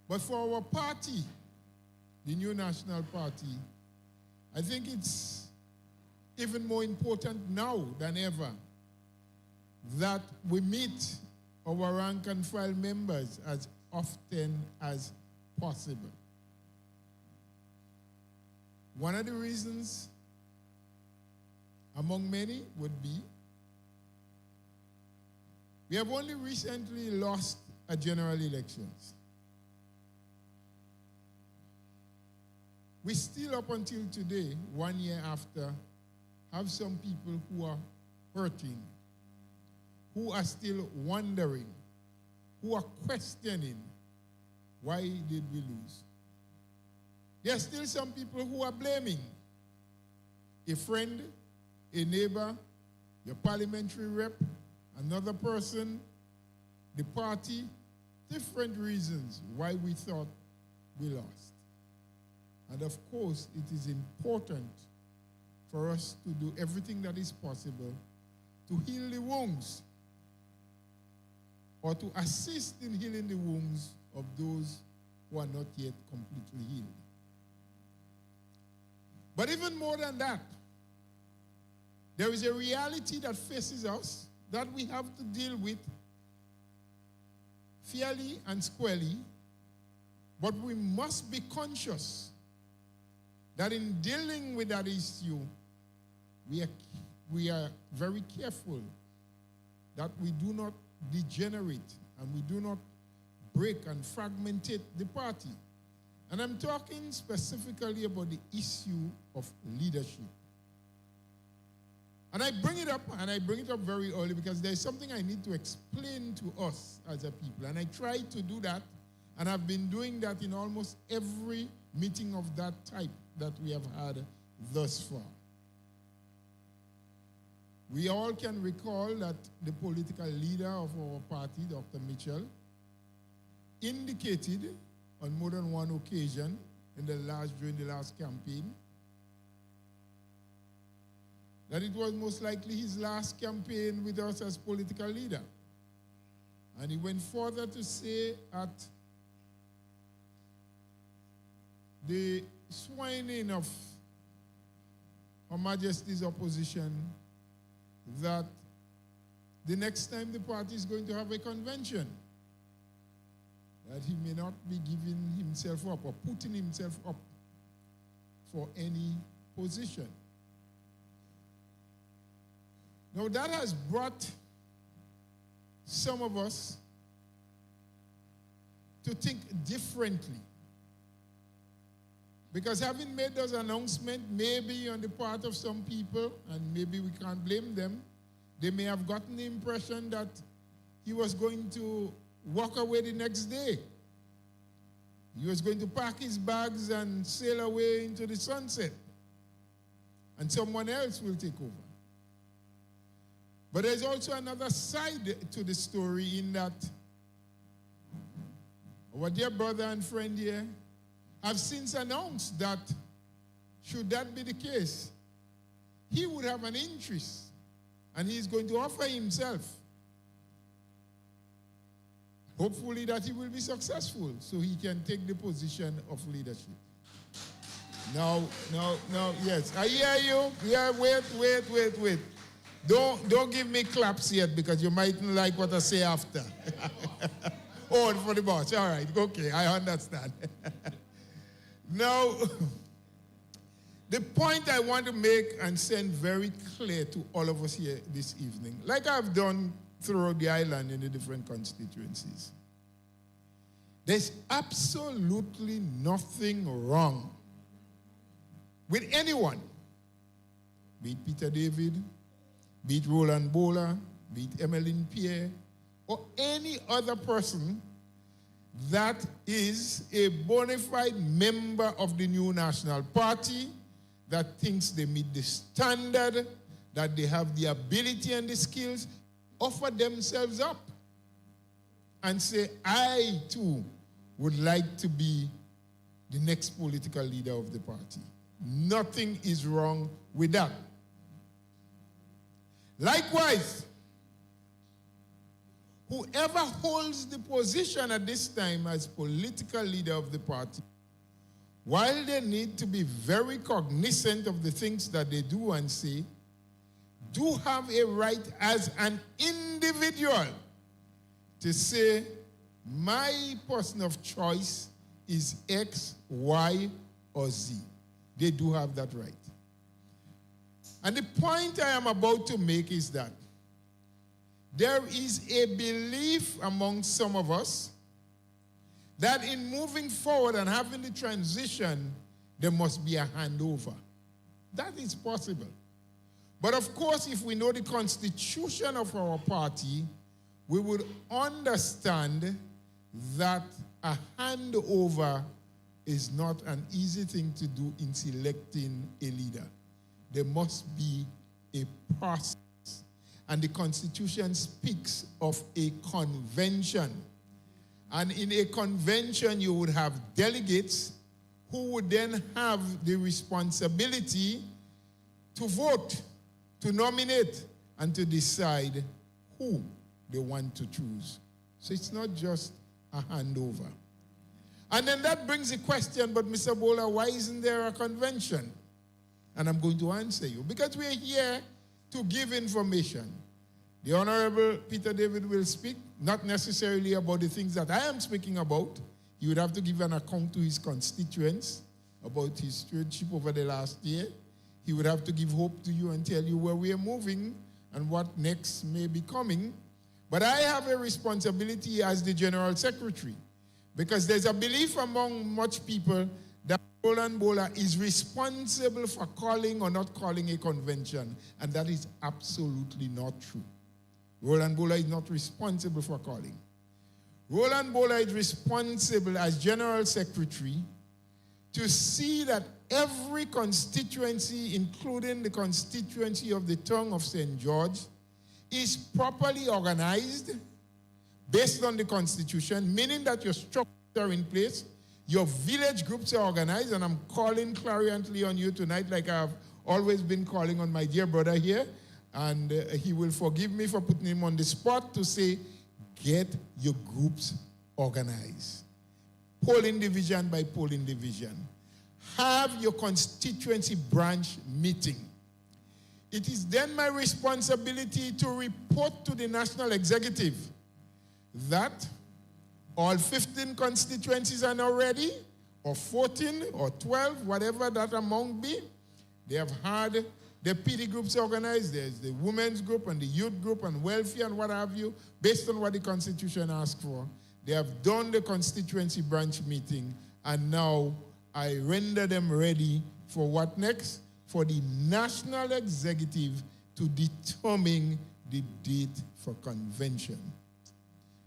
But for our party, the New National Party, I think it's even more important now than ever that we meet our rank and file members as often as possible. One of the reasons, among many, would be we have only recently lost a general elections. We still, up until today, 1 year after, have some people who are hurting, who are still wondering, who are questioning, why did we lose? There are still some people who are blaming a friend, a neighbor, your parliamentary rep, another person, the party, different reasons why we thought we lost. And of course, it is important for us to do everything that is possible to heal the wounds or to assist in healing the wounds of those who are not yet completely healed. But even more than that, there is a reality that faces us that we have to deal with fairly and squarely, but we must be conscious that in dealing with that issue, we are very careful that we do not degenerate and we do not break and fragmentate the party. And I'm talking specifically about the issue of leadership. And I bring it up very early because there's something I need to explain to us as a people. And I try to do that, and I've been doing that in almost every meeting of that type that we have had thus far. We all can recall that the political leader of our party, Dr. Mitchell, indicated on more than one occasion during the last campaign that it was most likely his last campaign with us as political leader. And he went further to say at the swearing of Her Majesty's opposition that the next time the party is going to have a convention, that he may not be giving himself up or putting himself up for any position. Now that has brought some of us to think differently. Because having made those announcements, maybe on the part of some people, and maybe we can't blame them, they may have gotten the impression that he was going to walk away the next day. He was going to pack his bags and sail away into the sunset. And someone else will take over. But there's also another side to the story in that our dear brother and friend here have since announced that should that be the case, he would have an interest and he is going to offer himself. Hopefully that he will be successful so he can take the position of leadership. No, yes. I hear you. Yeah, wait. Don't give me claps yet because you mightn't like what I say after. Oh, for the boss. All right, okay, I understand. Now, the point I want to make and send very clear to all of us here this evening, like I've done throughout the island in the different constituencies, there's absolutely nothing wrong with anyone, be it Peter David, be it Roland Bowler, be it Emmeline Pierre, or any other person that is a bona fide member of the New National Party that thinks they meet the standard, that they have the ability and the skills, offer themselves up and say, I too would like to be the next political leader of the party. Nothing is wrong with that. Likewise, whoever holds the position at this time as political leader of the party, while they need to be very cognizant of the things that they do and say, do have a right as an individual to say, my person of choice is X, Y, or Z. They do have that right. And the point I am about to make is that there is a belief among some of us that in moving forward and having the transition, there must be a handover. That is possible. But of course, if we know the constitution of our party, we would understand that a handover is not an easy thing to do in selecting a leader. There must be a process. And the Constitution speaks of a convention. And in a convention, you would have delegates who would then have the responsibility to vote, to nominate, and to decide who they want to choose. So it's not just a handover. And then that brings the question, but Mr. Bola, why isn't there a convention? And I'm going to answer you. Because we're here to give information. The Honorable Peter David will speak, not necessarily about the things that I am speaking about. He would have to give an account to his constituents about his stewardship over the last year. He would have to give hope to you and tell you where we are moving and what next may be coming. But I have a responsibility as the General Secretary, because there's a belief among much people that Roland Bola is responsible for calling or not calling a convention, and that is absolutely not true. Roland Bola is not responsible for calling. Roland Bola is responsible as General Secretary to see that every constituency, including the constituency of the Tongue of St. George, is properly organized based on the Constitution, meaning that your structures are in place, your village groups are organized, and I'm calling clariantly on you tonight like I've always been calling on my dear brother here, and he will forgive me for putting him on the spot to say, get your groups organized. Polling division by polling division. Have your constituency branch meeting. It is then my responsibility to report to the National Executive that all 15 constituencies are now ready, or 14, or 12, whatever that amount be. They have had the PD groups organized. There's the women's group and the youth group and welfare and what have you, based on what the Constitution asks for. They have done the constituency branch meeting, and now I render them ready for what next? For the National Executive to determine the date for convention.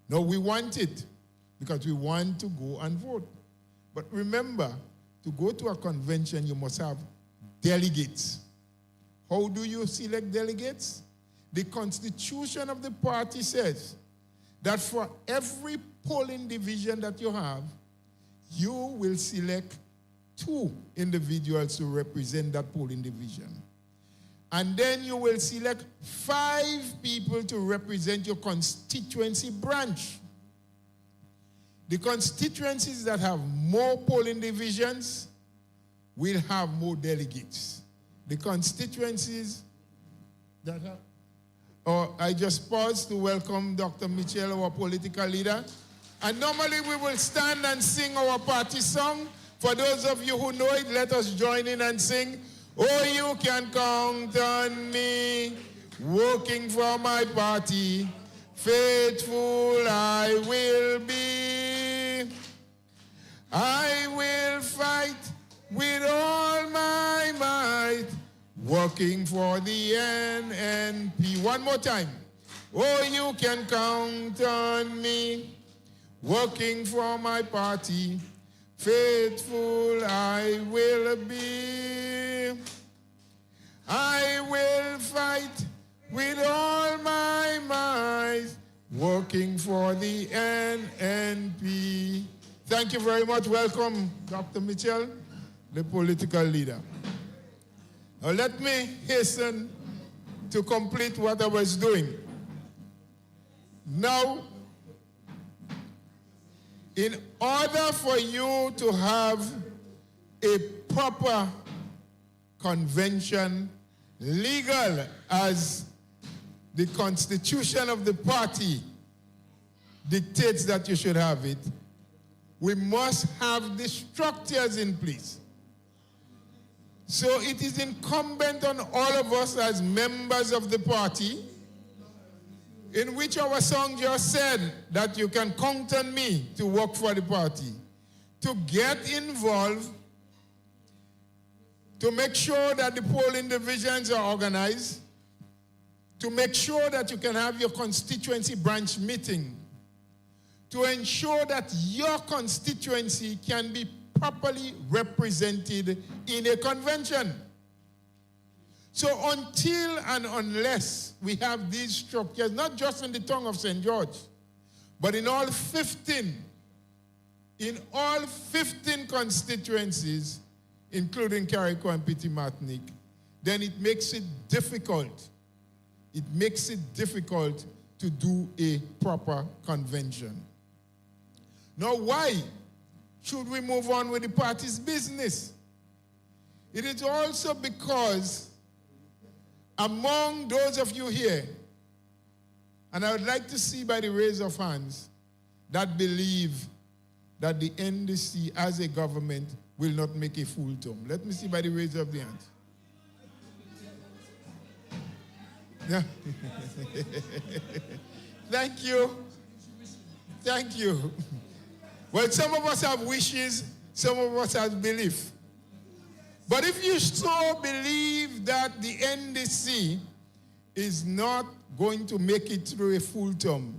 Now, we want it because we want to go and vote. But remember, to go to a convention, you must have delegates. How do you select delegates? The Constitution of the party says that for every polling division that you have, you will select 2 individuals to represent that polling division. And then you will select 5 people to represent your constituency branch. The constituencies that have more polling divisions will have more delegates. The constituencies that have... Oh, I just paused to welcome Dr. Mitchell, our political leader. And normally we will stand and sing our party song. For those of you who know it, let us join in and sing. Oh, you can count on me, working for my party. Faithful I will be. I will fight with all my might, working for the NNP. One more time. Oh, you can count on me, working for my party. Faithful I will be. I will fight with all my might, working for the NNP. Thank you very much. Welcome, Dr. Mitchell, the political leader. Now let me hasten to complete what I was doing. Now, In order for you to have a proper convention, legal as the constitution of the party dictates that you should have it, we must have the structures in place. So it is incumbent on all of us as members of the party, in which our song just said that you can count on me to work for the party, to get involved, to make sure that the polling divisions are organized, to make sure that you can have your constituency branch meeting, to ensure that your constituency can be properly represented in a convention. So until and unless we have these structures, not just in the tongue of St. George, but in all 15 constituencies, including Carriacou and Petit Martinique, then it makes it difficult. It makes it difficult to do a proper convention. Now, why should we move on with the party's business? It is also because among those of you here, and I would like to see by the raise of hands, that believe that the NDC as a government will not make a full term. Let me see by the raise of the hands. Yeah. Thank you. Thank you. Well, some of us have wishes, some of us have belief. But if you so believe that the NDC is not going to make it through a full term,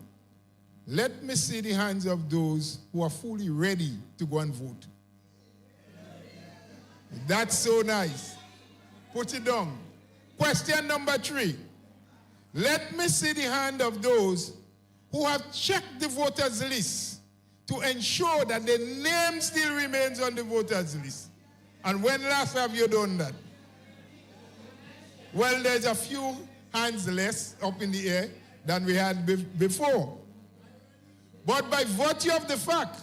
let me see the hands of those who are fully ready to go and vote. That's so nice. Put it down. Question number 3. Let me see the hand of those who have checked the voters list to ensure that their name still remains on the voters list. And when last have you done that? Well, there's a few hands less up in the air than we had before. But by virtue of the fact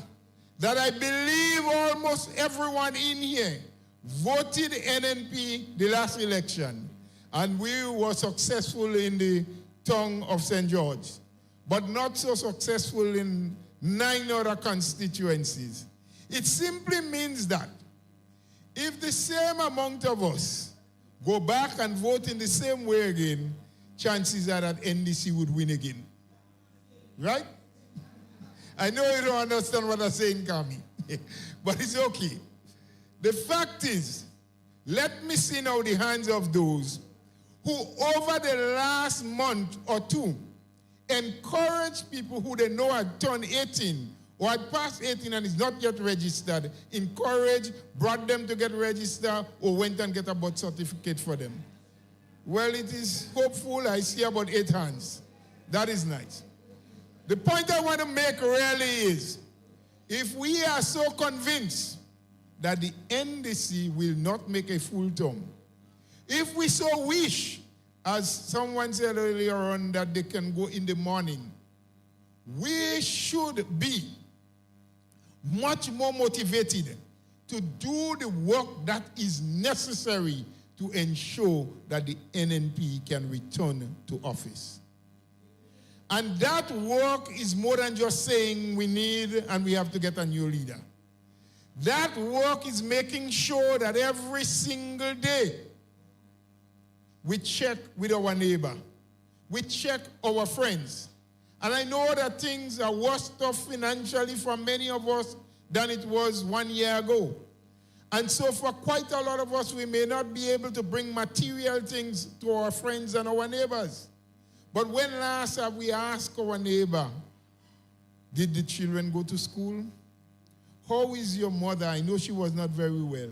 that I believe almost everyone in here voted NNP the last election, and we were successful in the tongue of St. George, but not so successful in 9 other constituencies. It simply means that if the same amount of us go back and vote in the same way again, chances are that NDC would win again. Right? I know you don't understand what I'm saying, Kami, but it's okay. The fact is, let me see now the hands of those who over the last month or two encourage people who they know had turned 18 or had passed 18 and is not yet registered, encourage, brought them to get registered, or went and get a birth certificate for them. Well, it is hopeful. I see about 8 hands. That is nice. The point I want to make really is, if we are so convinced that the NDC will not make a full term, if we so wish, as someone said earlier on, that they can go in the morning, we should be much more motivated to do the work that is necessary to ensure that the NNP can return to office. And that work is more than just saying we need and we have to get a new leader. That work is making sure that every single day we check with our neighbor, we check our friends. And I know that things are worse off financially for many of us than it was 1 year ago. And so for quite a lot of us, we may not be able to bring material things to our friends and our neighbors. But when last have we asked our neighbor, did the children go to school? How is your mother? I know she was not very well.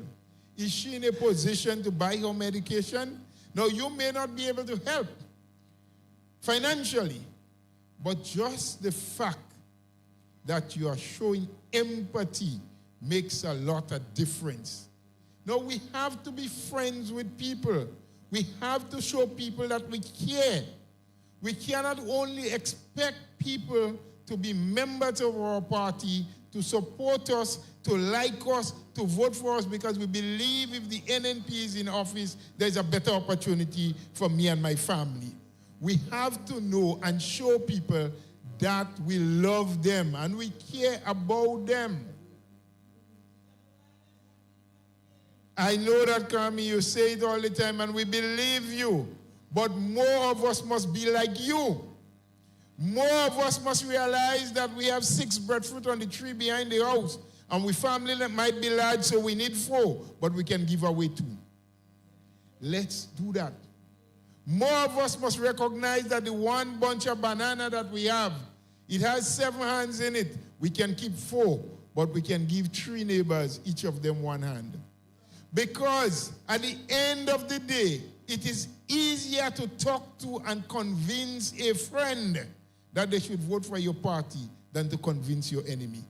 Is she in a position to buy her medication? Now, you may not be able to help financially, but just the fact that you are showing empathy makes a lot of difference. Now, we have to be friends with people. We have to show people that we care. We cannot only expect people to be members of our party, to support us, to like us, to vote for us, because we believe if the NNP is in office, there's a better opportunity for me and my family. We have to know and show people that we love them and we care about them. I know that, Kami, you say it all the time, and we believe you. But more of us must be like you. More of us must realize that we have 6 breadfruit on the tree behind the house, and we family that might be large, so we need 4, but we can give away 2. Let's do that. More of us must recognize that the one bunch of banana that we have, it has 7 hands in it. We can keep 4, but we can give 3 neighbors, each of them 1 hand. Because at the end of the day, it is easier to talk to and convince a friend that they should vote for your party than to convince your enemy.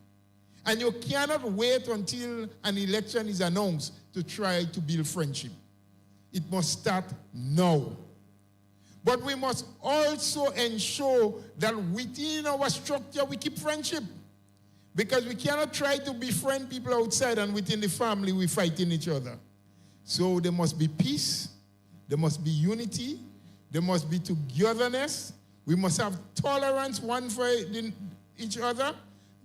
And you cannot wait until an election is announced to try to build friendship. It must start now. But we must also ensure that within our structure we keep friendship. Because we cannot try to befriend people outside and within the family we fighting each other. So there must be peace, there must be unity, there must be togetherness. We must have tolerance one for each other.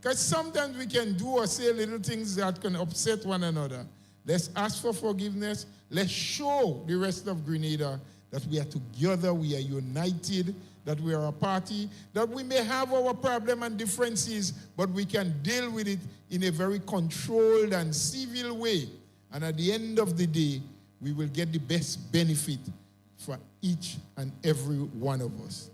Because sometimes we can do or say little things that can upset one another. Let's ask for forgiveness. Let's show the rest of Grenada that we are together, we are united, that we are a party, that we may have our problem and differences, but we can deal with it in a very controlled and civil way. And at the end of the day, we will get the best benefit for each and every one of us.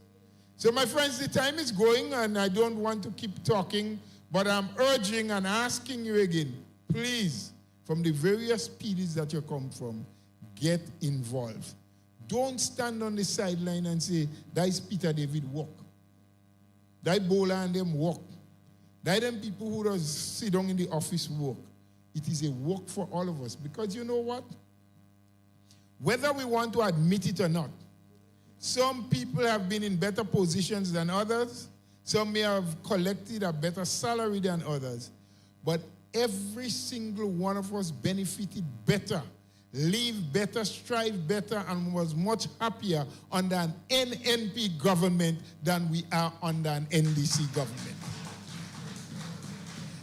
So my friends, the time is going, and I don't want to keep talking, but I'm urging and asking you again, please, from the various PDs that you come from, get involved. Don't stand on the sideline and say, that is Peter David walk. That Bola and them walk. That them people who just sit down in the office walk. It is a work for all of us. Because you know what? Whether we want to admit it or not, some people have been in better positions than others. Some may have collected a better salary than others. But every single one of us benefited better, live better, strive better, and was much happier under an NNP government than we are under an NDC government.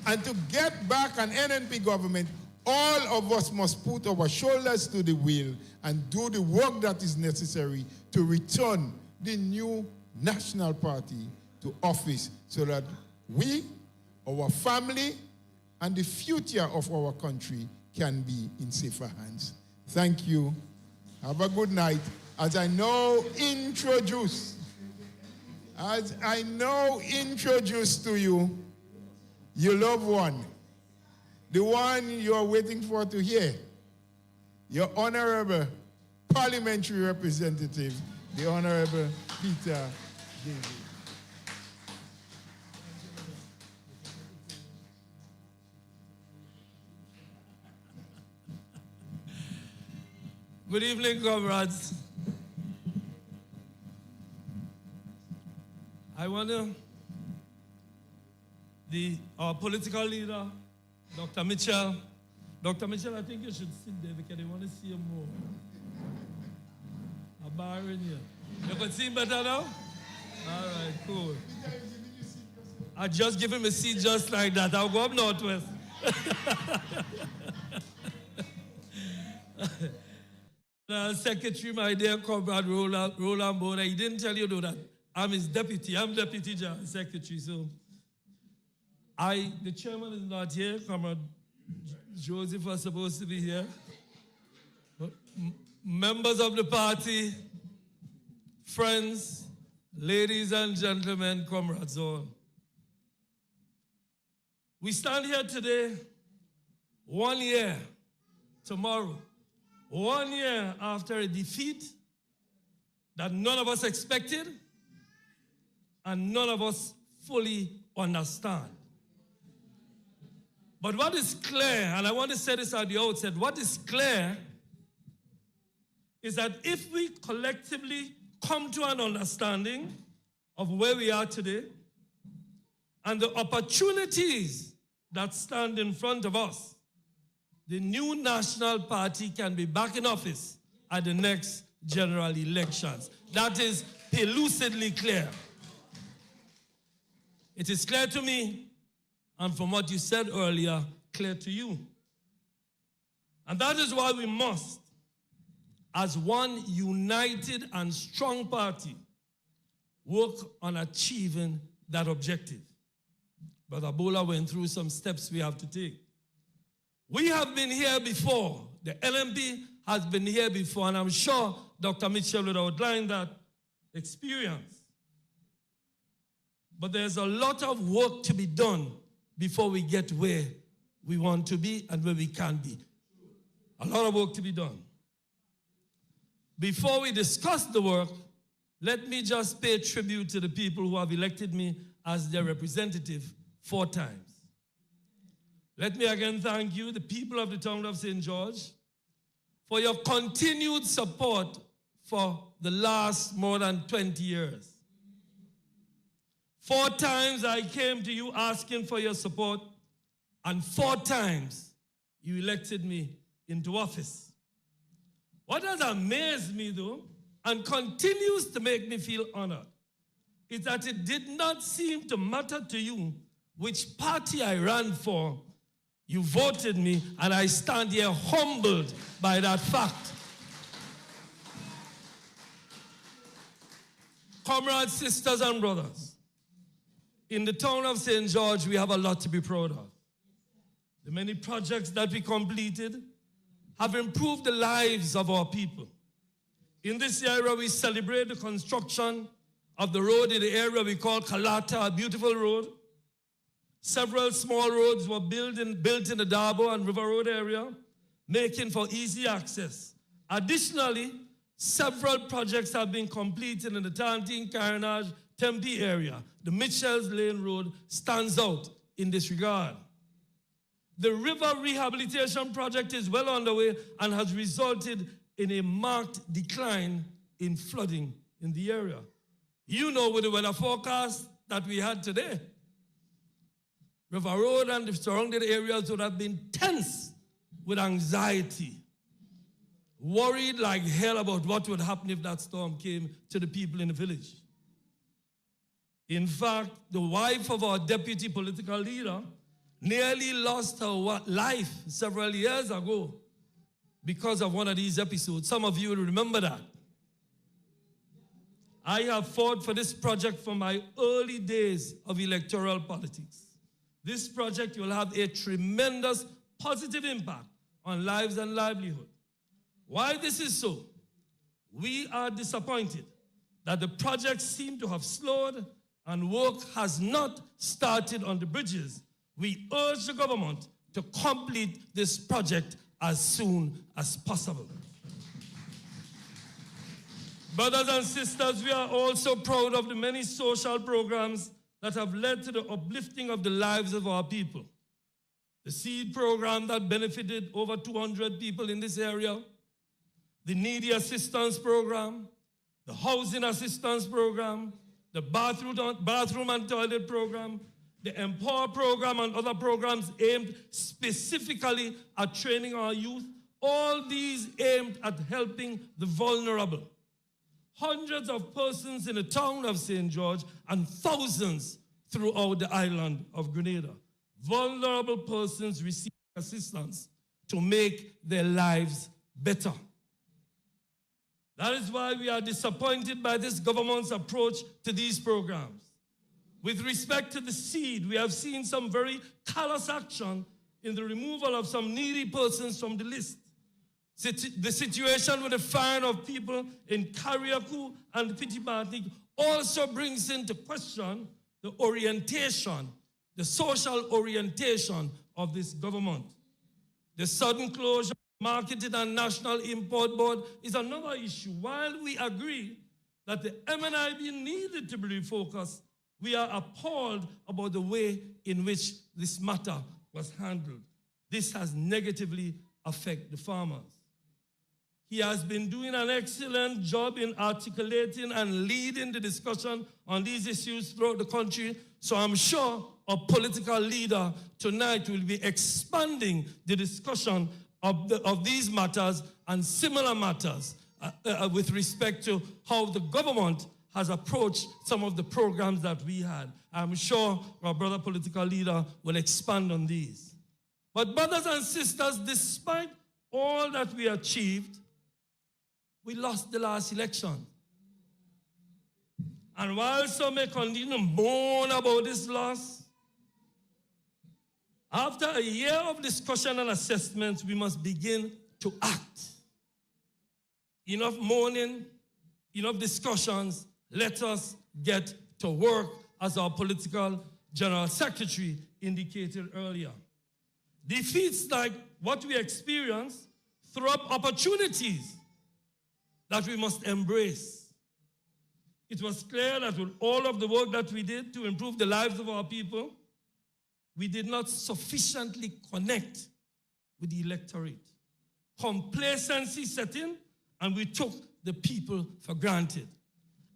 And to get back an NNP government, all of us must put our shoulders to the wheel and do the work that is necessary to return the new national party to office so that we, our family, and the future of our country can be in safer hands. Thank you. Have a good night. As I now introduce to you your loved one, the one you're waiting for to hear, your honorable parliamentary representative, the Honorable Peter David. Good evening, comrades. I wonder, our political leader, Dr. Mitchell. Dr. Mitchell, I think you should sit there because they want to see you more. A bar in here. You can see him better now? All right, cool. I just give him a seat just like that. I'll go up northwest. Secretary, my dear comrade Roland Bona, he didn't tell you though that I'm his deputy. I'm deputy general secretary. So the chairman is not here. Comrade Joseph was supposed to be here. Members of the party, friends, ladies and gentlemen, comrades all. We stand here today, 1 year, tomorrow, 1 year after a defeat that none of us expected and none of us fully understand. But what is clear, and I want to say this at the outset, what is clear is that if we collectively come to an understanding of where we are today and the opportunities that stand in front of us, the new National Party can be back in office at the next general elections. That is elucidly clear. It is clear to me, and from what you said earlier, clear to you. And that is why we must, as one united and strong party, work on achieving that objective. Brother Bola went through some steps we have to take. We have been here before. The LMP has been here before, and I'm sure Dr. Mitchell would outline that experience. But there's a lot of work to be done before we get where we want to be and where we can be. A lot of work to be done. Before we discuss the work, let me just pay tribute to the people who have elected me as their representative 4 times. Let me again thank you, the people of the town of St. George, for your continued support for the last more than 20 years. 4 times I came to you asking for your support, and 4 times you elected me into office. What has amazed me, though, and continues to make me feel honored, is that it did not seem to matter to you which party I ran for. You voted me, and I stand here humbled by that fact. Comrades, sisters, and brothers, in the town of St. George, we have a lot to be proud of. The many projects that we completed have improved the lives of our people. In this area, we celebrate the construction of the road in the area we call Kalata, a beautiful road. Several small roads were built in the Dabo and River Road area, making for easy access. Additionally, several projects have been completed in the Tantine, Carenage, Tempe area. The Mitchells Lane Road stands out in this regard. The river rehabilitation project is well underway and has resulted in a marked decline in flooding in the area. You know, with the weather forecast that we had today, River Road and the surrounding areas would have been tense with anxiety, worried like hell about what would happen if that storm came to the people in the village. In fact, the wife of our deputy political leader nearly lost her life several years ago because of one of these episodes. Some of you will remember that. I have fought for this project from my early days of electoral politics. This project will have a tremendous positive impact on lives and livelihood. Why this is so? We are disappointed that the project seems to have slowed and work has not started on the bridges. We urge the government to complete this project as soon as possible. Brothers and sisters, we are also proud of the many social programs that have led to the uplifting of the lives of our people. The SEED program that benefited over 200 people in this area, the Needy Assistance Program, the Housing Assistance Program, the Bathroom and Toilet Program, the Empower Program, and other programs aimed specifically at training our youth, all these aimed at helping the vulnerable. Hundreds of persons in the town of St. George and thousands throughout the island of Grenada. Vulnerable persons receive assistance to make their lives better. That is why we are disappointed by this government's approach to these programs. With respect to the SEED, we have seen some very callous action in the removal of some needy persons from the list. The situation with the firing of people in Carriacou and Petit Martinique also brings into question the orientation, the social orientation of this government. The sudden closure of the Marketing and National Import Board is another issue. While we agree that the MNIB needed to be refocused, we are appalled about the way in which this matter was handled. This has negatively affected the farmers. He has been doing an excellent job in articulating and leading the discussion on these issues throughout the country, so I'm sure our political leader tonight will be expanding the discussion of these matters and similar matters with respect to how the government has approached some of the programs that we had. I'm sure our brother political leader will expand on these. But brothers and sisters, despite all that we achieved, we lost the last election. And while some may continue to moan about this loss, after a year of discussion and assessment, we must begin to act. Enough moaning, enough discussions. Let us get to work, as our political general secretary indicated earlier. Defeats like what we experience throw up opportunities that we must embrace. It was clear that with all of the work that we did to improve the lives of our people, we did not sufficiently connect with the electorate. Complacency set in, and we took the people for granted.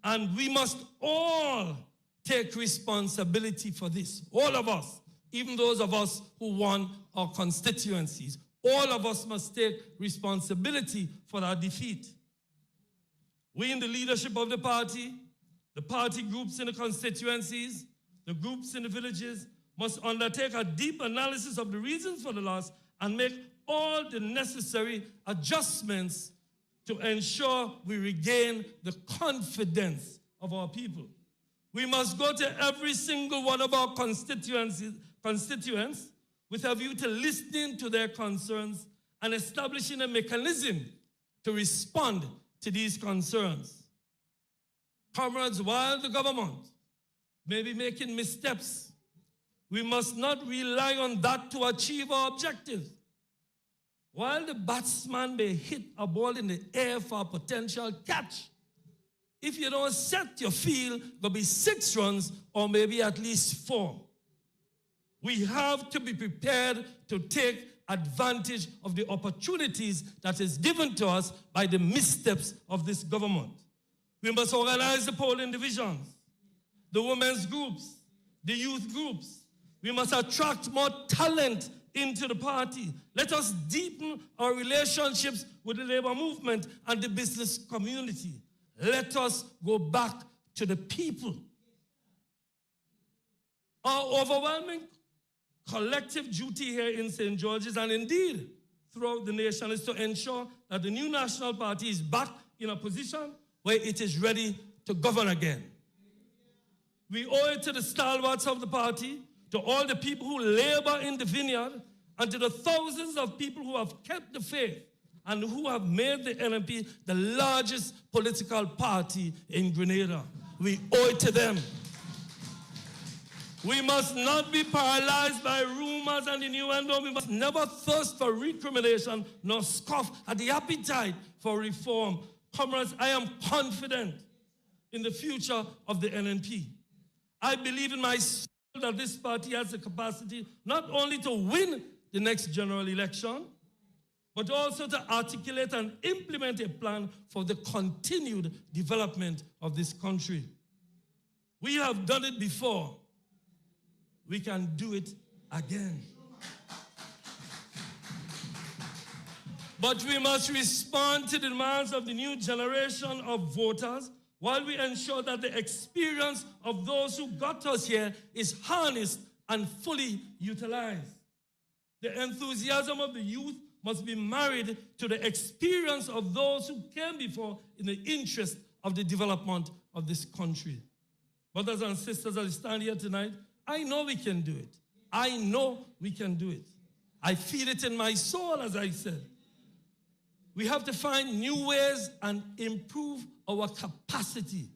And we must all take responsibility for this. All of us, even those of us who won our constituencies, all of us must take responsibility for our defeat. We in the leadership of the party groups in the constituencies, the groups in the villages, must undertake a deep analysis of the reasons for the loss and make all the necessary adjustments to ensure we regain the confidence of our people. We must go to every single one of our constituents with a view to listening to their concerns and establishing a mechanism to respond to these concerns. Comrades, while the government may be making missteps, we must not rely on that to achieve our objectives. While the batsman may hit a ball in the air for a potential catch, if you don't set your field, there'll be 6 runs or maybe at least 4. We have to be prepared to take advantage of the opportunities that is given to us by the missteps of this government. We must organize the polling divisions, the women's groups, the youth groups. We must attract more talent into the party. Let us deepen our relationships with the labor movement and the business community. Let us go back to the people. Our overwhelming collective duty here in St. George's and indeed throughout the nation is to ensure that the new National Party is back in a position where it is ready to govern again. We owe it to the stalwarts of the party, to all the people who labor in the vineyard, and to the thousands of people who have kept the faith and who have made the NMP the largest political party in Grenada. We owe it to them. We must not be paralyzed by rumors and innuendo. We must never thirst for recrimination nor scoff at the appetite for reform. Comrades, I am confident in the future of the NNP. I believe in my soul that this party has the capacity not only to win the next general election, but also to articulate and implement a plan for the continued development of this country. We have done it before. We can do it again. But we must respond to the demands of the new generation of voters while we ensure that the experience of those who got us here is harnessed and fully utilized. The enthusiasm of the youth must be married to the experience of those who came before in the interest of the development of this country. Brothers and sisters, as we stand here tonight, I know we can do it. I know we can do it. I feel it in my soul, as I said. We have to find new ways and improve our capacity.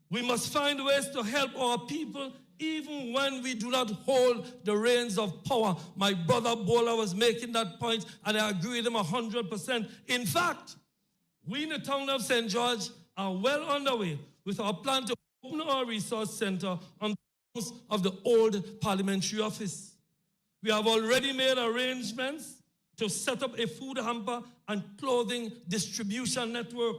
We must find ways to help our people even when we do not hold the reins of power. My brother Bola was making that point, and I agree with him 100%. In fact, we in the town of St. George are well underway with our plan to open our resource center on the grounds of the old parliamentary office. We have already made arrangements to set up a food hamper and clothing distribution network.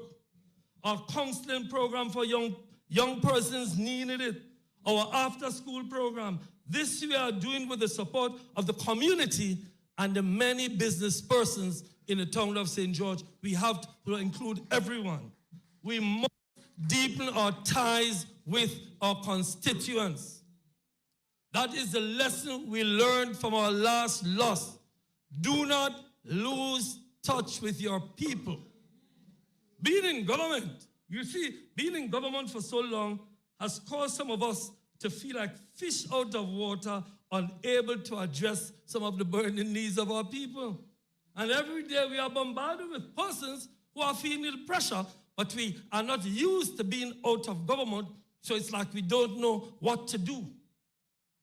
Our counseling program for young persons needed it. Our after-school program, This we are doing with the support of the community and the many business persons in the town of St. George. We have to include everyone. We must deepen our ties with our constituents. That is the lesson we learned from our last loss. Do not lose touch with your people. Being in government, you see, being in government for so long has caused some of us to feel like fish out of water, unable to address some of the burning needs of our people. And every day we are bombarded with persons who are feeling the pressure, but we are not used to being out of government, so it's like we don't know what to do.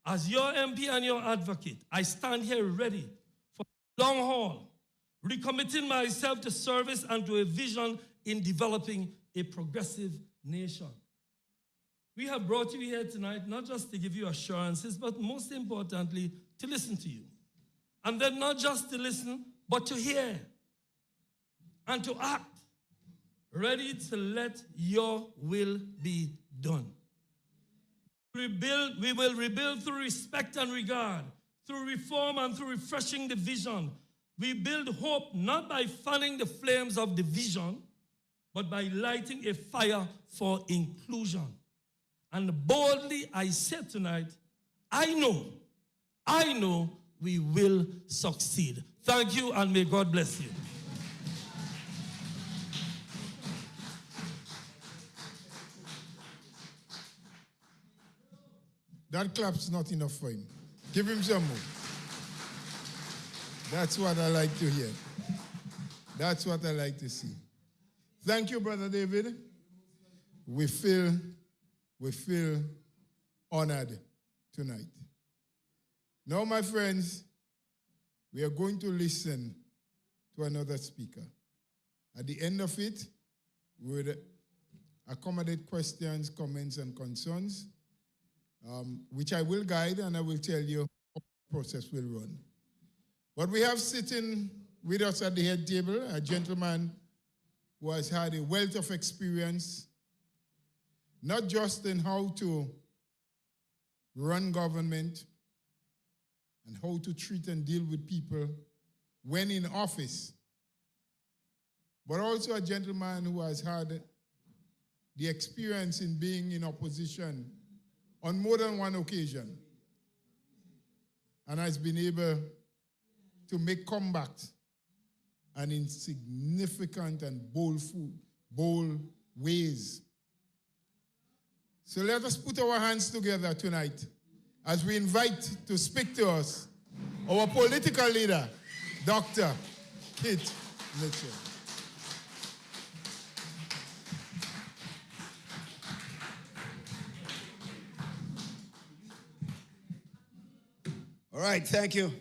As your MP and your advocate, I stand here ready for the long haul, recommitting myself to service and to a vision in developing a progressive nation. We have brought you here tonight not just to give you assurances, but most importantly, to listen to you. And then not just to listen, but to hear and to act, ready to let your will be done. We will rebuild through respect and regard, through reform and through refreshing the vision. We build hope not by fanning the flames of division, but by lighting a fire for inclusion. And boldly I say tonight, I know we will succeed. Thank you, and may God bless you. That clap's not enough for him. Give him some more. That's what I like to hear. That's what I like to see. Thank you, Brother David. We feel honored tonight. Now, my friends, we are going to listen to another speaker. At the end of it, we would accommodate questions, comments, and concerns, which I will guide, and I will tell you how the process will run. But we have sitting with us at the head table a gentleman who has had a wealth of experience, not just in how to run government and how to treat and deal with people when in office, but also a gentleman who has had the experience in being in opposition on more than one occasion and has been able to make comebacks and in significant and bold ways. So let us put our hands together tonight as we invite to speak to us our political leader, Dr. Kit Mitchell. All right, thank you.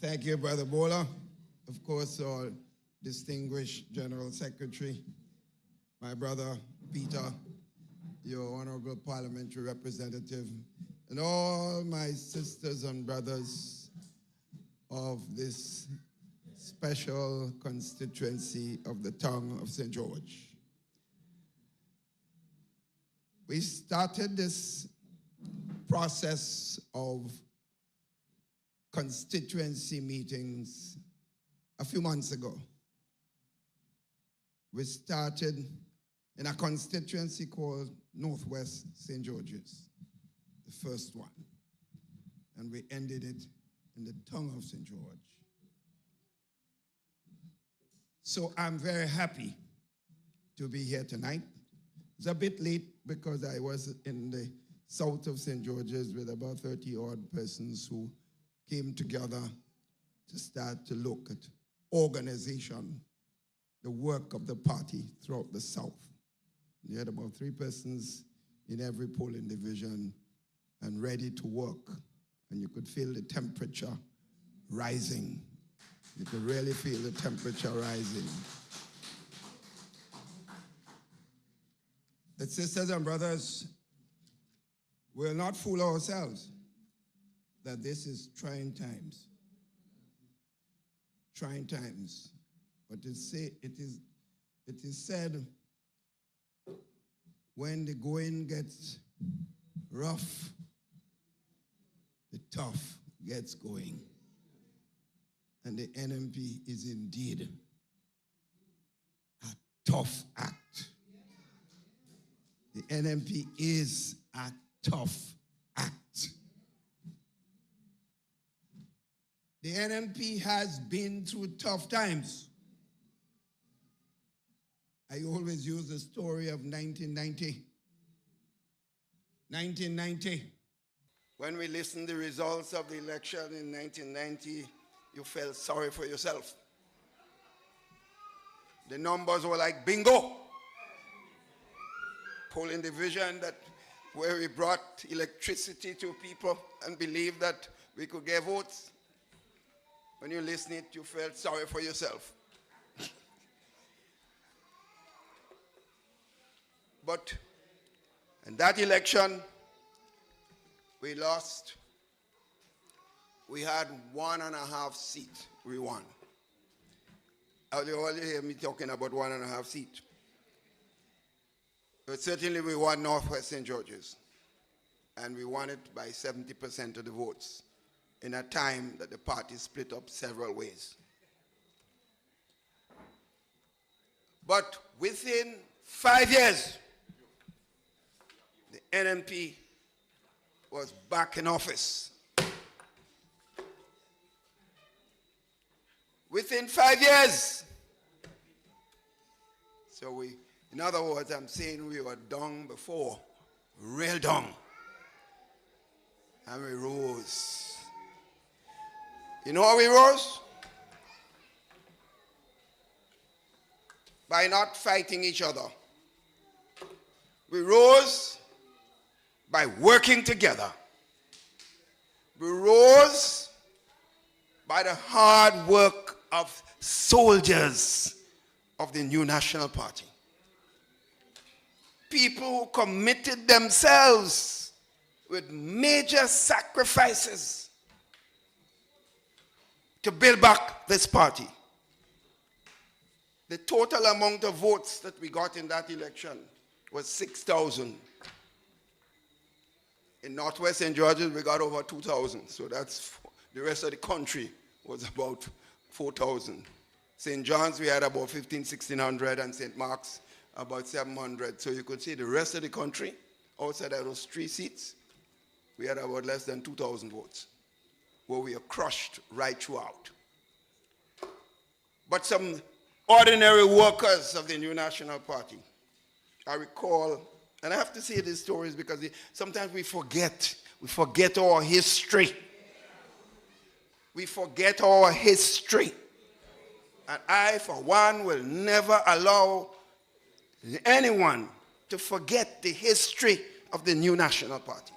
Thank you, Brother Bola. Of course, our distinguished General Secretary, my brother Peter, your honorable parliamentary representative, and all my sisters and brothers of this special constituency of the town of St. George. We started this process of constituency meetings a few months ago. We started in a constituency called Northwest St. George's, the first one. And we ended it in the town of St. George. So I'm very happy to be here tonight. It's a bit late because I was in the south of St. George's with about 30-odd persons who came together to start to look at organization, the work of the party throughout the South. We had about 3 persons in every polling division and ready to work. And you could feel the temperature rising. You could really feel the temperature rising. But sisters and brothers, we'll not fool ourselves that this is trying times. Trying times. But it is said when the going gets rough, the tough gets going. And the NMP is indeed a tough act. The NMP is a tough act. The NMP has been through tough times. I always use the story of 1990. 1990. When we listened to the results of the election in 1990, you felt sorry for yourself. The numbers were like bingo. Polling division that where we brought electricity to people and believed that we could get votes. When you listen it, you felt sorry for yourself. But in that election, we lost. We had 1.5 seats we won. You all hear me talking about 1.5 seats. But certainly we won Northwest St. George's. And we won it by 70% of the votes in a time that the party split up several ways. But within 5 years, the NMP was back in office. Within 5 years. So we, in other words, I'm saying we were dung before, real dung. And we rose. You know how we rose? By not fighting each other. We rose by working together. We rose by the hard work of soldiers of the new National Party. People who committed themselves with major sacrifices to build back this party. The total amount of votes that we got in that election was 6,000. In Northwest St. George's, we got over 2,000. So that's, the rest of the country was about 4,000. St. John's, we had about 1,600, and St. Mark's, about 700. So you could see the rest of the country, outside of those 3 seats, we had about less than 2,000 votes, where we are crushed right throughout. But some ordinary workers of the new National Party, I recall, and I have to say these stories because sometimes we forget our history. We forget our history. And I, for one, will never allow anyone to forget the history of the new National Party.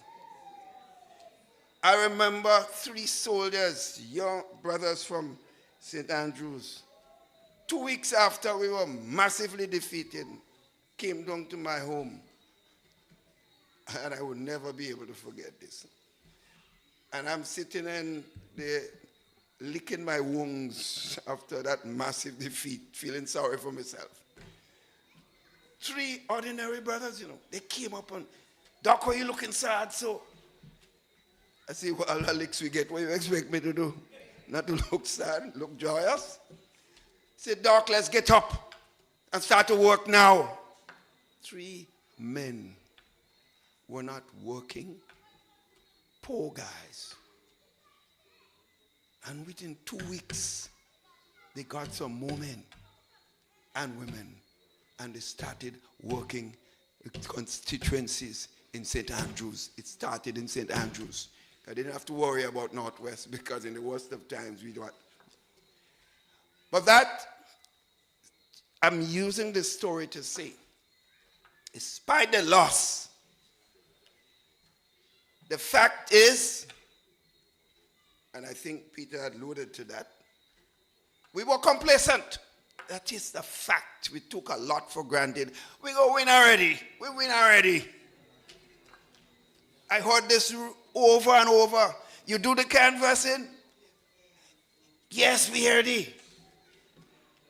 I remember 3 soldiers, young brothers from St. Andrews, 2 weeks after we were massively defeated, came down to my home. And I would never be able to forget this. And I'm sitting in there licking my wounds after that massive defeat, feeling sorry for myself. 3 ordinary brothers, they came up and, Doc, why are you looking sad? So I see what all the licks we get. What do you expect me to do? Not to look sad, look joyous? I said, Doc, let's get up and start to work now. 3 men were not working. Poor guys. And within 2 weeks, they got some more men and women, and they started working constituencies in St. Andrews. It started in St. Andrews. I didn't have to worry about Northwest because in the worst of times we don't. But that, I'm using this story to say, despite the loss, the fact is, and I think Peter had alluded to that, we were complacent. That is the fact. We took a lot for granted. We go win already. We win already. I heard this over and over. You do the canvassing? Yes, we ready.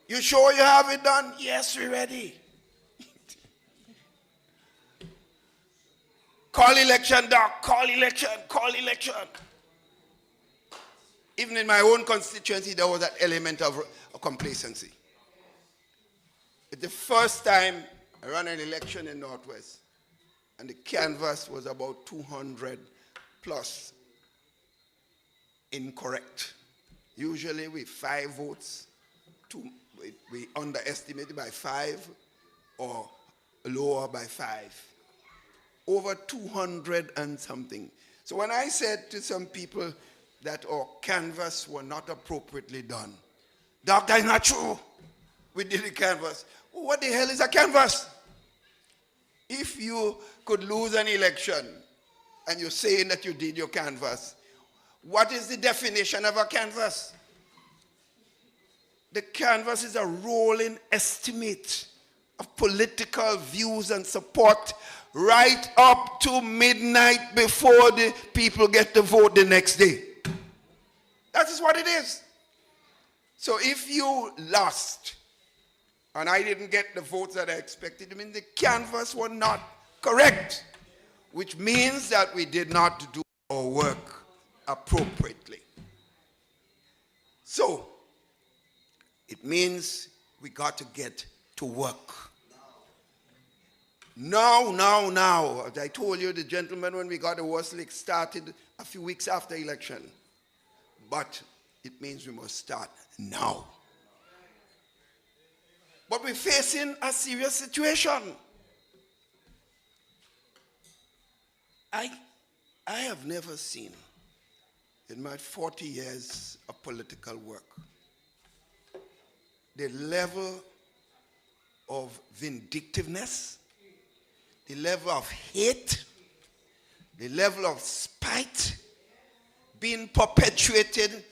You sure you have it done? Yes, we're ready. Call election, Doc. Call election. Call election. Even in my own constituency, there was that element of complacency. It's the first time I ran an election in Northwest, and the canvass was about 200 plus incorrect. Usually with 5 votes, we underestimated by 5 or lower by 5. Over 200 and something. So when I said to some people that our canvass were not appropriately done, doctor, it's not true. We did the canvass. What the hell is a canvass? If you could lose an election and you're saying that you did your canvass, what is the definition of a canvass? The canvass is a rolling estimate of political views and support right up to midnight before the people get to vote the next day. That is what it is. So if you lost and I didn't get the votes that I expected, I mean the canvass was not correct, which means that we did not do our work appropriately. So it means we got to get to work. Now, as I told you, the gentleman, when we got the Westlake, started a few weeks after election. But it means we must start now. But we're facing a serious situation. I have never seen, in my 40 years of political work, the level of vindictiveness, the level of hate, the level of spite being perpetuated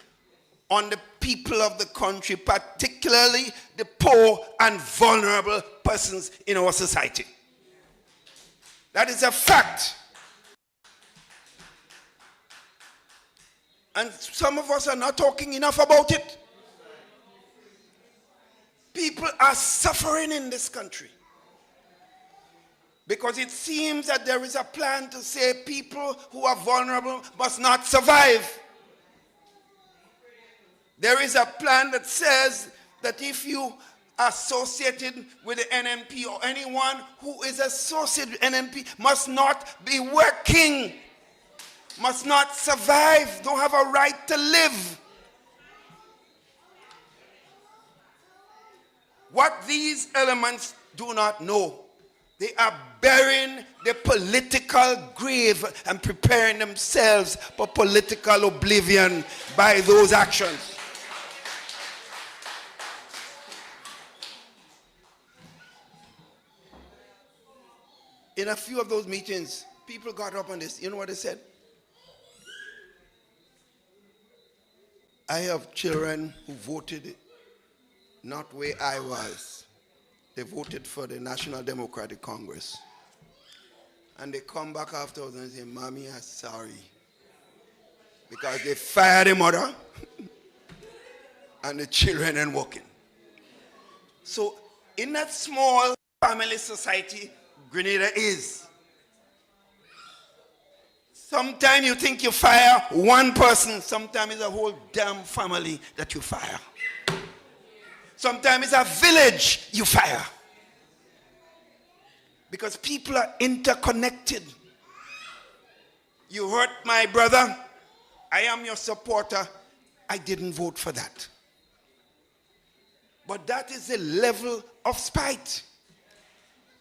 on the people of the country, particularly the poor and vulnerable persons in our society. That is a fact. And some of us are not talking enough about it. People are suffering in this country because it seems that there is a plan to say people who are vulnerable must not survive. There is a plan that says that if you are associated with the NNP or anyone who is associated with NNP must not be working, must not survive, don't have a right to live. What these elements do not know, they are burying the political grave and preparing themselves for political oblivion by those actions. In a few of those meetings, people got up on this. You know what they said? I have children who voted not where I was. They voted for the National Democratic Congress. And they come back afterwards and say, Mommy, I'm sorry. Because they fired the mother and the children ain't working. So in that small family society, Grenada is. Sometimes you think you fire one person. Sometimes it's a whole damn family that you fire. Sometimes it's a village you fire. Because people are interconnected. You hurt my brother. I am your supporter. I didn't vote for that. But that is the level of spite.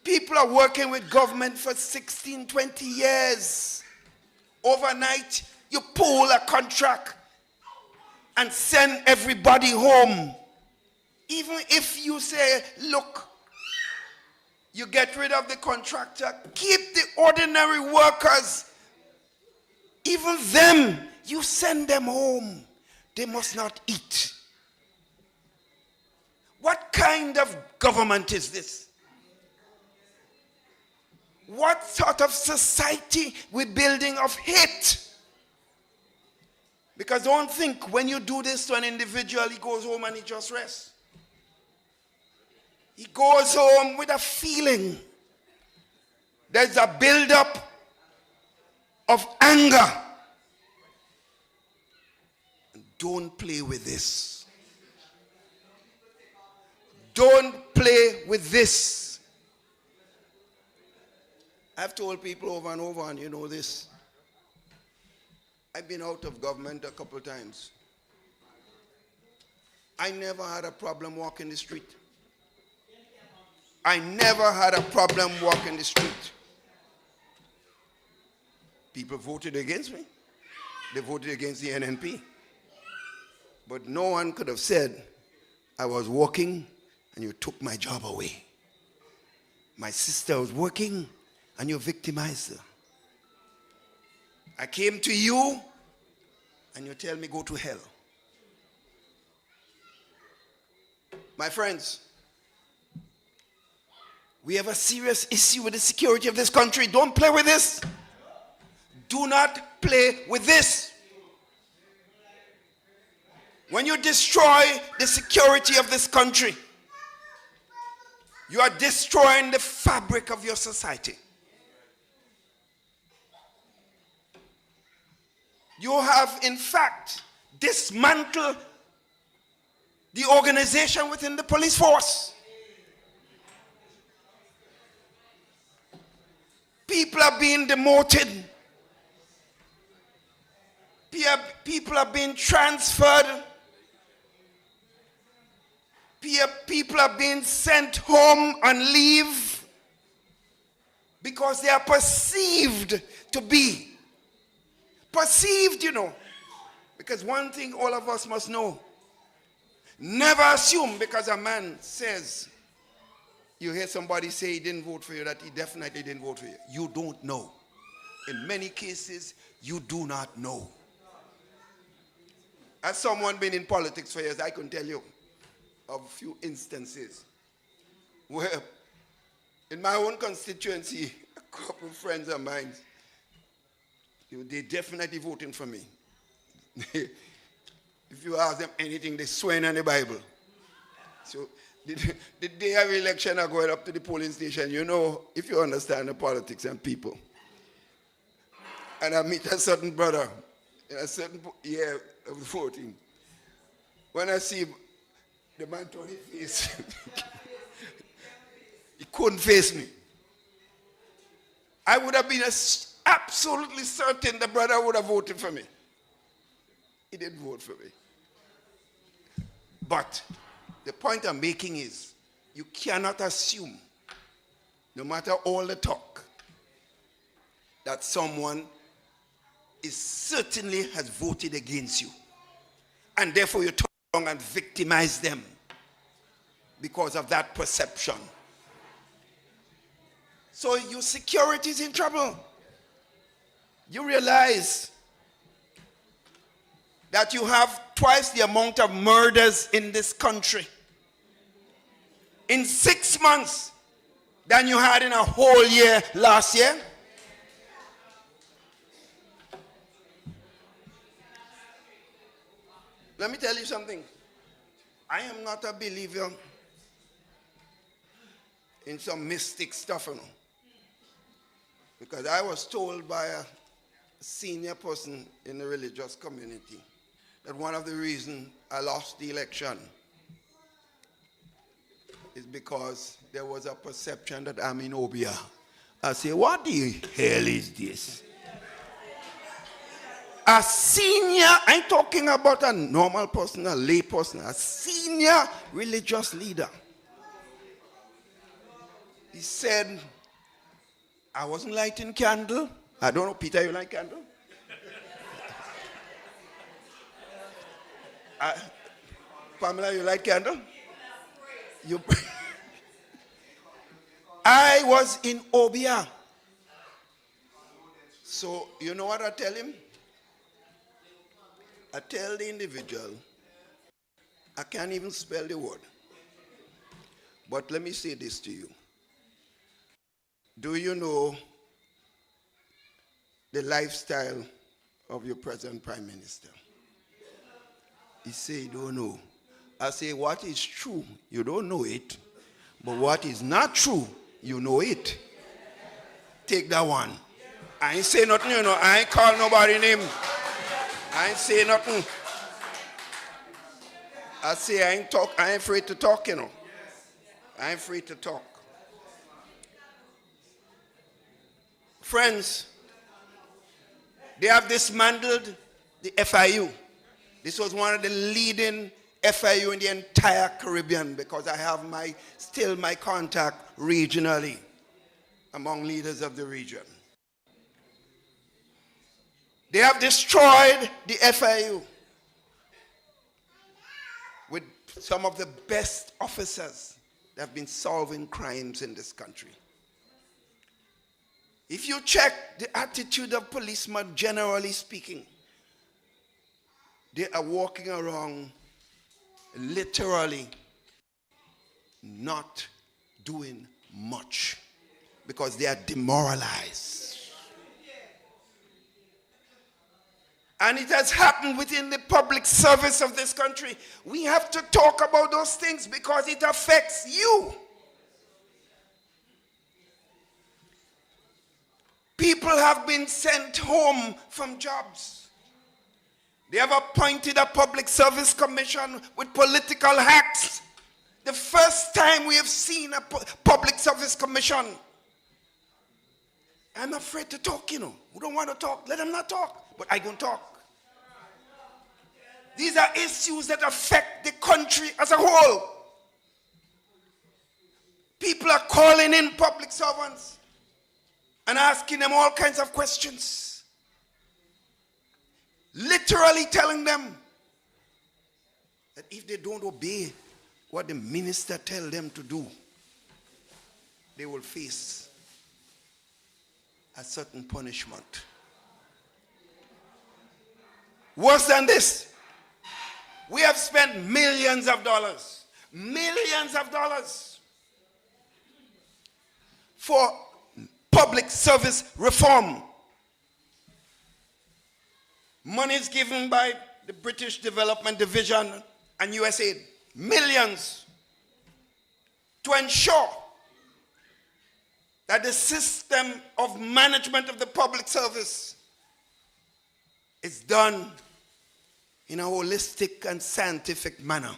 People are working with government for 16, 20 years. Overnight, you pull a contract and send everybody home. Even if you say, look, you get rid of the contractor, keep the ordinary workers. Even them, you send them home. They must not eat. What kind of government is this? What sort of society we're building of hate? Because don't think when you do this to an individual, he goes home and he just rests. He goes home with a feeling. There's a buildup of anger. don't play with this. Don't play with this. I've told people over and over, and you know this. I've been out of government a couple of times. I never had a problem walking the street. I never had a problem walking the street. People voted against me. They voted against the NNP. But no one could have said I was walking and you took my job away. My sister was working and you victimized her. I came to you and you tell me go to hell. My friends, we have a serious issue with the security of this country. Don't play with this. Do not play with this. When you destroy the security of this country, you are destroying the fabric of your society. You have, in fact, dismantled the organization within the police force. People are being demoted. People are being transferred. People are being sent home on leave because they are perceived to be. Perceived, you know. Because one thing all of us must know. Never assume because a man says, you hear somebody say he didn't vote for you, that he definitely didn't vote for you. You don't know. In many cases, you do not know. As someone been in politics for years, I can tell you of a few instances where in my own constituency, a couple of friends of mine, they definitely voting for me. If you ask them anything, they swear on the Bible. So the day of election, I going up to the polling station, you know, if you understand the politics and people. And I meet a certain brother in a certain year of voting. When I see the man turn his face, he couldn't face me. I would have been absolutely certain the brother would have voted for me. He didn't vote for me. But the point I'm making is, you cannot assume, no matter all the talk, that someone is certainly has voted against you. And therefore you turn around and victimize them because of that perception. So your security is in trouble. You realize that you have twice the amount of murders in this country in 6 months than you had in a whole year last year. Let me tell you something. I am not a believer in some mystic stuff, you know. Because I was told by a senior person in the religious community that one of the reasons I lost the election is because there was a perception that I'm in Obia. I say, what the hell is this? A senior, I'm talking about a normal person, a lay person, a senior religious leader. He said, I wasn't lighting candle. I don't know, Peter, you light candle? Pamela, you light candle? You. I was in Obia. So, you know what I tell him? I tell the individual, I can't even spell the word. But let me say this to you. Do you know the lifestyle of your present Prime Minister? He said, you don't know. I say, what is true, you don't know it. But what is not true, you know it. Take that one. I ain't say nothing, you know. I ain't call nobody name. I ain't say nothing. I say I ain't afraid to talk, you know. I ain't free to talk. Friends, they have dismantled the FIU. This was one of the leading FIU in the entire Caribbean because I have still my contact regionally among leaders of the region. They have destroyed the FIU with some of the best officers that have been solving crimes in this country. If you check the attitude of policemen, generally speaking, they are walking around literally not doing much because they are demoralized. And it has happened within the public service of this country. We have to talk about those things because it affects you. People have been sent home from jobs. They have appointed a public service commission with political hacks. The first time we have seen a public service commission. I'm afraid to talk, you know. Who don't want to talk? Let them not talk. But I can talk. These are issues that affect the country as a whole. People are calling in public servants and asking them all kinds of questions. Literally telling them that if they don't obey what the minister tells them to do, they will face a certain punishment. Worse than this, we have spent millions of dollars for public service reform. Money is given by the British Development Division and USAID, millions, to ensure that the system of management of the public service is done in a holistic and scientific manner,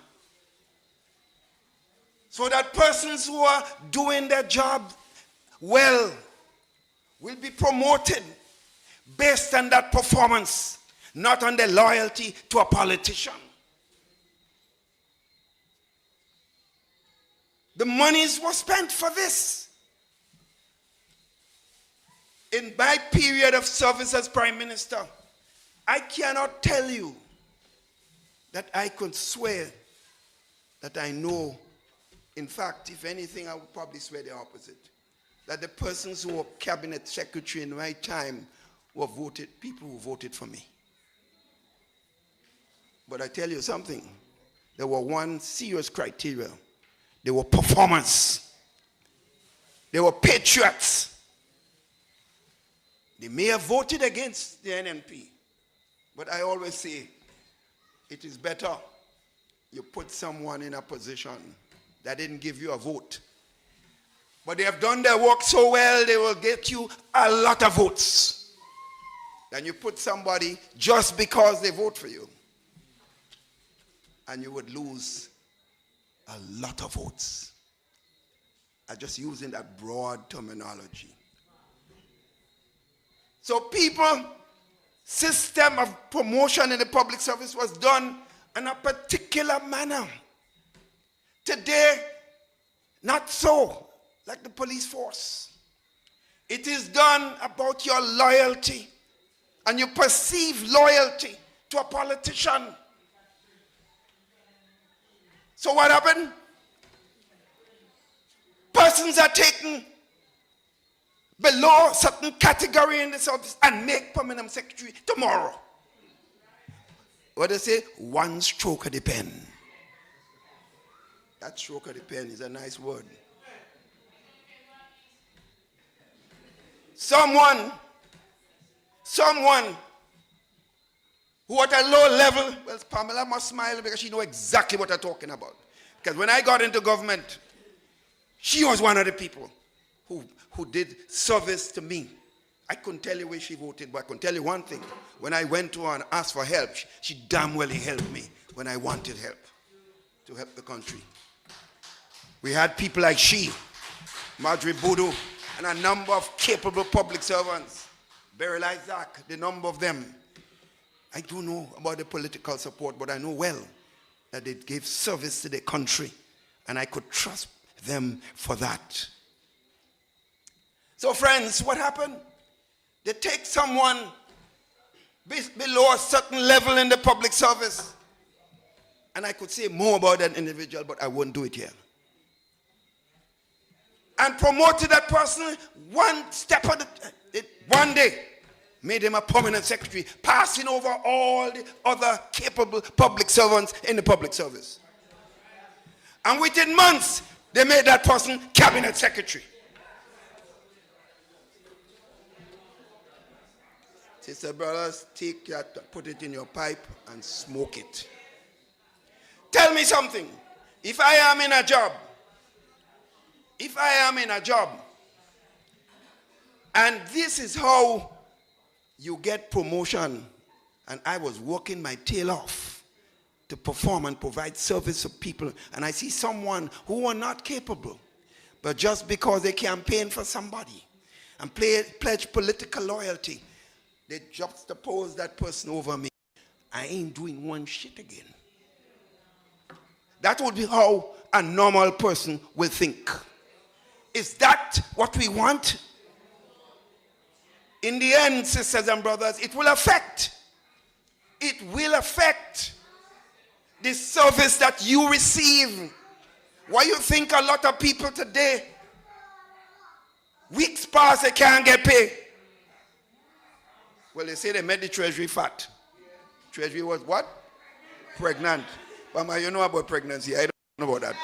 so that persons who are doing their job well will be promoted based on that performance, not on their loyalty to a politician. The monies were spent for this. In my period of service as Prime Minister, I cannot tell you that I could swear that I know. In fact, if anything, I would probably swear the opposite. That the persons who were cabinet secretary in my time were people who voted for me. But I tell you something, there were one serious criteria. They were performers. They were patriots. They may have voted against the NNP, but I always say, it is better you put someone in a position that didn't give you a vote. But they have done their work so well, they will get you a lot of votes. Then you put somebody just because they vote for you, and you would lose a lot of votes. I'm just using that broad terminology. So system of promotion in the public service was done in a particular manner. Today, not so, like the police force. It is done about your loyalty and you perceive loyalty to a politician. So what happened? Persons are taken below a certain category in the service and make permanent secretary tomorrow. What they say? One stroke of the pen. That stroke of the pen is a nice word. Someone who at a low level, well, Pamela must smile because she knows exactly what I'm talking about. Because when I got into government, she was one of the people who did service to me. I couldn't tell you where she voted, but I can tell you one thing. When I went to her and asked for help, she damn well helped me when I wanted help. to help the country. We had people like she, Marjorie Boudou, and a number of capable public servants. Beryl Isaac, the number of them. I don't know about the political support, but I know well that they gave service to the country, and I could trust them for that. So friends, what happened? They take someone below a certain level in the public service, and I could say more about that individual, but I won't do it here. And promoted that person one step at one day, made him a permanent secretary, passing over all the other capable public servants in the public service. And within months, they made that person cabinet secretary. Sister brothers, take that, put it in your pipe and smoke it. Tell me something. If I am in a job, and this is how you get promotion, and I was working my tail off to perform and provide service to people, and I see someone who are not capable, but just because they campaign for somebody and pledge political loyalty, they juxtapose that person over me. I ain't doing one shit again. That would be how a normal person will think. Is that what we want? In the end, sisters and brothers, it will affect the service that you receive. Why you think a lot of people today, weeks pass, they can't get paid? Well, they say they made the treasury fat. Treasury was what? Pregnant. Mama, you know about pregnancy. I don't know about that.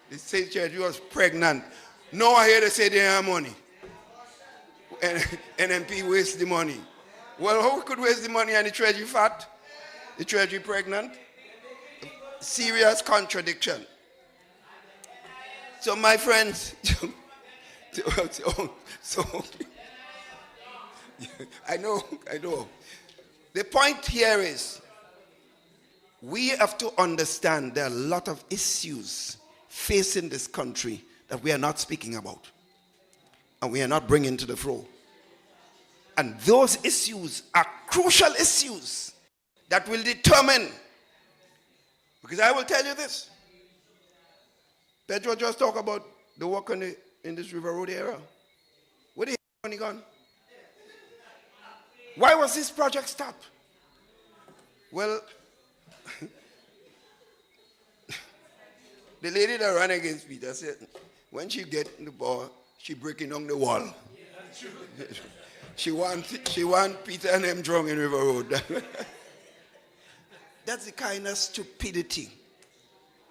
They say treasury was pregnant. Now I hear they say they have money. And NMP waste the money. Well, how could waste the money and the treasury fat? The treasury pregnant? Serious contradiction. So my friends, so I know. The point here is we have to understand there are a lot of issues facing this country that we are not speaking about and we are not bringing to the floor. And those issues are crucial issues that will determine, because I will tell you this. Pedro just talked about the work in this River Road area. Where the money gone? Why was this project stopped? Well, the lady that ran against Peter said, when she get in the bar, she breaking down the wall. She want Peter and them drunk in River Road. That's the kind of stupidity,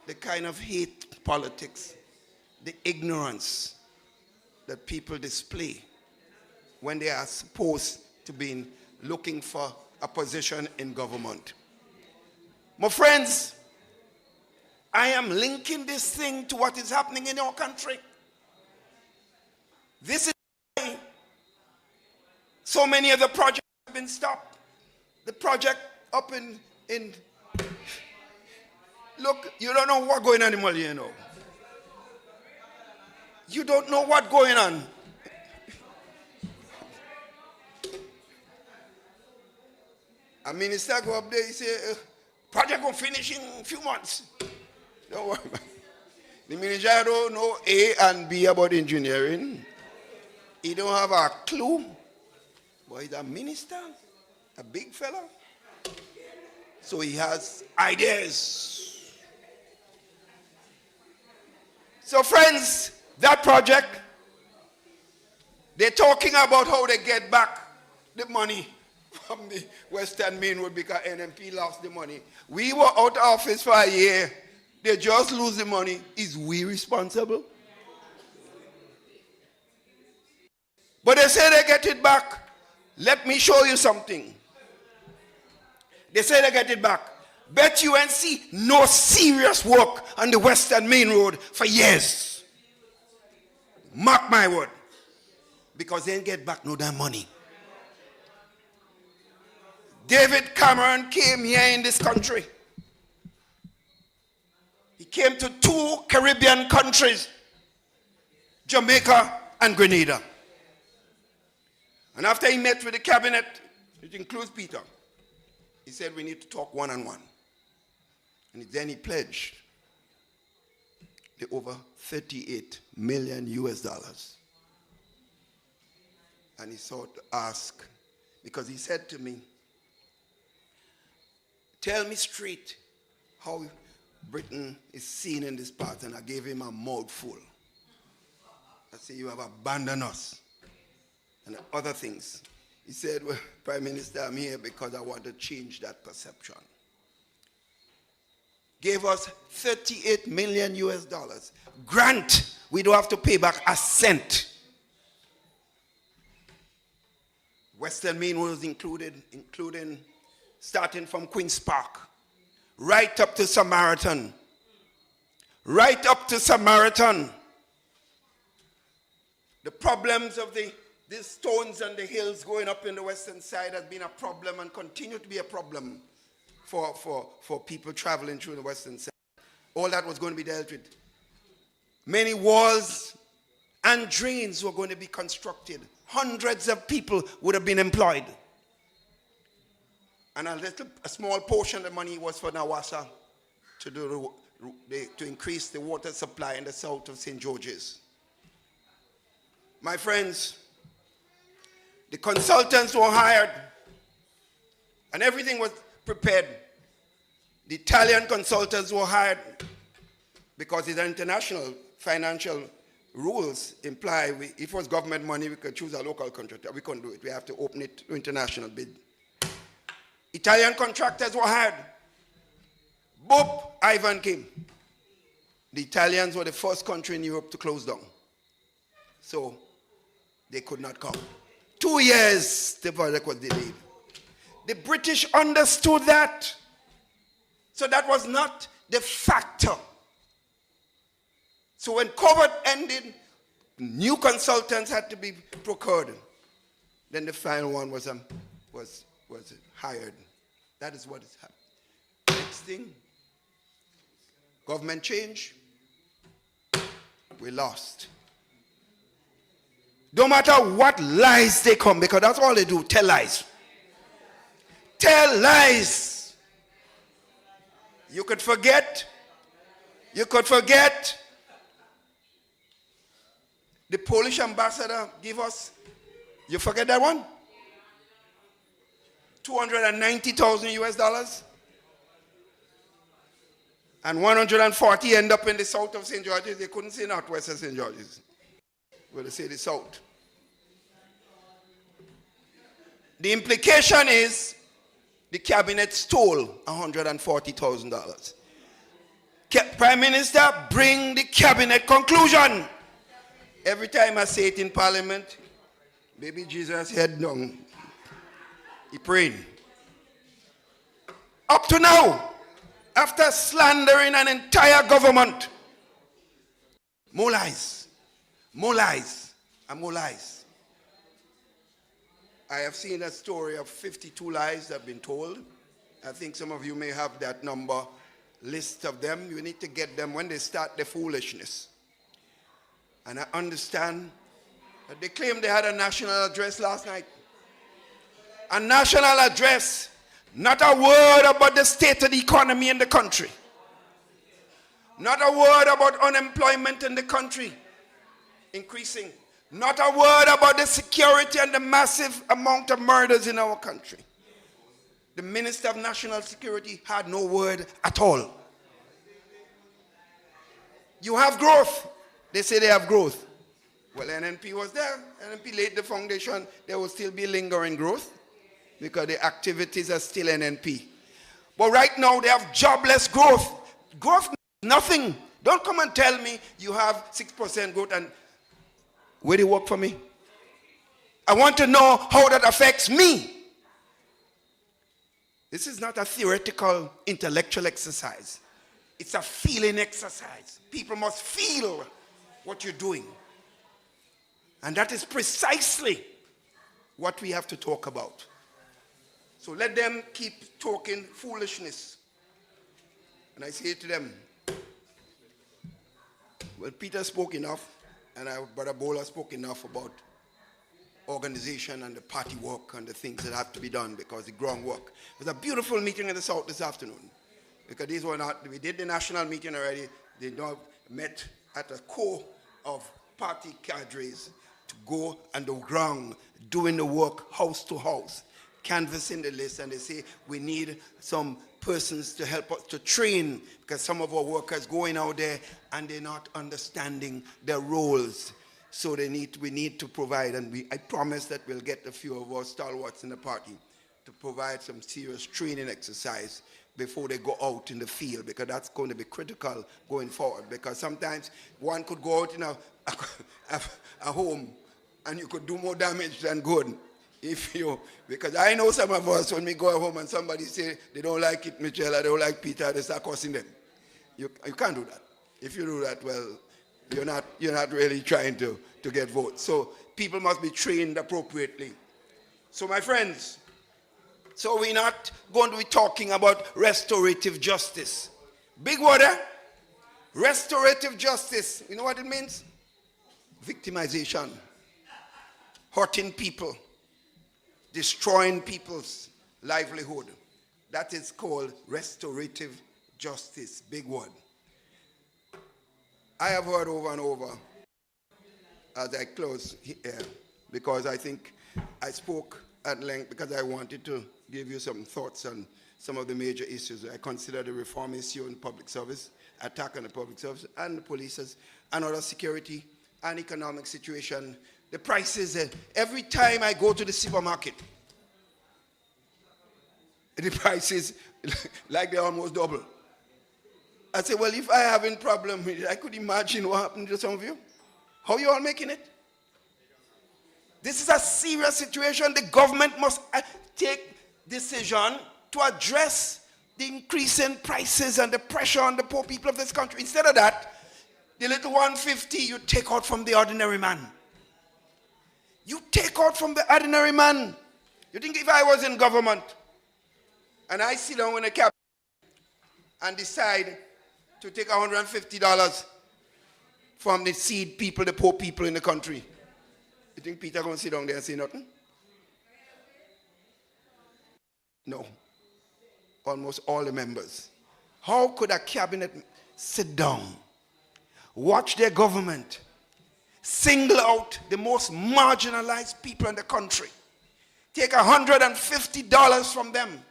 the kind of hate politics, the ignorance that people display when they are supposed to be looking for a position in government. My friends, I am linking this thing to what is happening in our country. This is why so many of the projects have been stopped. The project up in look, you don't know what's going on in Mali, you know. You don't know what's going on. A minister go up there, he say, project will finish in a few months. Don't worry. The minister don't know A and B about engineering. He don't have a clue. But he's a minister, a big fellow. So he has ideas. So friends, that project, they're talking about how they get back the money from the Western Main Road because NMP lost the money. We were out of office for a year. They just lose the money. Is we responsible? But they say they get it back. Let me show you something. They say they get it back. Bet you and see no serious work on the Western Main Road for years. Mark my word. Because they ain't get back no damn money. David Cameron came here in this country. came to 2 Caribbean countries, Jamaica and Grenada. And after he met with the cabinet, which includes Peter, he said we need to talk one-on-one. And then he pledged the over 38 million US dollars. And he sought to ask, because he said to me, tell me straight how Britain is seen in this part. And I gave him a mouthful. I said, you have abandoned us. And other things. He said, well, Prime Minister, I'm here because I want to change that perception. Gave us 38 million US dollars. Grant, we don't have to pay back a cent. Western Main was including starting from Queen's Park, right up to Samaritan. Right up to Samaritan. The problems of these stones and the hills going up in the western side has been a problem and continue to be a problem for people traveling through the western side. All that was going to be dealt with. Many walls and drains were going to be constructed. Hundreds of people would have been employed. And a small portion of the money was for Nawasa to increase the water supply in the south of St. George's. My friends, the consultants were hired and everything was prepared. The Italian consultants were hired because it's international financial rules imply if it was government money, we could choose a local contractor. We couldn't do it. We have to open it to international bid. Italian contractors were hired. Boop, Ivan came. The Italians were the first country in Europe to close down. So they could not come. 2 years the project was delayed. The British understood that. So that was not the factor. So when COVID ended, new consultants had to be procured. Then the final one was hired. That is what has happened. Next thing, government change, we lost. No matter what lies they come, because that's all they do, tell lies. Tell lies. You could forget. You could forget. The Polish ambassador gave us, you forget that one? 290,000 US dollars. And 140 end up in the south of St. George's. They couldn't say northwest of St. George's. Well, they say the south. The implication is the cabinet stole $140,000. Prime Minister, bring the cabinet conclusion. Every time I say it in Parliament, baby Jesus head down. He praying. Up to now, after slandering an entire government, more lies, more lies, and more lies. I have seen a story of 52 lies that have been told. I think some of you may have that number, list of them. You need to get them when they start the foolishness. And I understand that they claimed they had a national address last night. A national address, not a word about the state of the economy in the country. Not a word about unemployment in the country increasing. Not a word about the security and the massive amount of murders in our country. The Minister of National Security had no word at all. You have growth. They say they have growth. Well, NNP was there. NNP laid the foundation. There will still be lingering growth because the activities are still NNP. But right now, they have jobless growth. Growth means nothing. Don't come and tell me you have 6% growth and where do you work for me? I want to know how that affects me. This is not a theoretical, intellectual exercise. It's a feeling exercise. People must feel what you're doing. And that is precisely what we have to talk about. So let them keep talking foolishness. And I say to them, Well, Peter spoke enough, and Brother Bola spoke enough about organization and the party work and the things that have to be done because the groundwork. It was a beautiful meeting in the South this afternoon because these were not, we did the national meeting already. They now met at the core of party cadres to go on the ground, doing the work house to house, canvassing the list, and they say we need some persons to help us to train because some of our workers going out there and they're not understanding their roles. So we need to provide, and I promise that we'll get a few of our stalwarts in the party to provide some serious training exercise before they go out in the field, because that's going to be critical going forward. Because sometimes one could go out in a home and you could do more damage than good. Because I know some of us, when we go home and somebody say they don't like it, Michelle, I don't like Peter, they start cussing them. You can't do that. If you do that, well, you're not really trying to get votes. So people must be trained appropriately. So my friends, so we're not going to be talking about restorative justice. Big word, eh? Restorative justice. You know what it means? Victimization. Hurting people. Destroying people's livelihood. That is called restorative justice. Big word. I have heard over and over as I close here, because I think I spoke at length because I wanted to give you some thoughts on some of the major issues. I consider the reform issue in public service, attack on the public service and the police, and other security and economic situation. The prices, every time I go to the supermarket, the prices, like they're almost double. I say, well, if I having problem with it, I could imagine what happened to some of you. How you all making it? This is a serious situation. The government must take decision to address the increasing prices and the pressure on the poor people of this country. Instead of that, the little 150 you take out from the ordinary man. You take out from the ordinary man. You think if I was in government and I sit down in a cabinet and decide to take $150 from the seed people, the poor people in the country, you think Peter going to sit down there and say nothing? No. Almost all the members. How could a cabinet sit down, watch their government, single out the most marginalized people in the country, take $150 from them,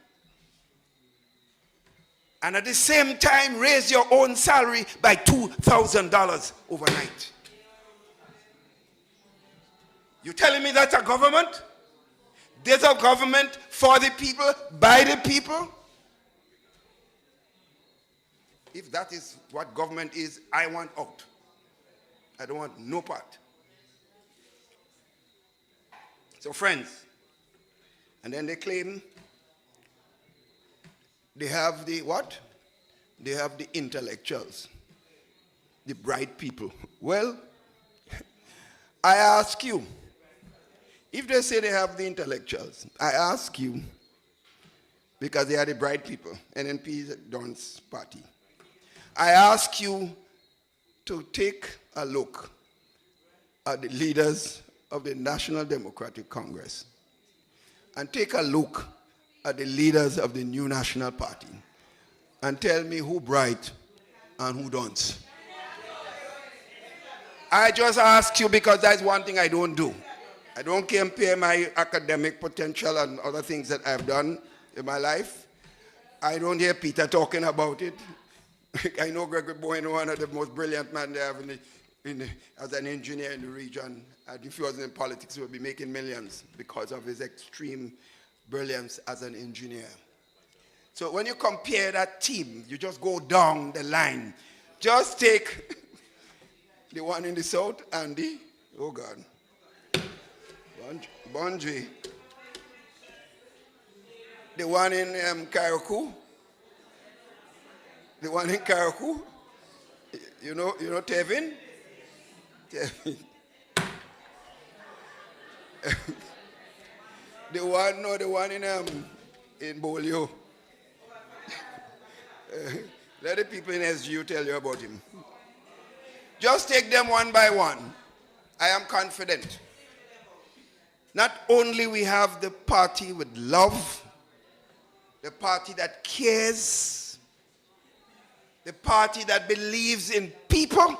and at the same time raise your own salary by $2,000 overnight? You telling me that's a government? There's a government for the people, by the people? If that is what government is, I want out. I don't want no part. So friends, and then they claim they have the what? They have the intellectuals, the bright people. Well, I ask you, if they say they have the intellectuals, I ask you, because they are the bright people, NNP is Don's party, I ask you to take a look at the leaders of the National Democratic Congress and take a look at the leaders of the New National Party and tell me who bright and who don't. I just ask you because that's one thing I don't do. I don't compare my academic potential and other things that I've done in my life. I don't hear Peter talking about it. I know Gregory Bowen, one of the most brilliant men they have as an engineer in the region. And if he wasn't in politics, he would be making millions because of his extreme brilliance as an engineer. So when you compare that team, you just go down the line. Just take the one in the south and the, oh God, Bonji. The one in Karakou. The one in Karakou. You know Tevin? Tevin. The one in Bolio. Let the people in SGU tell you about him. Just take them one by one. I am confident. Not only we have the party with love, the party that cares, the party that believes in people,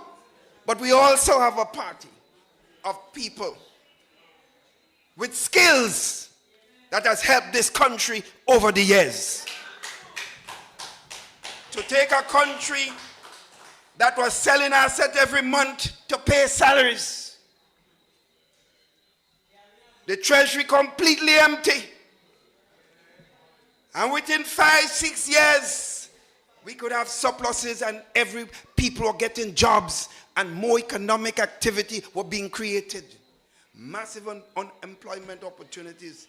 but we also have a party of people with skills that has helped this country over the years. To take a country that was selling assets every month to pay salaries, the treasury completely empty, and within 5-6 years we could have surpluses and every people were getting jobs and more economic activity were being created. Massive unemployment opportunities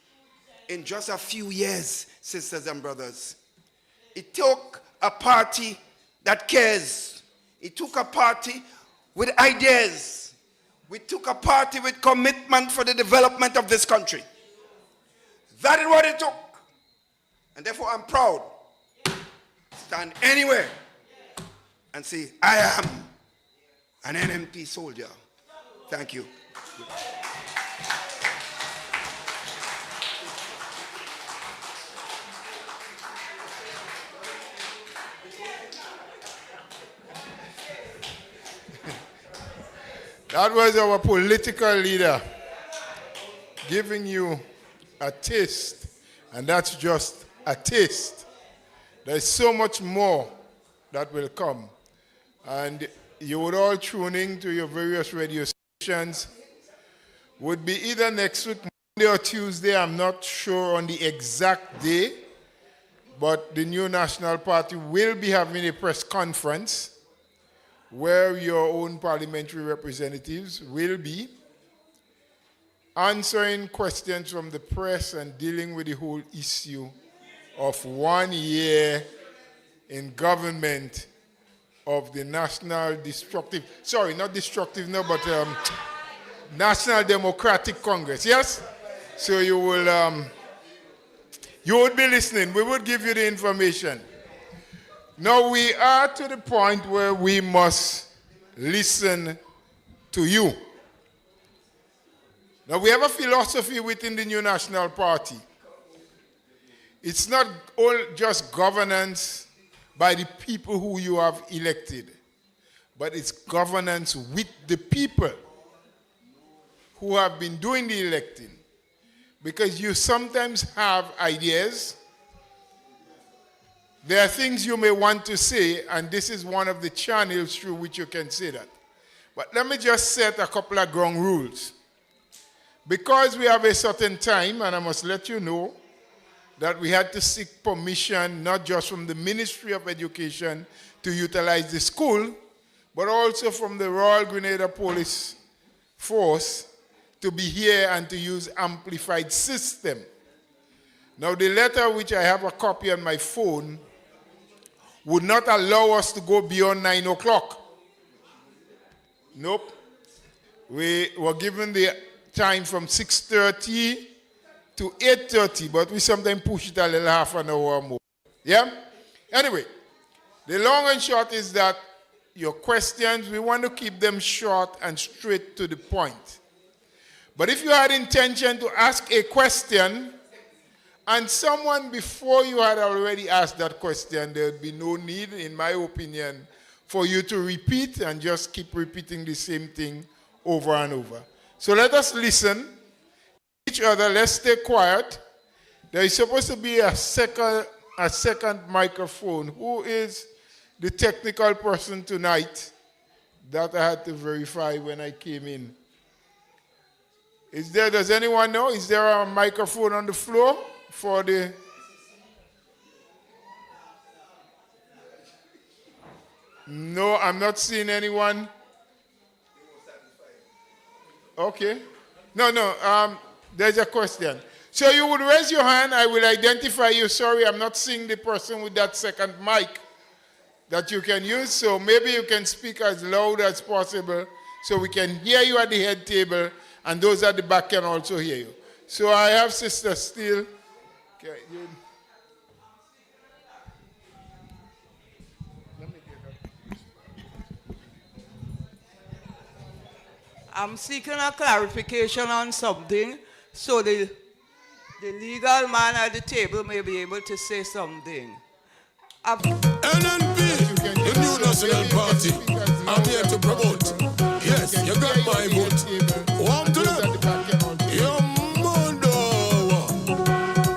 in just a few years, sisters and brothers. It took a party that cares. It took a party with ideas. We took a party with commitment for the development of this country. That is what it took. And therefore I'm proud to stand anywhere and say, I am an NMP soldier. Thank you. That was our political leader giving you a taste, and that's just a taste. There's so much more that will come. And you would all tune in to your various radio stations. Would be either next week, Monday or Tuesday, I'm not sure on the exact day, but the new National Party will be having a press conference where your own parliamentary representatives will be answering questions from the press and dealing with the whole issue of 1 year in government of the National National Democratic Congress, yes? So you would be listening. We would give you the information. Now we are to the point where we must listen to you. Now we have a philosophy within the new National Party. It's not all just governance by the people who you have elected, but it's governance with the people who have been doing the electing. Because you sometimes have ideas. There are things you may want to say, and this is one of the channels through which you can say that. But let me just set a couple of ground rules. Because we have a certain time, and I must let you know that we had to seek permission not just from the Ministry of Education to utilize the school, but also from the Royal Grenada Police Force to be here and to use amplified system. Now the letter, which I have a copy on my phone, would not allow us to go beyond 9 o'clock. Nope. We were given the time from 6:30 to 8:30, but we sometimes push it a little half an hour more. Yeah? Anyway, the long and short is that your questions, we want to keep them short and straight to the point. But if you had intention to ask a question, and someone before you had already asked that question, there would be no need, in my opinion, for you to repeat and just keep repeating the same thing over and over. So let us listen to each other. Let's stay quiet. There is supposed to be a second microphone. Who is the technical person tonight that I had to verify when I came in? Does anyone know? Is there a microphone on the floor for the... No, I'm not seeing anyone. Okay. No, there's a question. So you would raise your hand, I will identify you. Sorry, I'm not seeing the person with that second mic that you can use. So maybe you can speak as loud as possible so we can hear you at the head table, and those at the back can also hear you. So I have Sister Steele. Okay, I'm seeking a clarification on something, so the legal man at the table may be able to say something. NNP, the new national party. I'm here to promote. Yes, you got my vote. Warm to them. Your mundo.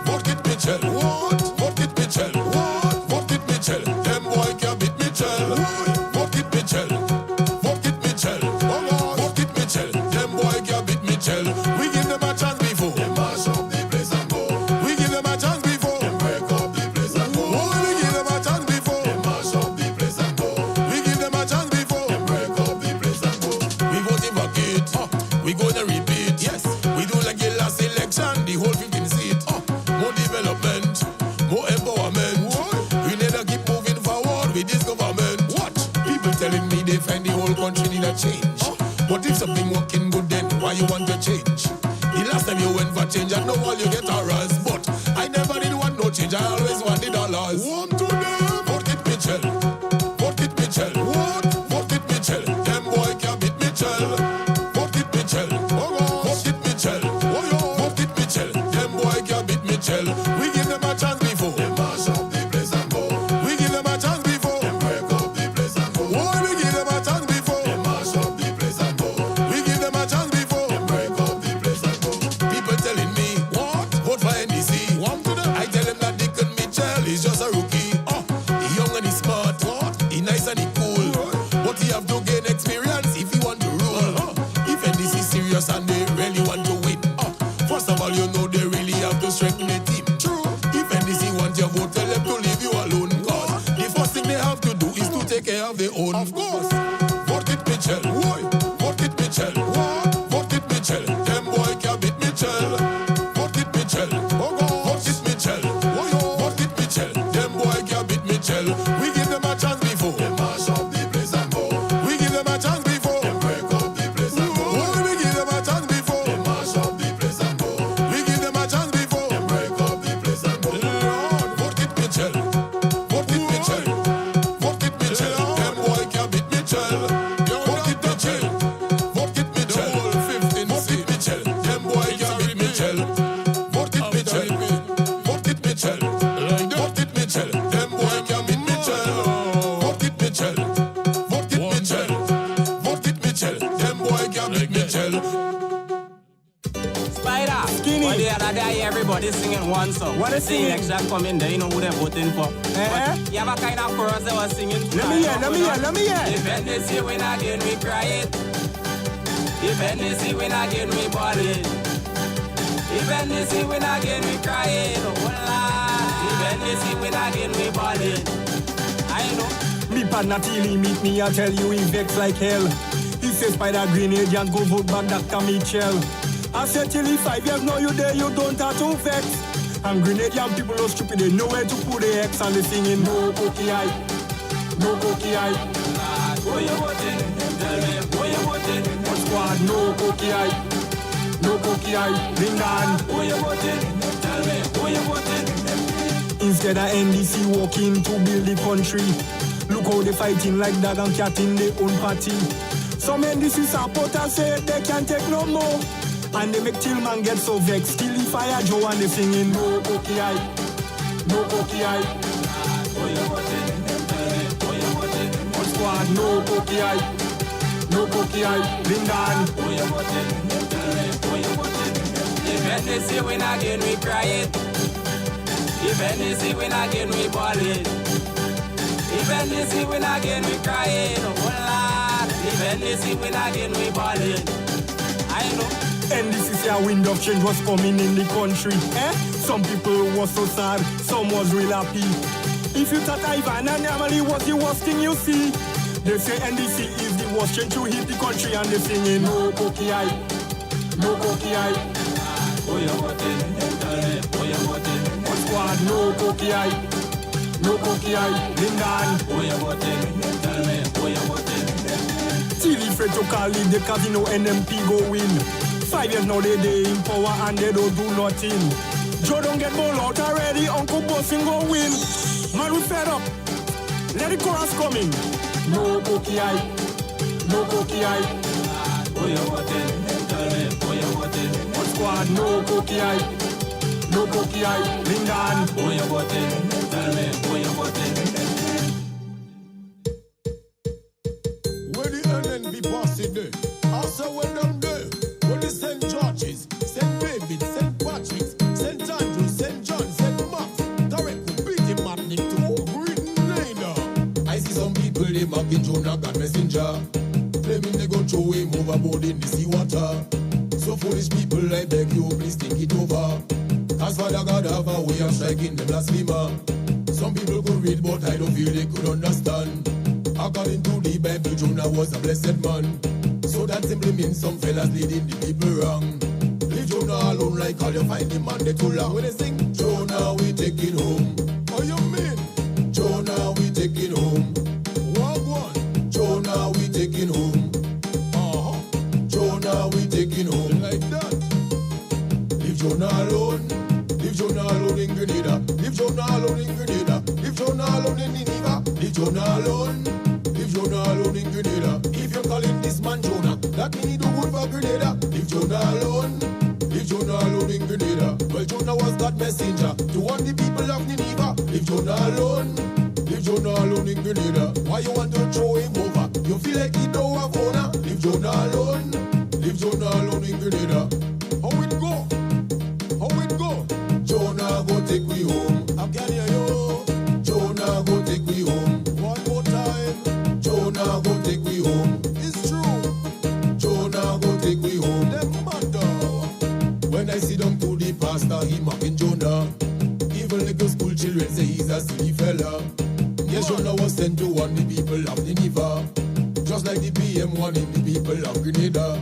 Vote it Mitchell. What? Vote it Mitchell. What? Vote it Mitchell. Them boy can beat Mitchell. Vote it Mitchell. Vote it Mitchell. Vote it Mitchell. Them boy can beat Mitchell. We give them a chance before. They mash up the place and go. We give them a chance before. They break up the place and go. We give them a chance before. They mash up the place and go. We give them a chance before. They break up the place and go. We vote for it. We gonna repeat. Yes. We do like the last election. The whole 15 seat. More development. More empowerment. We never keep moving forward with this government. What? People telling me they find the whole country need a change. But if something working good, then why you want to change? The last time you went for change, I know all you get are us. But I never did want no change. I always wanted dollars. One to them. Vote it Mitchell. Vote it Mitchell. What? Vote it Mitchell. Them boy can beat Mitchell. Vote it Mitchell. Vote it Mitchell. Vote it Mitchell. Them boy can beat Mitchell. We give them a chance before. They mash up the place and go. We give them a chance before. They break up the place and go. We give them a chance before. They mash up the place and go. We give them a chance before. They break up the place and go. People telling me, what? Vote for NDC. I tell them that Dickon Mitchell is just a rookie. He young and he smart. He nice and he cool. But he have to gain experience if he want to rule. If NDC serious and they really want to win. First of all, you know they really have to strengthen the team. True. If NDC want your vote, tell them to leave you alone. Cause the first thing they have to do is to take care of their own. Of course. Vote it Mitchell. Vote it Mitchell. Vote it Mitchell. Them boy can beat Mitchell. Vote it Mitchell. Vote it Mitchell. Vote it Mitchell. Them boy can beat Mitchell. We give them a chance before. They mash up the place and go. We give them a chance before. They break up the place and go. We give them a chance before. They mash up the place and go. We give them a chance before. They break up the place and go. Vote it Mitchell. Vote it Mitchell. Vote it Mitchell. Them boy can beat Mitchell. Vote it Mitchell. Vote it Mitchell. Vote it Mitchell. Them boy can beat Mitchell. Vote it Mitchell. Vote it Mitchell. Vote it Mitchell. Them boy can beat Mitchell. Vote it Mitchell. Vote it Mitchell. Vote it Mitchell. Them boy can beat Mitchell. Spider. Skinny. Well, the other day, everybody singing one song. What they singing? Election coming there, you know who they're voting for. But you have a kind of chorus they were singing. Let me hear. If NDC win again, we cry it. If NDC win again, we ball it. If NDC win again, we cry it. Oh, Lord. If NDC win again, we ball it. I know. Me partner till he meet me, I tell you he vex like hell. He says Spider Grenade and go vote back Dr. Mitchell. I said till he 5 years now you there, you don't have to vex. And Grenadian people are stupid, they know where to put the X and they singing no cookie eye. No cookie eye. Who you voting? Tell me, who you voting? One squad, no cookie eye. No cookie eye. Bring on. Who you voting? Tell me, who you voting? Instead of NDC walking to build the country, look how they fighting like dog and cat in their own party. Some NDC supporters say they can't take no more. And they make Tillman get so vexed. Till he fire Joe and they singing no cookie eye. No cookie eye. Who you voting? Tell me, who you voting? One squad, no cookie eye. No cookie eye. Bring on. Who you voting? Tell me, who you voting? If NDC win again, we cry it. If NDC win again, we ball it. If NDC win again, we cry it. Oh, Lord. If NDC win again, we ball it. I know. NDC say a wind of change was coming in the country. Some people was so sad, some was real happy. If you thought Ivan and Emily was the worst thing you see, they say NDC is the worst change to hit the country and they singing no cookie eye. No cookie eye. Who you voting? Tell me, who you voting? One squad, no cookie eye. No cookie eye. Bring on. Who you voting? Tell me, who you voting? Till he afraid to call it the casino NMP go win. 5 years now they in power and they don't do nothing. Joe don't get ball out already, Uncle Bossing go win. Man, we fed up. Let the chorus come in. No cookie eye. No cookie eye. Who who you voting? Tell me who you voting? What squad? No cookie eye. No cookie eye. Lingan. Who you voting? Tell me who you voting? Where the NNB passing there? Also when them there. When the St. George's, St. David, St. Patrick's, St. Andrew, St. John, St. Max, Tarek, beat him at Nick to Green Lader. I see some people they mocking Jonah God messenger. Claiming they go throw him overboard in the seawater. So foolish people, I beg you, please think it over. Cause Father God have a way of striking the blasphemer. Some people could read, but I don't feel they could understand. According to the Bible, Jonah was a blessed man. So that simply means some fellas leading the people wrong. Leave Jonah alone like all you find him man they too long. When they sing, Jonah we taking home. Oh you mean? Jonah we taking home. One. Jonah we taking home. Jonah we taking home. Like that. Leave Jonah alone. Leave Jonah alone in Grenada. Leave Jonah alone in Grenada. Leave Jonah alone in Nineveh. Leave Jonah alone. Leave Jonah alone in Grenada. If you're calling this man Jonah, that means he do good for Grenada. Leave Jonah alone. Leave Jonah alone in Grenada. Well, Jonah was God's messenger to warn the people of Nineveh. Leave Jonah alone. Leave Jonah alone in Grenada. Why you want to throw him over? You feel like he don't have honor. Leave Jonah alone. Leave Jonah alone in Grenada. How it go? How it go? Jonah go take we home. I can hear you. Jonah go take we home. One more time. Jonah go take we home. It's true. Jonah go take we home. Them mother. When I sit down to the pastor, he mocking Jonah. Even little school children say he's a silly fella. Yes, Jonah was sent to warn the people of Nineveh. Just like the PM warning the people of Grenada.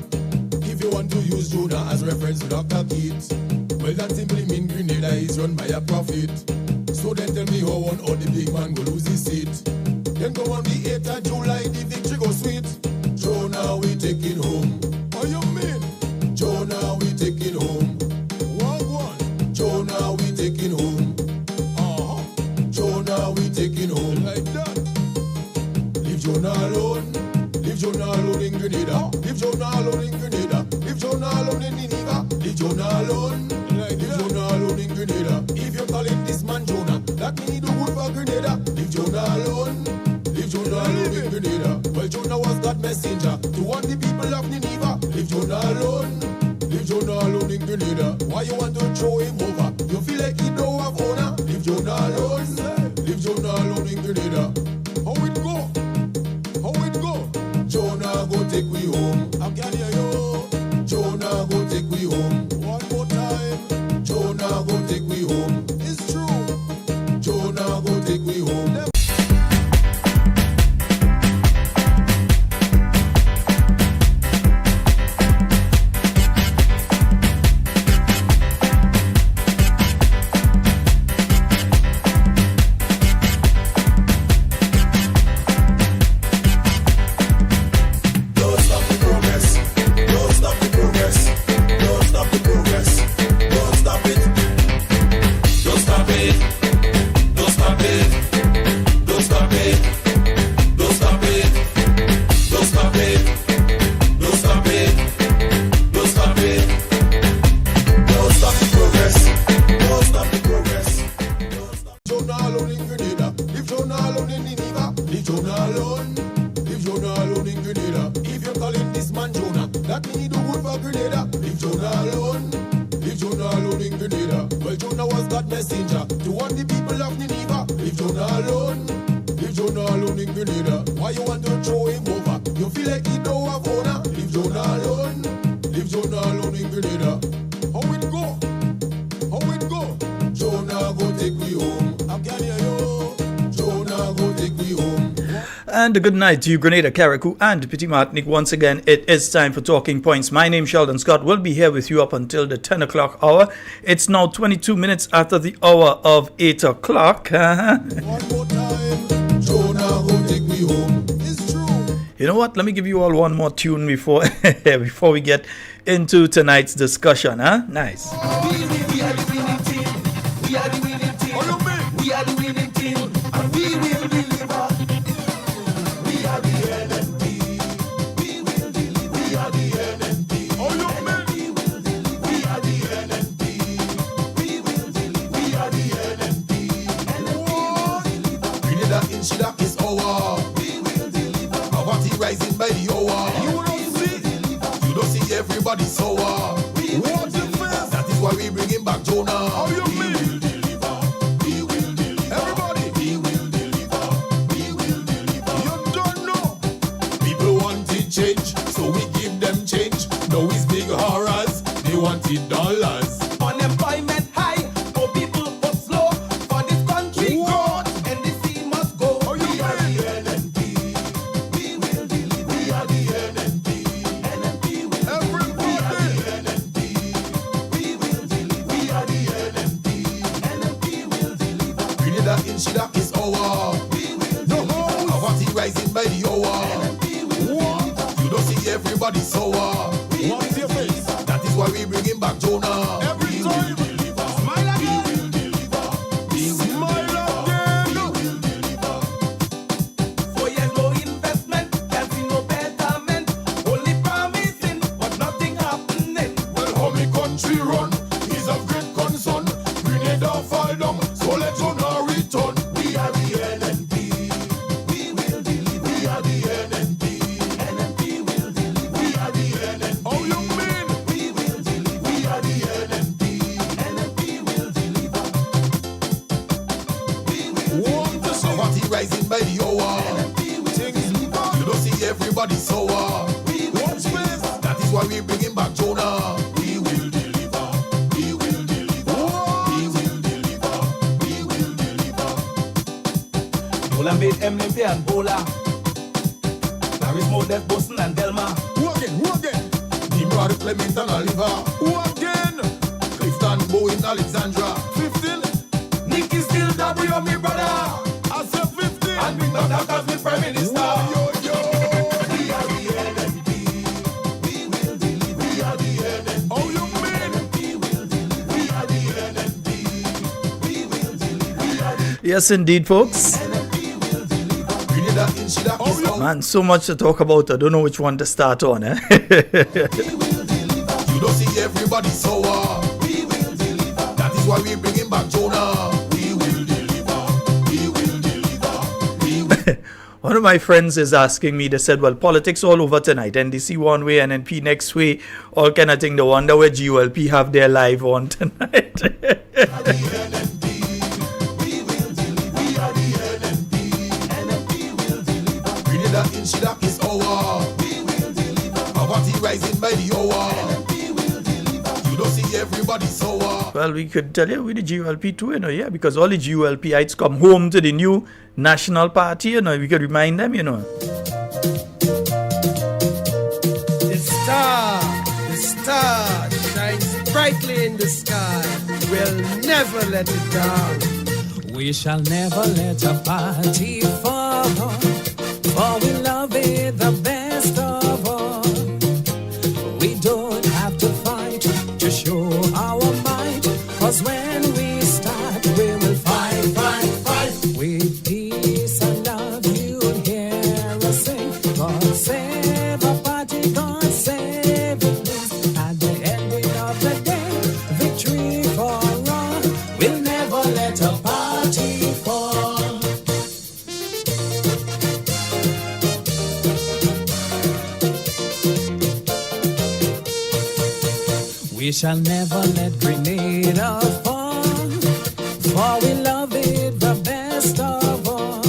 If you want to use Jonah as reference to Dr. Keats, well, that simply means Grenada is run by a prophet. So then tell me how one or the big man go lose his seat. Then go on the 8th of July, the victory go sweet. Jonah, we taking home. What you mean? Jonah, we taking home. One. Jonah, we taking home. Jonah, we taking home. Like that. Leave Jonah alone. Leave Jonah alone in Grenada. Leave Jonah alone in Grenada. Leave Jonah alone in Nineveh. Leave Jonah alone. Leave Jonah alone in Grenada. If you're calling this man Jonah, that means he do good for Grenada. Leave Jonah alone. Leave Jonah alone in Grenada. Well, Jonah was God's messenger to warn the people of Nineveh. Leave Jonah alone. Leave Jonah alone in Grenada. Why you want to throw him over? You feel like he don't have honor. Leave Jonah alone. Leave Jonah alone in Grenada. How it go? How it go? Jonah go take we home. I can hear you. Jonah go take we home. One more time. Jonah go take we home. It's true. Jonah go take we home. And a good night to you, Grenada, Carriacou, and Petit Martinique. Once again, it is time for Talking Points. My name is Sheldon Scott. We'll be here with you up until the 10 o'clock hour. It's now 22 minutes after the hour of 8 o'clock. One more time, Jonah, go take me home. It's true. You know what? Let me give you all one more tune before before we get into tonight's discussion. Nice. We are the winning team. We are the winning team. We are the winning team. And we will deliver. We are the NNP. We will deliver. We are the NNP. Poverty rising by the hour. You don't see everybody sour. That is why we bringing back Jonah. How you mean? We will deliver. Everybody. We will deliver. We will deliver. You don't know. People wanted change, so we give them change. Now it's big horrors, they wanted dollars. Unemployment high, no people but slow. For this country growth, and the sea must go. How you We are mean? the NNP. We will deliver. We are the NNP. NNP will Everybody. NNP. We will deliver. We are the NNP. NNP will deliver. Grenada in Shida is our. We will deliver. Poverty rising by the hour. NNP will deliver. You don't see everybody sour. What's your face? That is why we bringing back Jonah. Every We will time. deliver. Smile again. We will deliver. We will Smile deliver. again. We will deliver. 4 years no investment, can't see no betterment. Only promising, but nothing happening. Well, how me country run is of great concern. Grenada fall down, so let Jonah return. We are the NNP. We will deliver. We are the NNP. NNP will deliver. We are the NNP. How you mean? We will deliver. We are the NNP. NNP will deliver. We will Want to see? Poverty rising by the hour. You don't see everybody sour. What's this? That is why we bringing back Jonah. We will deliver. We will deliver. We will deliver. We will deliver. Nolan made Emily and Bola. Larry's Modest, Boston and Delma. Who again? Who again? Nimrod, Clement and Oliver. Who again? Clifton, Bowen, Alexandra. 15? Nicky still W, me brother. I said 15. And bring back that as me prime minister. Yo, yo. We are the NNP. We will deliver. We are the NNP. How you mean? We will deliver. We are the NNP. We will deliver. We are the Yes, indeed, folks. NNP will deliver. Grenada in Shida is our. Man, so much to talk about. I don't know which one to start on. Eh? You don't see everybody sour. We will deliver. That is why we bringing back Jonah. We will deliver. We will deliver. We will. One of my friends is asking me, they said, well, politics all over tonight. NDC one way, NNP next way, all kind of thing. They wonder where GULP have their live on tonight. Grenada in Shida is our. We will deliver. Poverty rising by the hour. You don't see everybody sour. Well, we could tell you with the GULP too, you know, yeah, because all the GULPites come home to the new national party, you know, we could remind them, you know. The star shines brightly in the sky. We'll never let it down. We shall never let a party fall, for we love it the best of all. We don't have to fight to show our might, 'cause when we start, we will fight, fight, fight. With peace and love, you'll hear us sing. God save our party, God save it, please. At the ending of the day, victory for all. We'll never let a party fall. We shall never let Grenada fall, for we love it the best of all.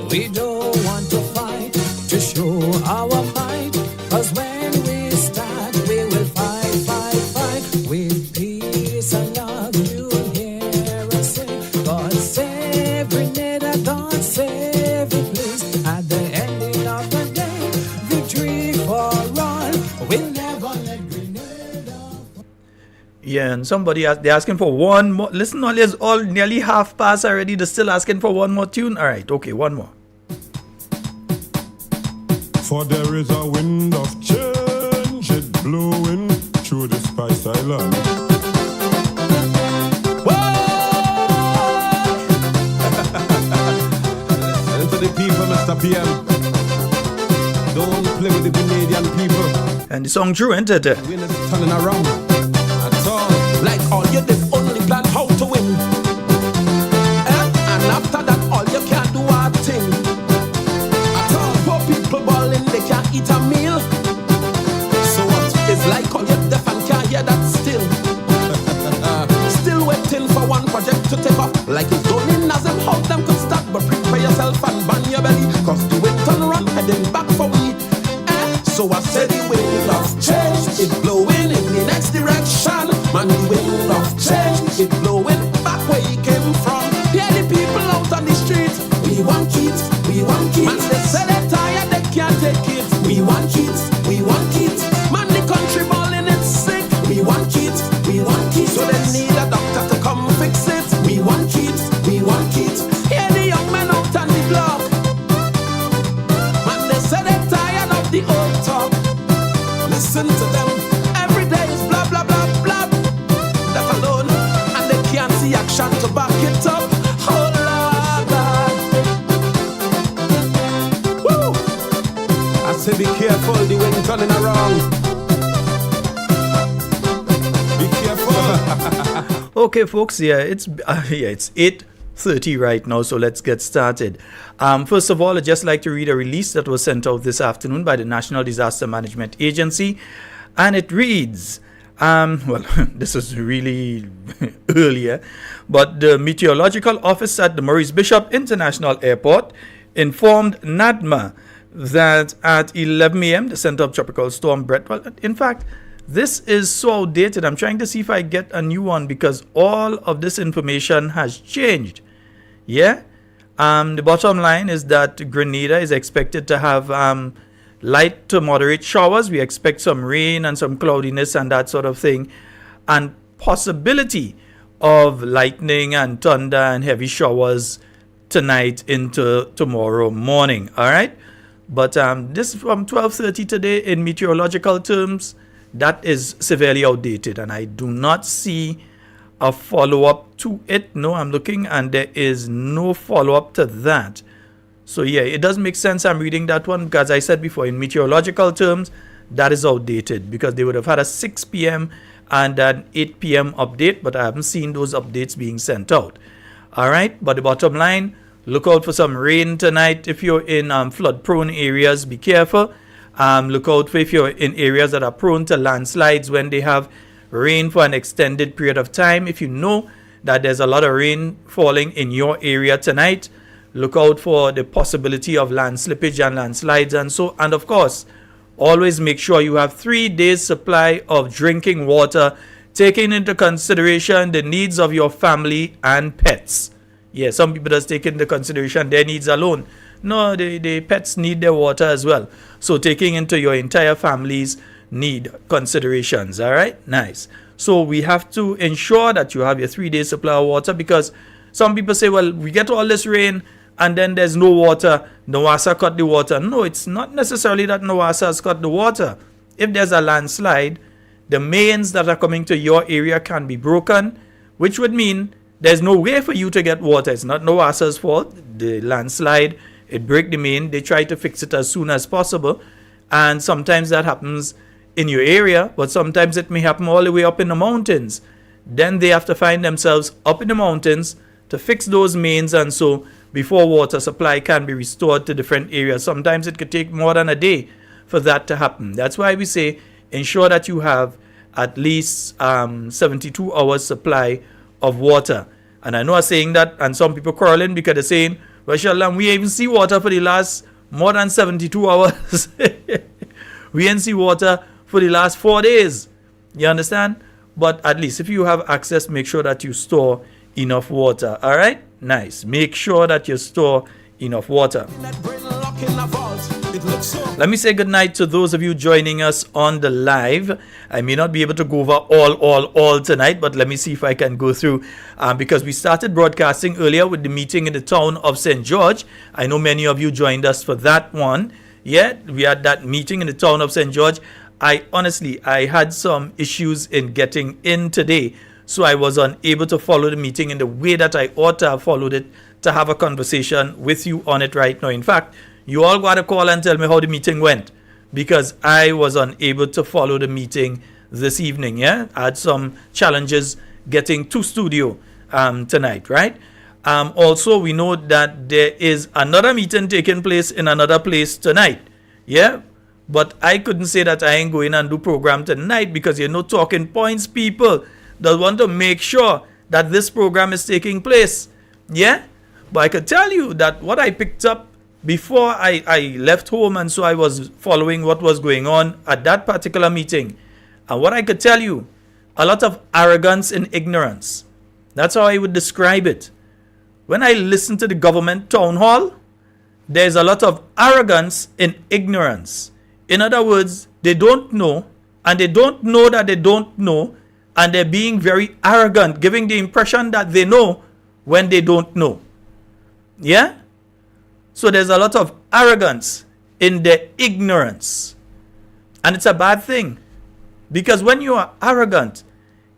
We don't want to fight to show our might, 'cause when we start, we will fight, fight, fight. With peace and love, you'll hear us sing. God save Grenada, God save it, please. At the ending of the day, victory for all. We'll never let Grenada. Yeah, and somebody they're asking for one more. Listen, all is all nearly half past already. They're still asking for one more tune. All right, okay, one more. For there is a wind of change, it blowing through the Spice Island. And to the people, Mr. PM, don't play with the Canadian people. And the song Drew entered it. We're not turning around at all. Like all you did only plan how to win. And after that, all you can do are thing. At all, poor people. eat a meal. So what? It's like how you're deaf and can't hear that still. Still waiting for one project to take off. Like it's done in as them how them could start. But prepare yourself and ban your belly. Cause the wind turn run heading back for we. So I said the wind of change, it blowing in the next direction. Man, the wind of change, it blowing back where he came from. Yeah, the people out on the street, we want kids, we want kids. Man, they say they're tired, they can't take it. We want kids, we want kids. Man, the country balling it's sick. We want kids, we want kids. So they need a doctor to come fix it. We want kids, we want kids. Yeah, the young men out on the block. Man, they say they're tired of the old talk. Listen to them, every day is blah, blah, blah, blah. That alone, and they can't see action to back it up. Oh, Lord. Woo! I say be careful, the wind turning around. Be careful. Okay, folks, it's 8:30 right now, so let's get started. First of all, I'd just like to read a release that was sent out this afternoon by the National Disaster Management Agency, and it reads, well, this is really earlier, but the Meteorological Office at the Maurice Bishop International Airport informed NADMA that at 11 a.m. the center of Tropical Storm Brett, well, in fact, this is so outdated. I'm trying to see if I get a new one because all of this information has changed. Yeah? The bottom line is that Grenada is expected to have light to moderate showers. We expect some rain and some cloudiness and that sort of thing. And possibility of lightning and thunder and heavy showers tonight into tomorrow morning. All right? But this is from 12:30 today in meteorological terms. That is severely outdated, and I do not see a follow-up to it. No, I'm looking, and there is no follow-up to that. So, yeah, it doesn't make sense I'm reading that one, because I said before, in meteorological terms, that is outdated, because they would have had a 6 p.m. and an 8 p.m. update, but I haven't seen those updates being sent out. All right, but the bottom line, look out for some rain tonight. If you're in flood-prone areas, be careful. Look out for if you're in areas that are prone to landslides when they have rain for an extended period of time. If you know that there's a lot of rain falling in your area tonight, look out for the possibility of land slippage and landslides and so. And of course, always make sure you have 3 days supply of drinking water, taking into consideration the needs of your family and pets. Yeah, some people just take into consideration their needs alone. No, the pets need their water as well. So taking into your entire family's need considerations. All right, nice. So we have to ensure that you have your 3 days supply of water, because some people say, well, we get all this rain and then there's no water. NOASA cut the water. No, it's not necessarily that NOASA has cut the water. If there's a landslide, the mains that are coming to your area can be broken, which would mean there's no way for you to get water. It's not NOASA's fault. The landslide, it break the main. They try to fix it as soon as possible. And sometimes that happens in your area, but sometimes it may happen all the way up in the mountains. Then they have to find themselves up in the mountains to fix those mains, and so before water supply can be restored to different areas. Sometimes it could take more than a day for that to happen. That's why we say ensure that you have at least 72 hours supply of water. And I know I'm saying that, and some people quarreling because they're saying, well, Sheldon, we even see water for the last more than 72 hours. We didn't see water for the last 4 days. You understand? But at least if you have access, make sure that you store enough water. All right? Nice. Make sure that you store enough water. Let me say good night to those of you joining us on the live. I may not be able to go over all tonight, but let me see if I can go through, because we started broadcasting earlier with the meeting in the town of St. George. I know many of you joined us for that one. Yeah, we had that meeting in the town of St. George. I had some issues in getting in today, so I was unable to follow the meeting in the way that I ought to have followed it to have a conversation with you on it right now. In fact, you all got to call and tell me how the meeting went, because I was unable to follow the meeting this evening. Yeah, I had some challenges getting to studio tonight, right? Also, we know that there is another meeting taking place in another place tonight. Yeah, But I couldn't say that I ain't going and do program tonight because you're no talking points people that want to make sure that this program is taking place. Yeah? But I could tell you that what I picked up before I left home, and so I was following what was going on at that particular meeting. And what I could tell you, a lot of arrogance and ignorance. That's how I would describe it. When I listen to the government town hall, there's a lot of arrogance and ignorance. In other words, they don't know, and they don't know that they don't know, and they're being very arrogant, giving the impression that they know when they don't know. Yeah? So there's a lot of arrogance in their ignorance. And it's a bad thing. Because when you are arrogant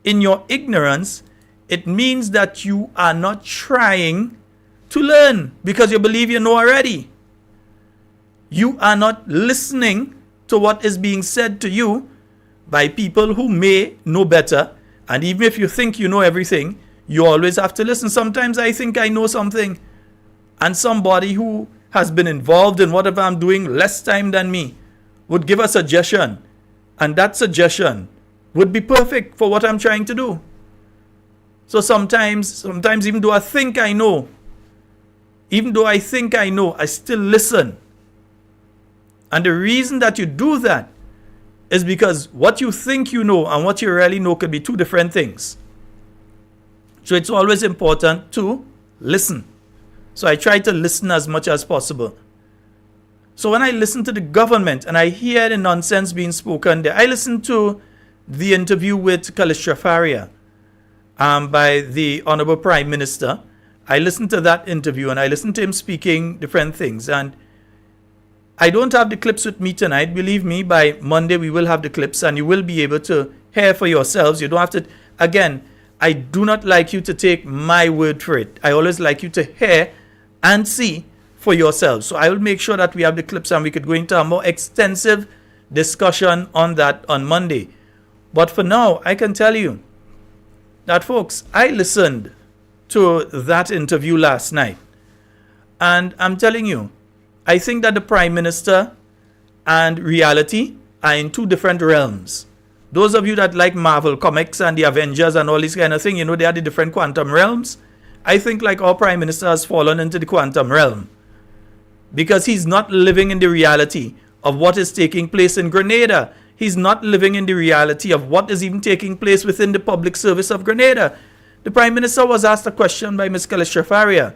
in your ignorance, it means that you are not trying to learn because you believe you know already. You are not listening to what is being said to you by people who may know better. And even if you think you know everything, you always have to listen. Sometimes I think I know something, and somebody who has been involved in whatever I'm doing less time than me would give a suggestion, and that suggestion would be perfect for what I'm trying to do. So sometimes even though I think I know, I still listen. And the reason that you do that is because what you think you know and what you really know could be two different things. So it's always important to listen. So I try to listen as much as possible. So when I listen to the government and I hear the nonsense being spoken there, I listen to the interview with Kalisha Faria by the Honorable Prime Minister. I listened to that interview and I listened to him speaking different things. And I don't have the clips with me tonight. Believe me, by Monday we will have the clips and you will be able to hear for yourselves. You don't have to, again, I do not like you to take my word for it. I always like you to hear and see for yourselves. So I will make sure that we have the clips and we could go into a more extensive discussion on that on Monday. But for now, I can tell you that, folks, I listened to that interview last night. And I'm telling you, I think that the Prime Minister and reality are in two different realms. Those of you that like Marvel Comics and the Avengers and all this kind of thing, you know, they are the different quantum realms. I think like our Prime Minister has fallen into the quantum realm because he's not living in the reality of what is taking place in Grenada. He's not living in the reality of what is even taking place within the public service of Grenada. The Prime Minister was asked a question by Ms. Kalisha Faria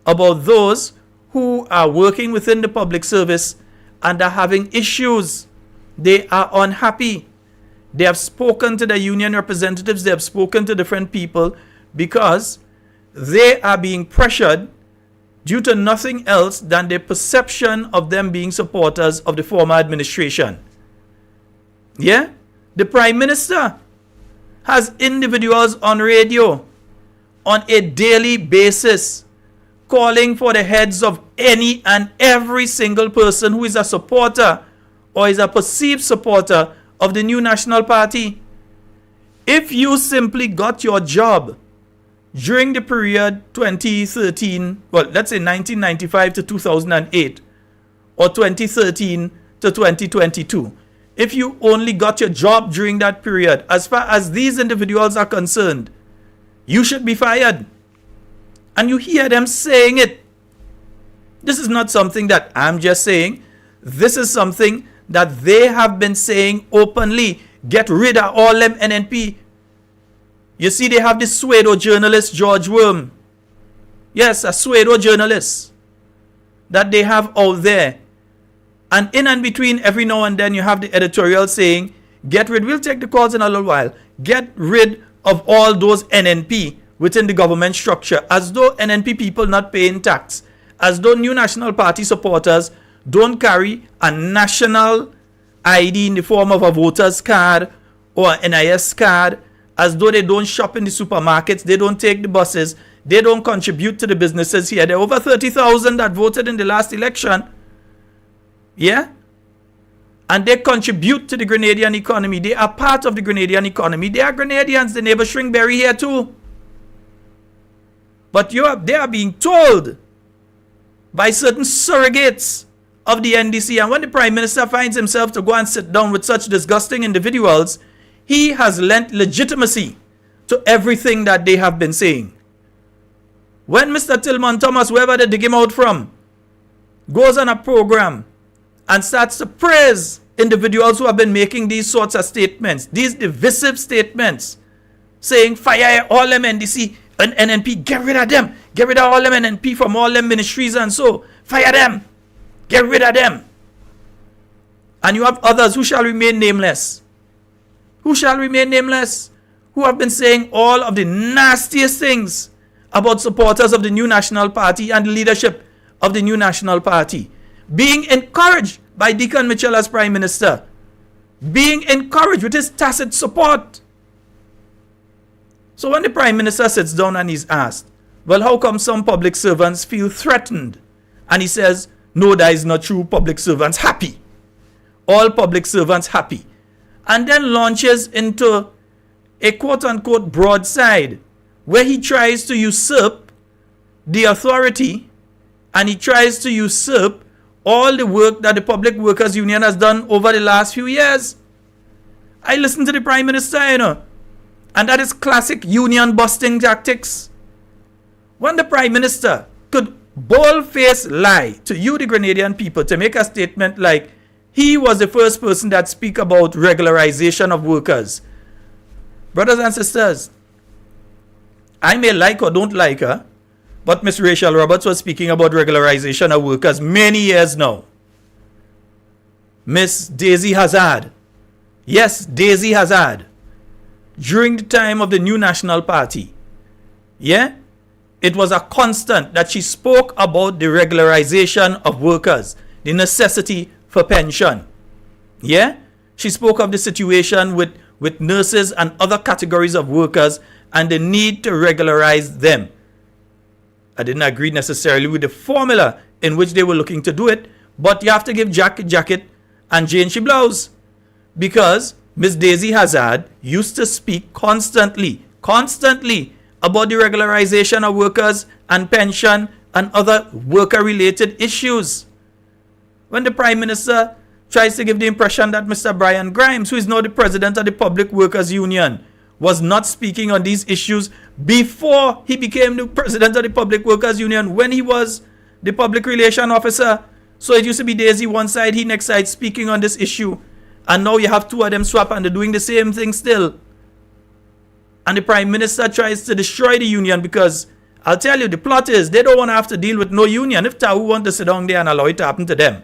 about those who are working within the public service and are having issues. They are unhappy. They have spoken to the union representatives. They have spoken to different people because they are being pressured due to nothing else than the perception of them being supporters of the former administration. Yeah? The Prime Minister has individuals on radio on a daily basis calling for the heads of any and every single person who is a supporter or is a perceived supporter of the new National Party. If you simply got your job during the period 2013, well, let's say 1995 to 2008, or 2013 to 2022, if you only got your job during that period, as far as these individuals are concerned, you should be fired. And you hear them saying it. This is not something that I'm just saying. This is something that they have been saying openly. Get rid of all them NNP. You see, they have this pseudo journalist, George Worm. Yes, a pseudo journalist that they have out there. And in and between, every now and then, you have the editorial saying, get rid, we'll take the calls in a little while, get rid of all those NNP within the government structure, as though NNP people not paying tax, as though New National Party supporters don't carry a national ID in the form of a voter's card or an NIS card, as though they don't shop in the supermarkets, they don't take the buses, they don't contribute to the businesses here. There are over 30,000 that voted in the last election. Yeah? And they contribute to the Grenadian economy. They are part of the Grenadian economy. They are Grenadians. The neighbor Shrinkberry here too. But they are being told by certain surrogates of the NDC. And when the Prime Minister finds himself to go and sit down with such disgusting individuals, he has lent legitimacy to everything that they have been saying. When Mr. Tillman Thomas, wherever they dig him out from, goes on a program and starts to praise individuals who have been making these sorts of statements, these divisive statements, saying fire all them NDC and NNP, get rid of them, get rid of all them NNP from all them ministries and so, fire them, get rid of them. And you have others who shall remain nameless. Who shall remain nameless? Who have been saying all of the nastiest things about supporters of the New National Party and the leadership of the New National Party. Being encouraged by Deacon Mitchell as Prime Minister. Being encouraged with his tacit support. So when the Prime Minister sits down and he's asked, well, how come some public servants feel threatened? And he says, no, that is not true. Public servants happy. All public servants happy. And then launches into a quote-unquote broadside where he tries to usurp the authority and he tries to usurp all the work that the Public Workers Union has done over the last few years. I listened to the Prime Minister, and that is classic union-busting tactics. When the Prime Minister could bold-faced lie to you, the Grenadian people, to make a statement like he was the first person that speak about regularization of workers. Brothers and sisters, I may like or don't like her, but Miss Rachel Roberts was speaking about regularization of workers many years now. Miss Daisy Hazard. Yes, Daisy Hazard. During the time of the New National Party. Yeah? It was a constant that she spoke about the regularization of workers. The necessity for pension. Yeah? She spoke of the situation with nurses and other categories of workers and the need to regularize them. I didn't agree necessarily with the formula in which they were looking to do it, but you have to give Jacket and Jane Shiblaus, because Miss Daisy Hazard used to speak constantly about the regularization of workers and pension and other worker-related issues. When the Prime Minister tries to give the impression that Mr. Brian Grimes, who is now the president of the Public Workers Union, was not speaking on these issues before he became the president of the Public Workers Union, when he was the public relation officer. So it used to be Daisy one side, he next side, speaking on this issue. And now you have two of them swap and they're doing the same thing still. And the Prime Minister tries to destroy the union because, I'll tell you, the plot is they don't want to have to deal with no union. If Tahu want to sit down there and allow it to happen to them,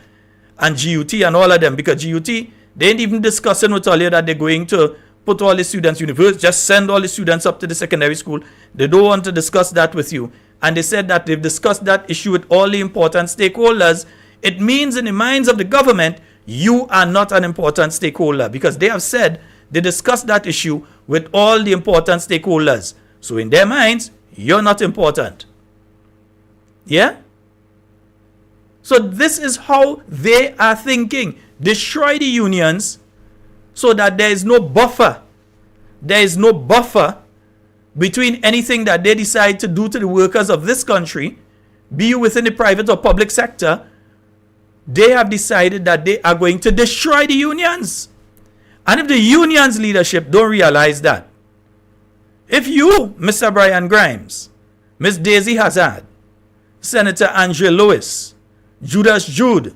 and GUT and all of them, because GUT, they ain't even discussing with all you that they're going to put all the students university, just send all the students up to the secondary school. They don't want to discuss that with you. And they said that they've discussed that issue with all the important stakeholders. It means in the minds of the government, you are not an important stakeholder, because they have said they discussed that issue with all the important stakeholders. So in their minds, you're not important. Yeah? So this is how they are thinking. Destroy the unions so that there is no buffer. There is no buffer between anything that they decide to do to the workers of this country, be you within the private or public sector. They have decided that they are going to destroy the unions. And if the unions leadership don't realize that, if you, Mr. Brian Grimes, Miss Daisy Hazard, Senator Andre Lewis, Judas Jude,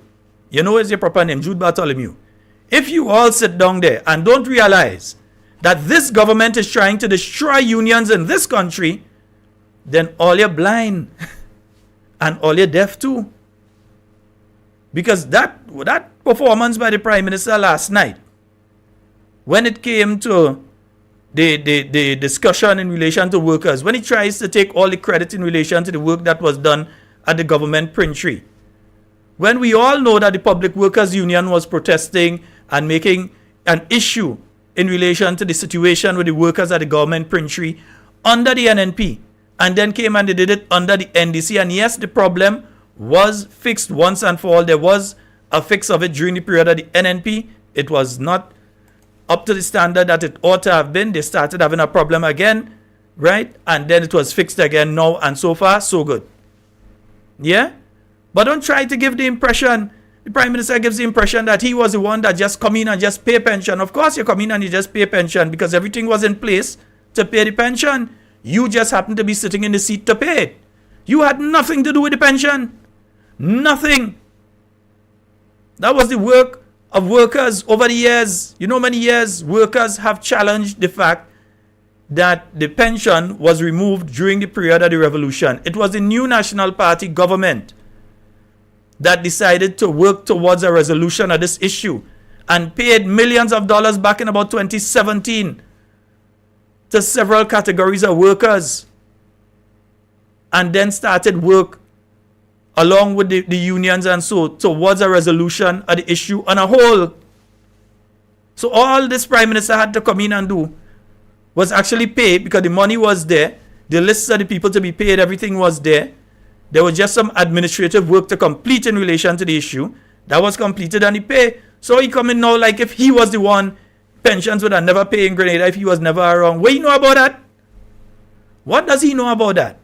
you know his proper name, Jude Bartholomew, if you all sit down there and don't realize that this government is trying to destroy unions in this country, then all you're blind and all you're deaf too. Because that performance by the Prime Minister last night, when it came to the discussion in relation to workers, when he tries to take all the credit in relation to the work that was done at the government printry, when we all know that the Public Workers Union was protesting and making an issue in relation to the situation with the workers at the government printry under the NNP, and then came and they did it under the NDC, and yes, the problem was fixed once and for all. There was a fix of it during the period of the NNP. It was not up to the standard that it ought to have been. They started having a problem again, right? And then it was fixed again now, and so far, so good. Yeah? But don't try to give the impression The Prime Minister gives the impression that he was the one that just come in and just pay pension. Of course, you come in and you just pay pension because everything was in place to pay the pension. You just happened to be sitting in the seat to pay it. You had nothing to do with the pension. Nothing. That was the work of workers over the years. You know, many years workers have challenged the fact that the pension was removed during the period of the revolution. It was the New National Party government that decided to work towards a resolution of this issue and paid millions of dollars back in about 2017 to several categories of workers, and then started work along with the unions and so towards a resolution of the issue on a whole. So all this Prime Minister had to come in and do was actually pay, because the money was there, the lists of the people to be paid, everything was there. There was just some administrative work to complete in relation to the issue. That was completed and he paid. So he come in now like if he was the one, pensions would have never paid in Grenada if he was never around. What do you know about that? What does he know about that?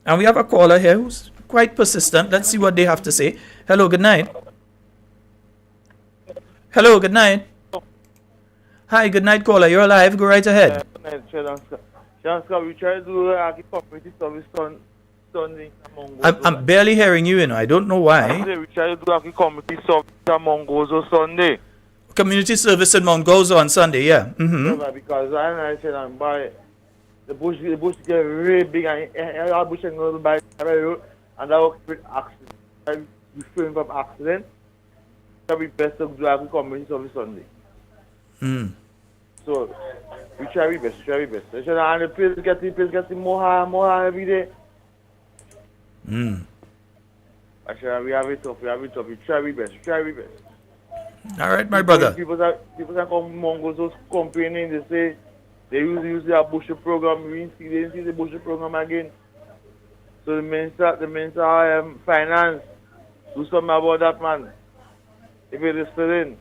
And we have a caller here who's quite persistent. Let's see what they have to say. Hello, good night. Hello, good night. Hi, good night, caller. You're alive. Go right ahead. We try to do community service Sunday. I'm barely hearing you, I don't know why. We try to do community service among Gozo Sunday. Community service in Mount Gozo on Sunday, yeah. Yeah, because I said I'm by the bush get really big and all bush and go by the road and that will create accident. I refrain from accident. That we best to do a community service Sunday. So we try our best, And the place getting more every day. Actually, we have it tough. We try our best. All right, my brother. People that come Mongols complaining, they say they use their bush program. They didn't see the bush program again. So the minister finance do something about that, man. If it is listening.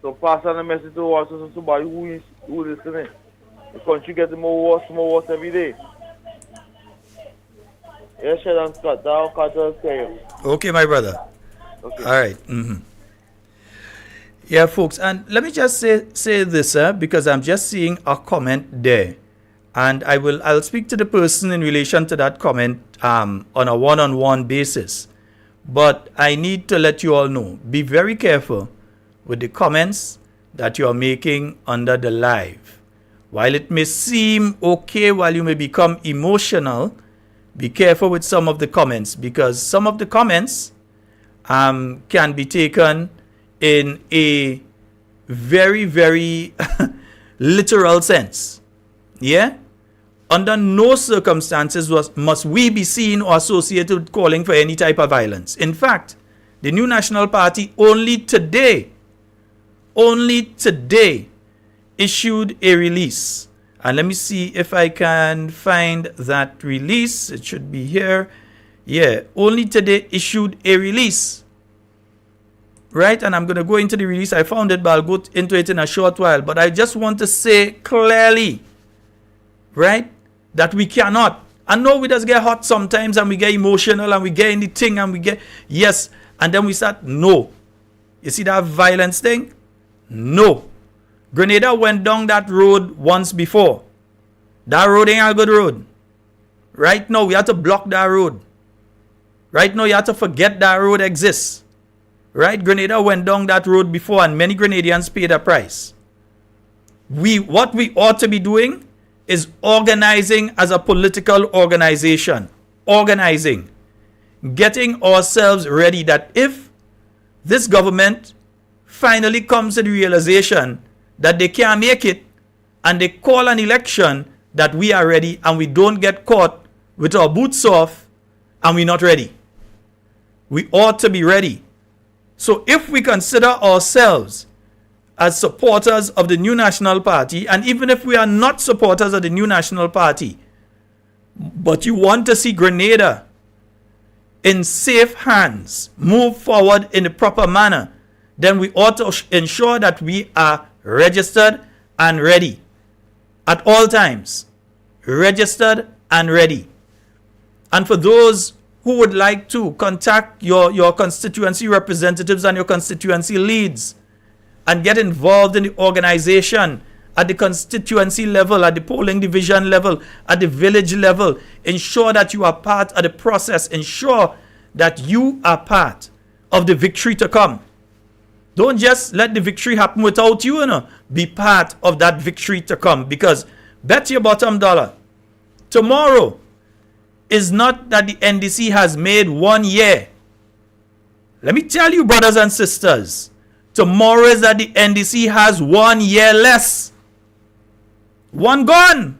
So pass on the message to somebody who is listening. The country gets more worse every day. Yes, Sheldon Scott, that will cut us here. Okay, my brother. Okay. All right. Yeah, folks, and let me just say this, because I'm just seeing a comment there, and I'll speak to the person in relation to that comment on a one-on-one basis. But I need to let you all know, be very careful with the comments that you are making under the live. While it may seem okay, while you may become emotional, be careful with some of the comments, because some of the comments can be taken in a very, very literal sense. Yeah? Under no circumstances must we be seen or associated with calling for any type of violence. In fact, the New National Party only today issued a release. And let me see if I can find that release. It should be here. Yeah, only today issued a release. Right? And I'm going to go into the release. I found it, but I'll go into it in a short while. But I just want to say clearly, right, that we cannot. I know we just get hot sometimes and we get emotional and we get in the thing and we get, yes, and then we start, no. You see that violence thing? No. Grenada went down that road once before. That road ain't a good road. Right now, we have to block that road. Right now, you have to forget that road exists. Right? Grenada went down that road before and many Grenadians paid a price. What we ought to be doing is organizing as a political organization. Organizing. Getting ourselves ready that if this government finally comes to the realization that they can't make it and they call an election, that we are ready and we don't get caught with our boots off and we're not ready. We ought to be ready. So if we consider ourselves as supporters of the New National Party, and even if we are not supporters of the New National Party, but you want to see Grenada in safe hands, move forward in the proper manner, then we ought to ensure that we are registered and ready at all times. Registered and ready. And for those who would like to contact your constituency representatives and your constituency leads and get involved in the organization at the constituency level, at the polling division level, at the village level. Ensure that you are part of the process. Ensure that you are part of the victory to come. Don't just let the victory happen without you, Be part of that victory to come. Because bet your bottom dollar, tomorrow is not that the NDC has made 1 year. Let me tell you, brothers and sisters, tomorrow is that the NDC has 1 year less. One gone.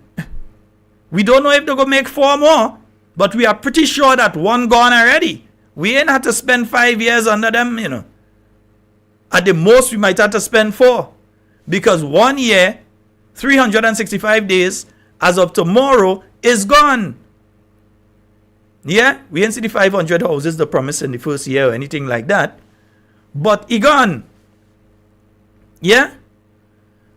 We don't know if they're going to make 4 more, but we are pretty sure that 1 gone already. We ain't had to spend 5 years under them, At the most, we might have to spend 4. Because 1 year, 365 days, as of tomorrow, is gone. Yeah, we ain't see the 500 houses the promise in the first year or anything like that. But it gone. Yeah?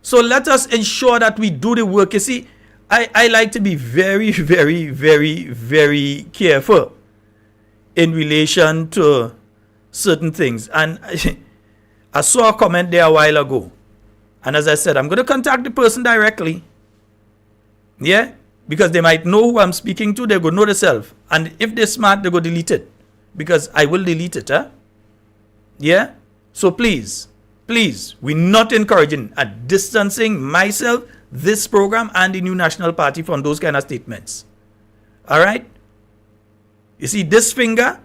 So let us ensure that we do the work. You see, I like to be very, very, very, very careful in relation to certain things. And I saw a comment there a while ago. And as I said, I'm going to contact the person directly. Yeah? Because they might know who I'm speaking to. They're going to know themselves. And if they're smart, they're going to delete it. Because I will delete it. Yeah? So please, we're not encouraging distancing myself, this program, and the New National Party from those kind of statements. All right? You see, this finger,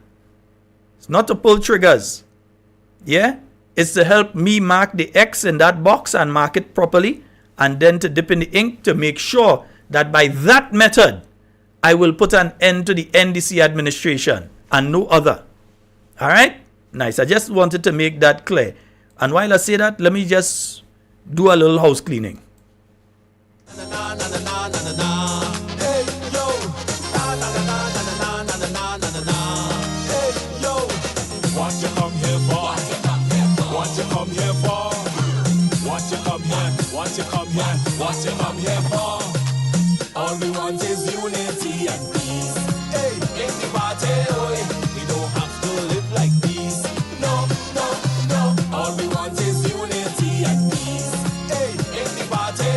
it's not to pull triggers. Yeah? It's to help me mark the X in that box and mark it properly, and then to dip in the ink to make sure that by that method, I will put an end to the NDC administration and no other. All right? Nice. I just wanted to make that clear. And while I say that, let me just do a little house cleaning. What you come here for? All we want is unity and peace. Hey, in the party, we don't have to live like this. No, no, no. All we want is unity and peace. Hey, in the party,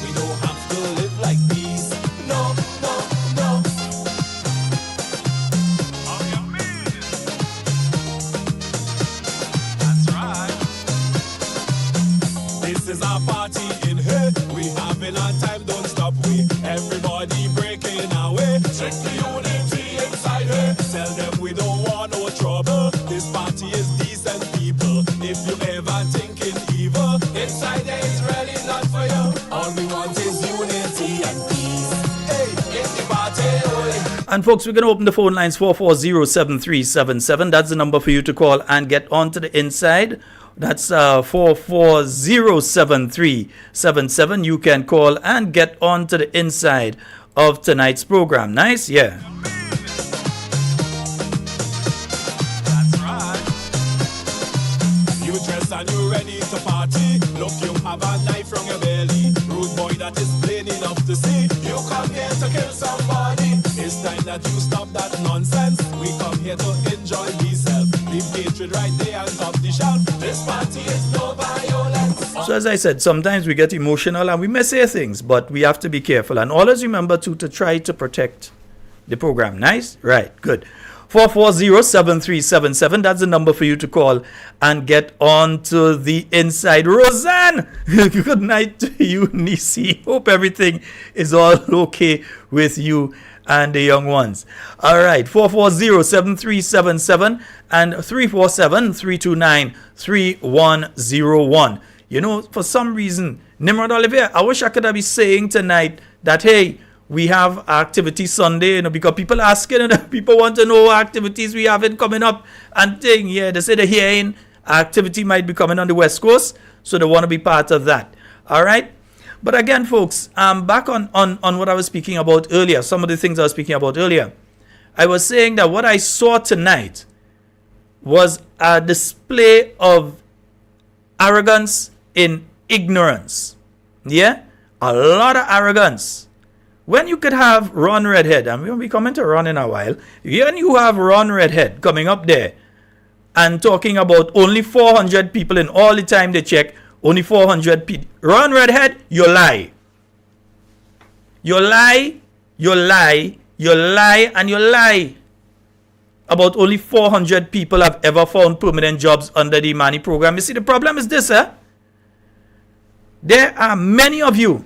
we don't have to live like this. No, no, no. That's right. This is our party in here. We having our time, don't stop. We everybody breaking away. Strictly unity inside here. Tell them we don't want no trouble. This party is decent people. If you ever thinking evil, inside there is really not for you. All we want is unity and peace. Hey, in the party. And folks, we're going to open the phone lines 440-7377. That's the number for you to call and get onto the inside. That's 440-7377. You can call and get on to the inside of tonight's program. Nice? Yeah. That's right. You dress and you ready to party. Look, you have a knife from your belly. Rude boy that is plain enough to see. You come here to kill somebody. It's time that you stop that nonsense. We come here to enjoy ourselves. Leave hatred right there on top the shelf. This party is no violence. So as I said, sometimes we get emotional and we may say things, but we have to be careful. And always remember to try to protect the program. Nice? Right. Good. 440-7377. That's the number for you to call and get on to the inside. Roseanne, good night to you, Nisi. Hope everything is all okay with you and the young ones. All right, 440-7377 and 347-329-3101. You know, for some reason, Nimrod Olivier, I wish I could have been saying tonight that, hey, we have activity Sunday, because people asking, people want to know what activities we have coming up and thing. Yeah, they say the hearing activity might be coming on the West Coast, so they want to be part of that. All right. But again, folks, back on what I was speaking about earlier, some of the things I was speaking about earlier. I was saying that what I saw tonight was a display of arrogance in ignorance. Yeah? A lot of arrogance When you could have Ron Redhead, and we'll be coming to Ron in a while, when you have Ron Redhead coming up there and talking about only 400 people in all the time they check, only 400 people. Ron Redhead, you lie. You lie, you lie, you lie, and you lie. About only 400 people have ever found permanent jobs under the Imani program. You see, the problem is this, There are many of you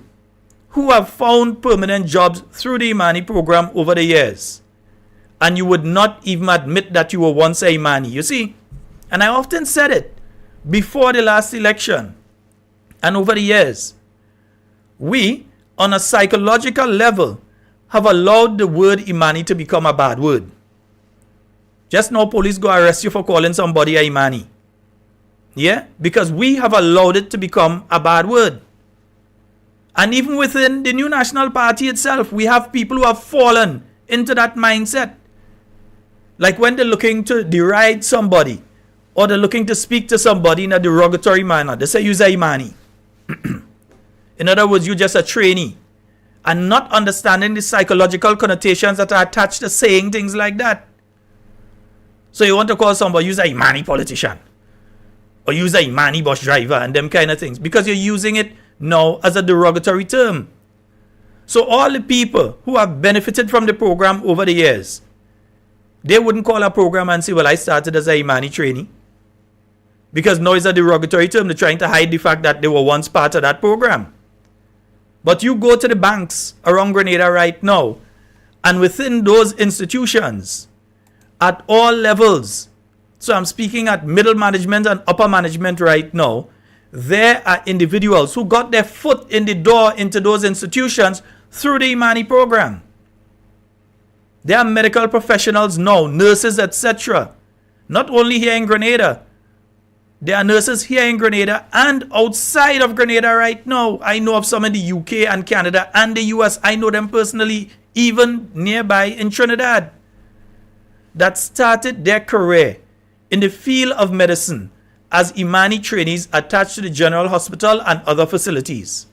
who have found permanent jobs through the Imani program over the years. And you would not even admit that you were once a Imani. You see, and I often said it before the last election and over the years. We, on a psychological level, have allowed the word Imani to become a bad word. Just now, police go arrest you for calling somebody a Imani. Yeah? Because we have allowed it to become a bad word. And even within the new National Party itself, we have people who have fallen into that mindset. Like when they're looking to deride somebody, or they're looking to speak to somebody in a derogatory manner, they say you're a Imani. In other words, you're just a trainee. And not understanding the psychological connotations that are attached to saying things like that. So you want to call somebody, you're a Imani politician. Or you're a Imani bus driver and them kind of things. Because you're using it now as a derogatory term. So all the people who have benefited from the program over the years, they wouldn't call a program and say, well, I started as a Imani trainee. Because now it's a derogatory term. They're trying to hide the fact that they were once part of that program. But you go to the banks around Grenada right now, and within those institutions, at all levels, so I'm speaking at middle management and upper management right now, there are individuals who got their foot in the door into those institutions through the Imani program. There are medical professionals now, nurses, etc. Not only here in Grenada. There are nurses here in Grenada and outside of Grenada right now. I know of some in the UK and Canada and the US. I know them personally, even nearby in Trinidad, that started their career in the field of medicine as Imani trainees attached to the General Hospital and other facilities.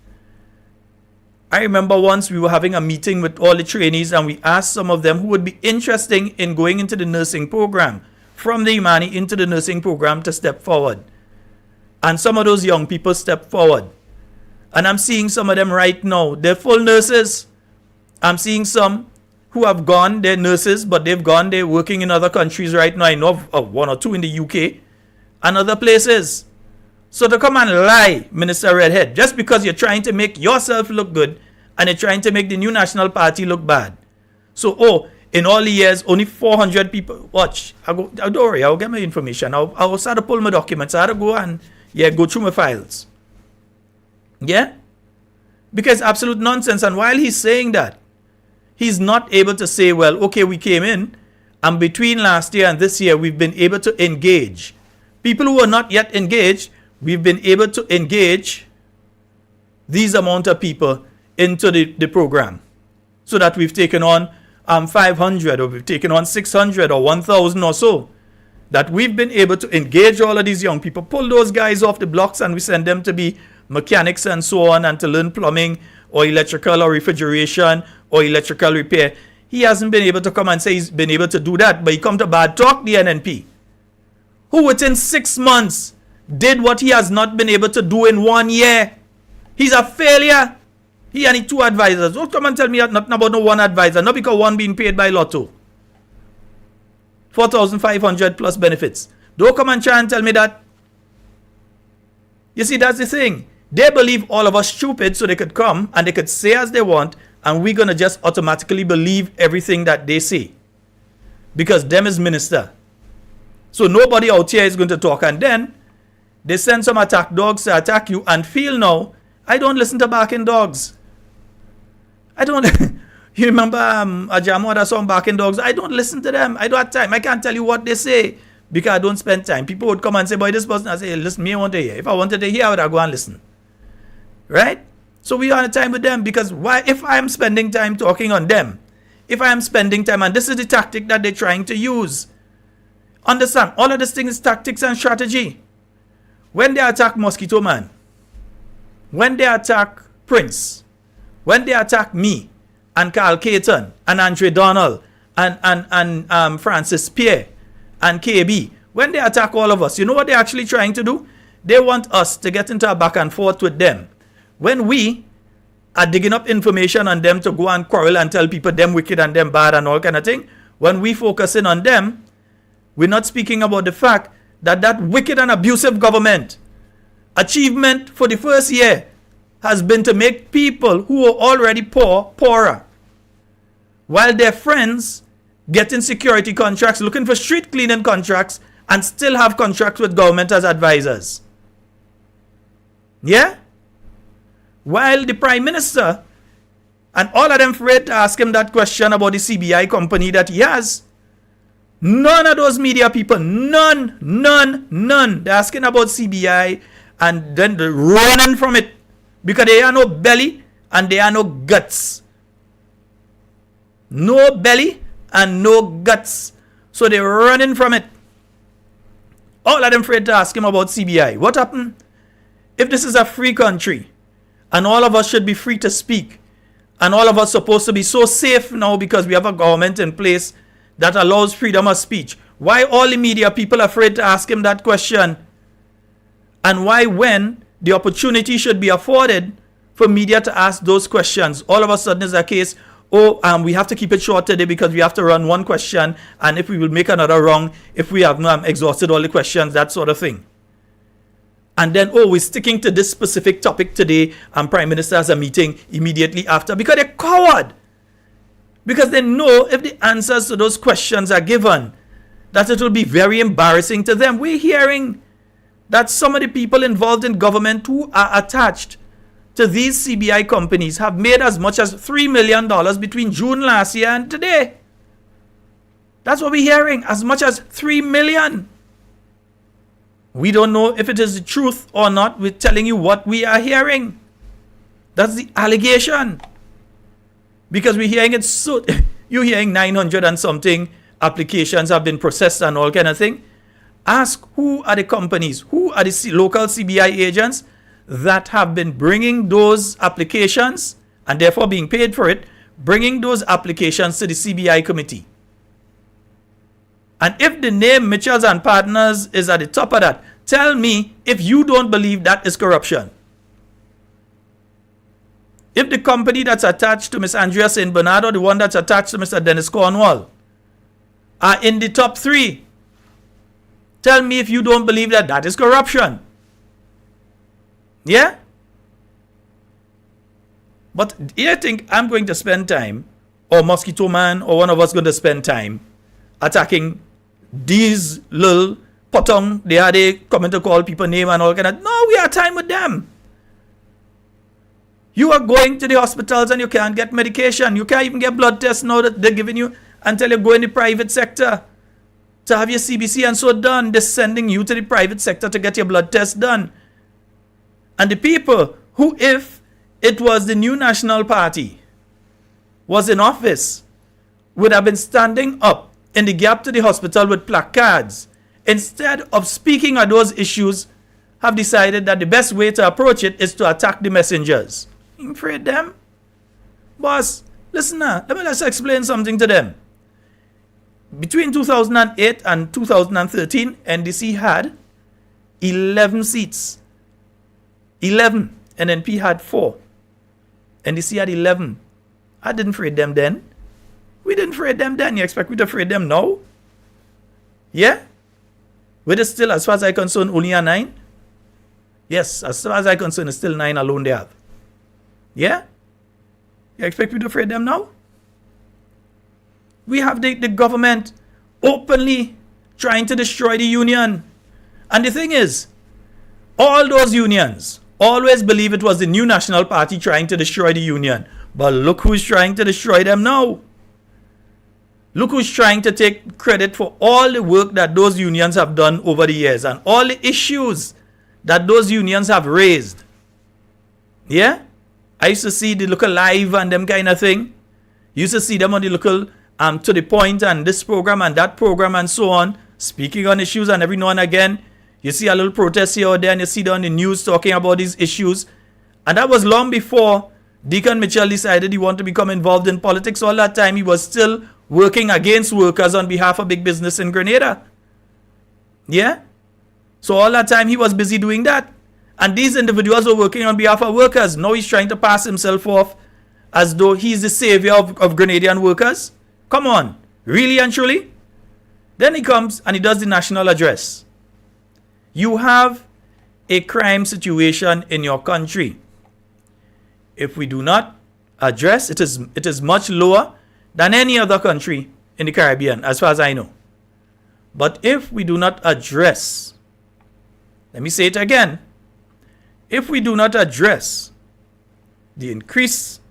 I remember once we were having a meeting with all the trainees and we asked some of them who would be interested in going into the nursing program, from the Imani into the nursing program, to step forward. And some of those young people stepped forward. And I'm seeing some of them right now. They're full nurses. I'm seeing some who have gone, they're nurses, but they're working in other countries right now. I know of one or two in the UK and other places. So to come and lie, Minister Redhead, just because you're trying to make yourself look good and you're trying to make the new National Party look bad. So, in all the years, only 400 people. Watch. Don't worry, I'll get my information. I'll start to pull my documents. I had to go and go through my files. Yeah? Because absolute nonsense. And while he's saying that, he's not able to say, well, okay, we came in, and between last year and this year, we've been able to engage. People who are not yet engaged, we've been able to engage these amount of people into the program. So that we've taken on 500, or we've taken on 600 or 1,000 or so, that we've been able to engage all of these young people, pull those guys off the blocks, and we send them to be mechanics and so on, and to learn plumbing or electrical or refrigeration or electrical repair. He hasn't been able to come and say he's been able to do that, but he come to bad talk the NNP, who within 6 months did what he has not been able to do in 1 year. He's a failure. He and his 2 advisors. Don't come and tell me nothing about no 1 advisor. Not because 1 being paid by Lotto. 4,500 plus benefits. Don't come and try and tell me that. You see, that's the thing. They believe all of us stupid so they could come and they could say as they want, and we're going to just automatically believe everything that they say. Because them is minister. So nobody out here is going to talk. And then they send some attack dogs to attack you, and feel now, I don't listen to barking dogs. I don't. You remember Ajamo, that song Barking Dogs? I don't listen to them. I don't have time. I can't tell you what they say because I don't spend time. People would come and say, boy, this person. I say, listen, me, I want to hear. If I wanted to hear, I would have go and listen. Right? So we are on time with them, because why? If I am spending time talking on them, if I am spending time, and this is the tactic that they're trying to use. Understand, all of this thing is tactics and strategy. When they attack Mosquito Man, when they attack Prince, when they attack me and Carl Caton and Andre Donald and Francis Pierre and KB, when they attack all of us, you know what they're actually trying to do? They want us to get into a back and forth with them. When we are digging up information on them to go and quarrel and tell people them wicked and them bad and all kind of thing, when we focus in on them, we're not speaking about the fact that that wicked and abusive government achievement for the first year has been to make people who are already poor, poorer, while their friends getting security contracts, looking for street cleaning contracts, and still have contracts with government as advisors. Yeah? While the Prime Minister and all of them afraid to ask him that question about the CBI company that he has. None of those media people, none. They're asking about CBI and then they're running from it because they are no belly and they are no guts. No belly and no guts. So they're running from it. All of them afraid to ask him about CBI. What happened? If this is a free country and all of us should be free to speak and all of us supposed to be so safe now because we have a government in place that allows freedom of speech, why all the media people are afraid to ask him that question? And why, when the opportunity should be afforded for media to ask those questions, all of a sudden is a case, we have to keep it short today because we have to run one question, and if we will make another wrong, if we have exhausted all the questions, that sort of thing. And then, we're sticking to this specific topic today, and Prime Minister has a meeting immediately after, because they're coward. Because they know if the answers to those questions are given, that it will be very embarrassing to them. We're hearing that some of the people involved in government who are attached to these CBI companies have made as much as $3 million between June last year and today. That's what we're hearing, as much as $3 million. We don't know if it is the truth or not. We're telling you what we are hearing. That's the allegation. Because we're hearing it so... You're hearing 900 and something applications have been processed and all kind of thing. Ask who are the companies, who are the local CBI agents that have been bringing those applications and therefore being paid for it, bringing those applications to the CBI committee. And if the name Mitchells and Partners is at the top of that, tell me if you don't believe that is corruption. If the company that's attached to Ms. Andrea St. Bernard or the one that's attached to Mr. Dennis Cornwall are in the top 3, tell me if you don't believe that that is corruption. Yeah? But you think I'm going to spend time, or Mosquito Man, or one of us going to spend time attacking these little potong, they coming to call people name and all kind of... No, we have time with them. You are going to the hospitals and you can't get medication. You can't even get blood tests now that they're giving you until you go in the private sector to have your CBC and so done. They're sending you to the private sector to get your blood test done. And the people who, if it was the new National Party was in office, would have been standing up in the gap to the hospital with placards, instead of speaking on those issues, have decided that the best way to approach it is to attack the messengers. You afraid them? Boss, listen now, let's explain something to them. Between 2008 and 2013, NDC had 11 seats. 11. NNP had 4. NDC had 11. I didn't afraid them then. We didn't afraid them then. You expect me to afraid them now? Yeah? We're still, as far as I'm concerned, only a 9? Yes, as far as I'm concerned, it's still 9 alone they have. Yeah? You expect me to afraid them now? We have the government openly trying to destroy the union. And the thing is, all those unions always believe it was the new National Party trying to destroy the union. But look who's trying to destroy them now. Look who's trying to take credit for all the work that those unions have done over the years and all the issues that those unions have raised. Yeah? I used to see the local live and them kind of thing. Used to see them on the local to the point and this program and that program and so on, speaking on issues, and every now and again you see a little protest here or there and you see them on the news talking about these issues. And that was long before Deacon Mitchell decided he wanted to become involved in politics. All that time he was still working against workers on behalf of big business in Grenada. Yeah? So all that time he was busy doing that. And these individuals were working on behalf of workers. Now he's trying to pass himself off as though he's the savior of Grenadian workers. Come on. Really and truly? Then he comes and he does the national address. You have a crime situation in your country. If we do not address, it is much lower than any other country in the Caribbean, as far as I know. But if we do not address, let me say it again, if we do not address the increase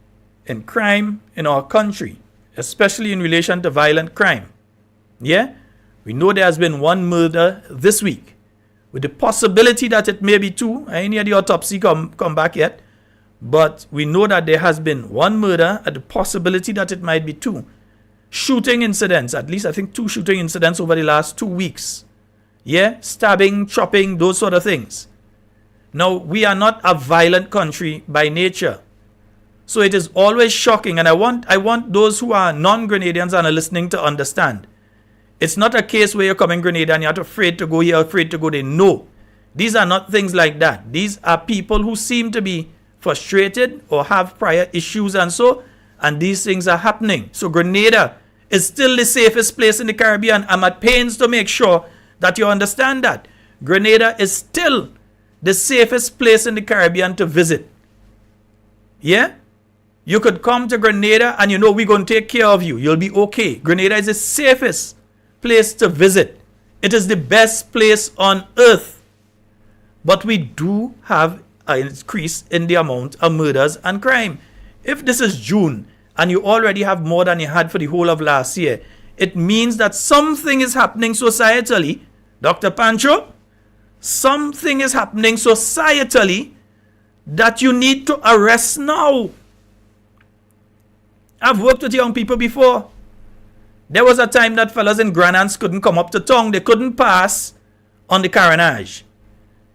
in crime in our country, especially in relation to violent crime, yeah, we know there has been one murder this week, with the possibility that it may be two. I ain't hear the autopsy come back yet. But we know that there has been one murder and the possibility that it might be two. Shooting incidents, at least I think 2 shooting incidents over the last 2 weeks. Yeah, stabbing, chopping, those sort of things. Now, we are not a violent country by nature. So it is always shocking, and I want those who are non-Grenadians and are listening to understand. It's not a case where you're coming Grenada and you're afraid to go here, afraid to go there. No. These are not things like that. These are people who seem to be frustrated or have prior issues and these things are happening. So Grenada is still the safest place in the Caribbean. I'm at pains to make sure that you understand that. Grenada is still the safest place in the Caribbean to visit. Yeah? You could come to Grenada and you know we're going to take care of you. You'll be okay. Grenada is the safest place to visit. It is the best place on earth. But we do have an increase in the amount of murders and crime. If this is June and you already have more than you had for the whole of last year, it means that something is happening societally. Dr. Pancho, something is happening societally that you need to arrest now. I've worked with young people before. There was a time that fellas in Granans couldn't come up to town. They couldn't pass on the Carenage.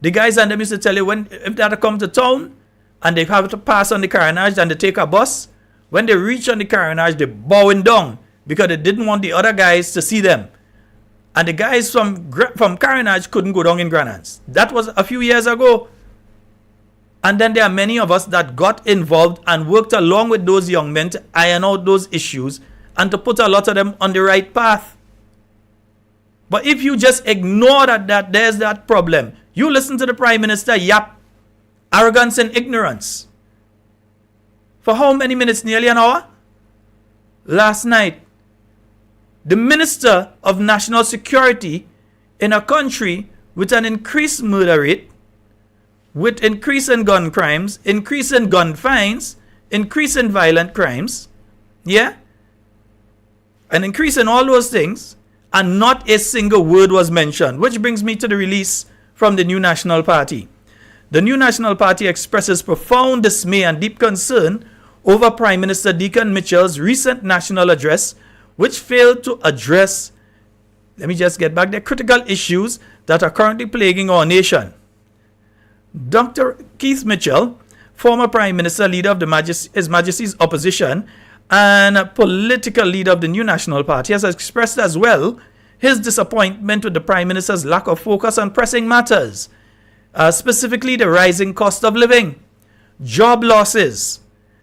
The guys and them used to tell you if they had to come to town and they have to pass on the Carenage and they take a bus, when they reach on the Carenage, they bowing down because they didn't want the other guys to see them. And the guys from Carenage couldn't go down in Granans. That was a few years ago. And then there are many of us that got involved and worked along with those young men to iron out those issues and to put a lot of them on the right path. But if you just ignore that there's that problem, you listen to the Prime Minister yap, arrogance and ignorance. For how many minutes? Nearly an hour? Last night, the Minister of National Security in a country with an increased murder rate, with increase in gun crimes, increase in gun fines, increase in violent crimes, yeah? An increase in all those things, and not a single word was mentioned, which brings me to the release from the New National Party. The New National Party expresses profound dismay and deep concern over Prime Minister Deacon Mitchell's recent national address, which failed to address, let me just get back there, critical issues that are currently plaguing our nation. Dr. Keith Mitchell, former Prime Minister, leader of His Majesty's opposition, and political leader of the New National Party, has expressed as well his disappointment with the Prime Minister's lack of focus on pressing matters, specifically the rising cost of living, job losses,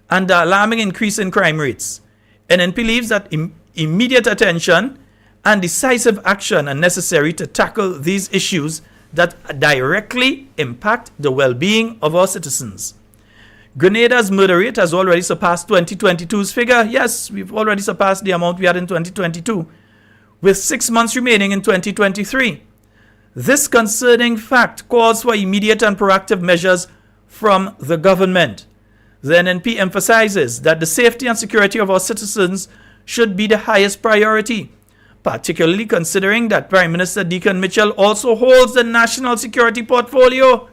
and the alarming increase in crime rates. NNP believes that immediate attention and decisive action are necessary to tackle these issues that directly impact the well-being of our citizens. Grenada's murder rate has already surpassed 2022's figure. Yes, we've already surpassed the amount we had in 2022, with 6 months remaining in 2023. This concerning fact calls for immediate and proactive measures from the government. The NNP emphasizes that the safety and security of our citizens should be the highest priority, particularly considering that Prime Minister Deacon Mitchell also holds the national security portfolio.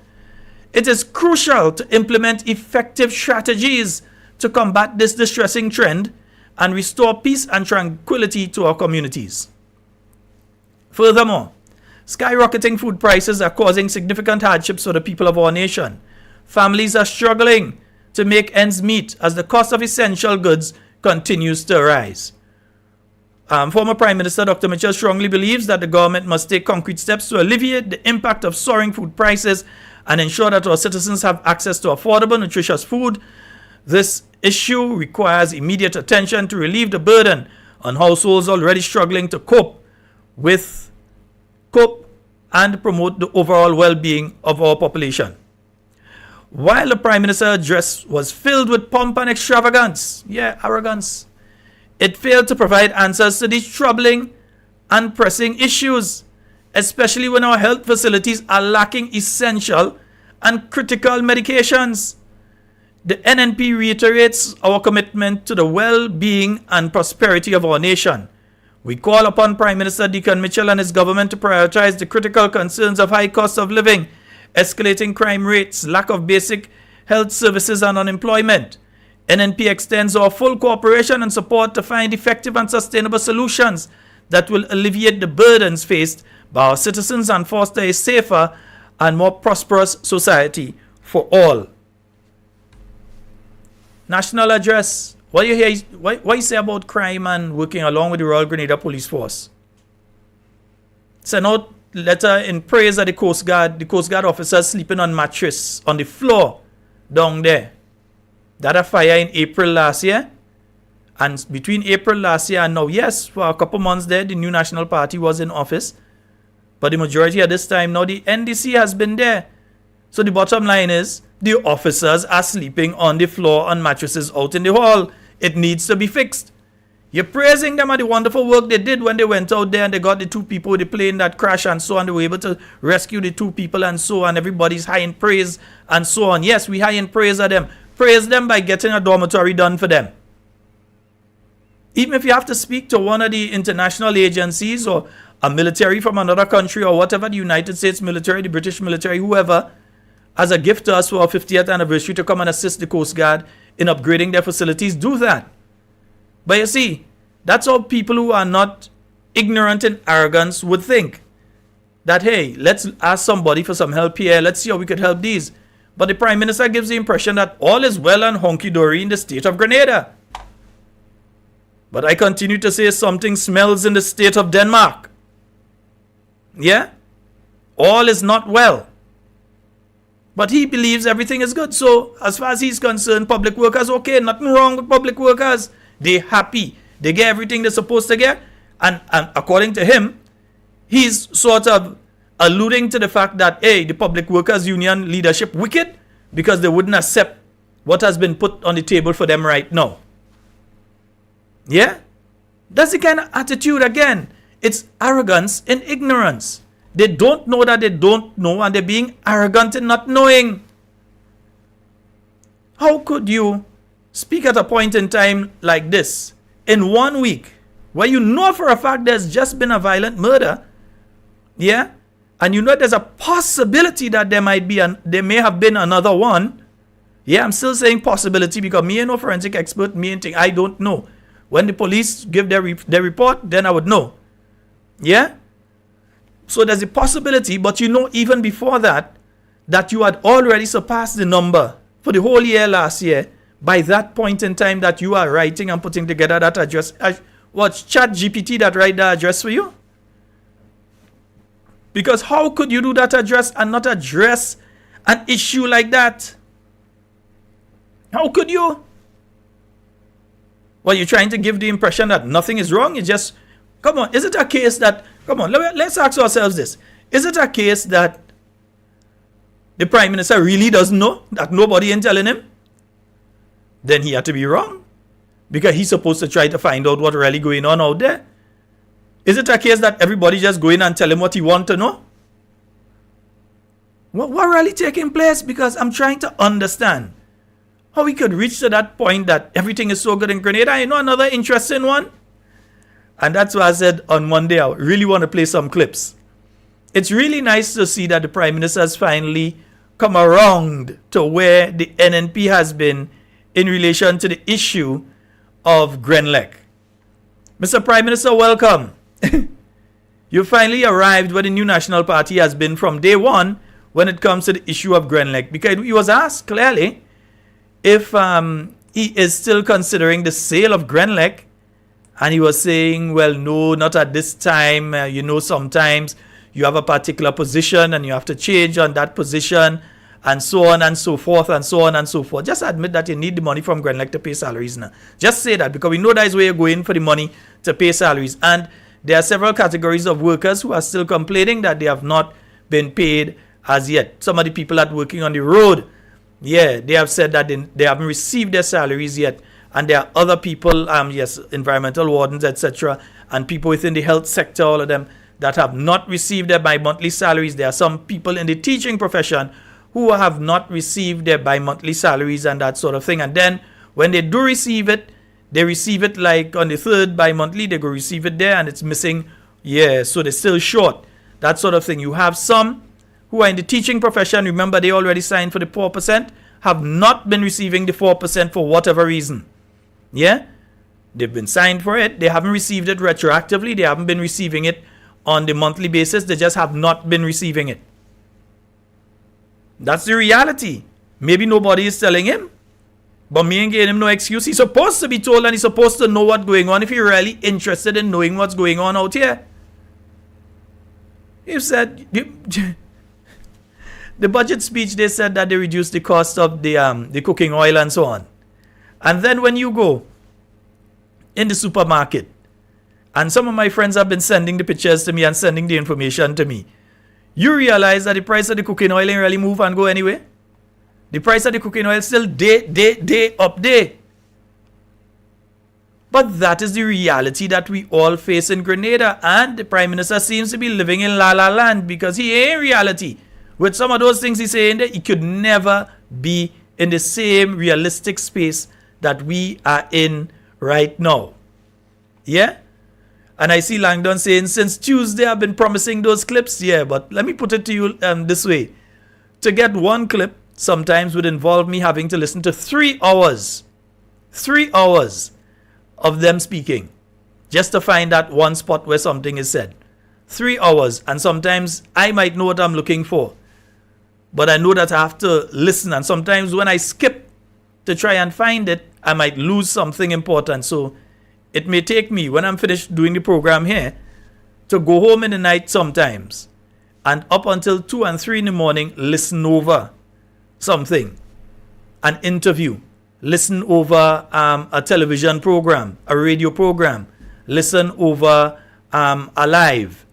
It is crucial to implement effective strategies to combat this distressing trend and restore peace and tranquility to our communities. Furthermore, skyrocketing food prices are causing significant hardships for the people of our nation. Families are struggling to make ends meet as the cost of essential goods continues to rise. Former Prime Minister Dr. Mitchell strongly believes that the government must take concrete steps to alleviate the impact of soaring food prices and ensure that our citizens have access to affordable, nutritious food. This issue requires immediate attention to relieve the burden on households already struggling to cope and promote the overall well-being of our population. While the Prime Minister's address was filled with pomp and extravagance, arrogance, it failed to provide answers to these troubling and pressing issues, especially when our health facilities are lacking essential and critical medications. The NNP reiterates our commitment to the well-being and prosperity of our nation. We call upon Prime Minister Deacon Mitchell and his government to prioritize the critical concerns of high cost of living, escalating crime rates, lack of basic health services and unemployment. NNP extends our full cooperation and support to find effective and sustainable solutions that will alleviate the burdens faced by our citizens and foster a safer and more prosperous society for all. National address. What you say about crime and working along with the Royal Grenada Police Force? Send out letter in praise of the Coast Guard officers sleeping on mattress on the floor down there. That a fire in April last year. And between April last year and now, yes, for a couple months there, the new National Party was in office. But the majority of this time now, the NDC has been there. So the bottom line is, the officers are sleeping on the floor on mattresses out in the hall. It needs to be fixed. You're praising them for the wonderful work they did when they went out there and they got the two people with the plane that crashed and so on. They were able to rescue the two people and so on. Everybody's high in praise and so on. Yes, we high in praise of them. Praise them by getting a dormitory done for them. Even if you have to speak to one of the international agencies or a military from another country or whatever, the United States military, the British military, whoever, as a gift to us for our 50th anniversary to come and assist the Coast Guard in upgrading their facilities, do that. But you see, that's how people who are not ignorant and arrogant would think. That, hey, let's ask somebody for some help here. Let's see how we could help these. But the Prime Minister gives the impression that all is well and hunky-dory in the state of Grenada. But I continue to say something smells in the state of Denmark. Yeah? All is not well. But he believes everything is good. So, as far as he's concerned, public workers, okay, nothing wrong with public workers. They're happy. They get everything they're supposed to get. And according to him, he's sort of alluding to the fact that, hey, the Public Workers Union leadership wicked because they wouldn't accept what has been put on the table for them right now. Yeah? That's the kind of attitude, again. It's arrogance and ignorance. They don't know that they don't know, and they're being arrogant in not knowing. How could you speak at a point in time like this in 1 week where you know for a fact there's just been a violent murder, yeah, and you know there's a possibility that there may have been another one? Yeah, I'm still saying possibility because me ain't no forensic expert, I don't know. When the police give their report, then I would know. Yeah? So there's a possibility, but you know even before that you had already surpassed the number for the whole year last year by that point in time that you are writing and putting together that address. What's ChatGPT that write the address for you? Because how could you do that address and not address an issue like that? How could you? Well, you're trying to give the impression that nothing is wrong. You just, come on, is it a case that, come on, let's ask ourselves this. Is it a case that the Prime Minister really doesn't know, that nobody ain't telling him? Then he had to be wrong. Because he's supposed to try to find out what's really going on out there. Is it a case that everybody just go in and tell him what he wants to know? What really taking place? Because I'm trying to understand how we could reach to that point that everything is so good in Grenada. You know another interesting one? And that's why I said on Monday, I really want to play some clips. It's really nice to see that the Prime Minister has finally come around to where the NNP has been in relation to the issue of Grenlec. Mr. Prime Minister, welcome. You finally arrived where the new National Party has been from day one when it comes to the issue of Grenlec. Because he was asked clearly, if he is still considering the sale of Grenlec, and he was saying, well, no, not at this time. Sometimes you have a particular position and you have to change on that position, and so on and so forth, and so on and so forth. Just admit that you need the money from Grenlec to pay salaries now. Just say that, because we know that is where you're going for the money to pay salaries. And there are several categories of workers who are still complaining that they have not been paid as yet. Some of the people that are working on the road, they have said that they haven't received their salaries yet. And there are other people, environmental wardens, etc., and people within the health sector, all of them, that have not received their bi-monthly salaries. There are some people in the teaching profession who have not received their bi-monthly salaries and that sort of thing. And then when they do receive it, they receive it like on the third bi-monthly, they go receive it there and it's missing. So they're still short. That sort of thing. You have some who are in the teaching profession, remember they already signed for the 4%, have not been receiving the 4% for whatever reason. They've been signed for it. They haven't received it retroactively. They haven't been receiving it on the monthly basis. They just have not been receiving it. That's the reality. Maybe nobody is telling him, but me ain't giving him no excuse. He's supposed to be told, and he's supposed to know what's going on if you're really interested in knowing what's going on out here. You said, the budget speech, they said that they reduced the cost of the cooking oil and so on. And then when you go in the supermarket, and some of my friends have been sending the pictures to me and sending the information to me, you realize that the price of the cooking oil ain't really move and go anyway. The price of the cooking oil still day up there. But that is the reality that we all face in Grenada, and the Prime Minister seems to be living in La La Land, because he ain't reality. With some of those things he's saying there, he could never be in the same realistic space that we are in right now. And I see Langdon saying, since Tuesday I've been promising those clips. But let me put it to you this way. To get one clip sometimes would involve me having to listen to 3 hours. 3 hours of them speaking just to find that one spot where something is said. 3 hours. And sometimes I might know what I'm looking for, but I know that I have to listen. And sometimes when I skip to try and find it, I might lose something important. So it may take me, when I'm finished doing the program here, to go home in the night sometimes, and up until 2 and 3 in the morning, listen over something, an interview, listen over a television program, a radio program, listen over a live.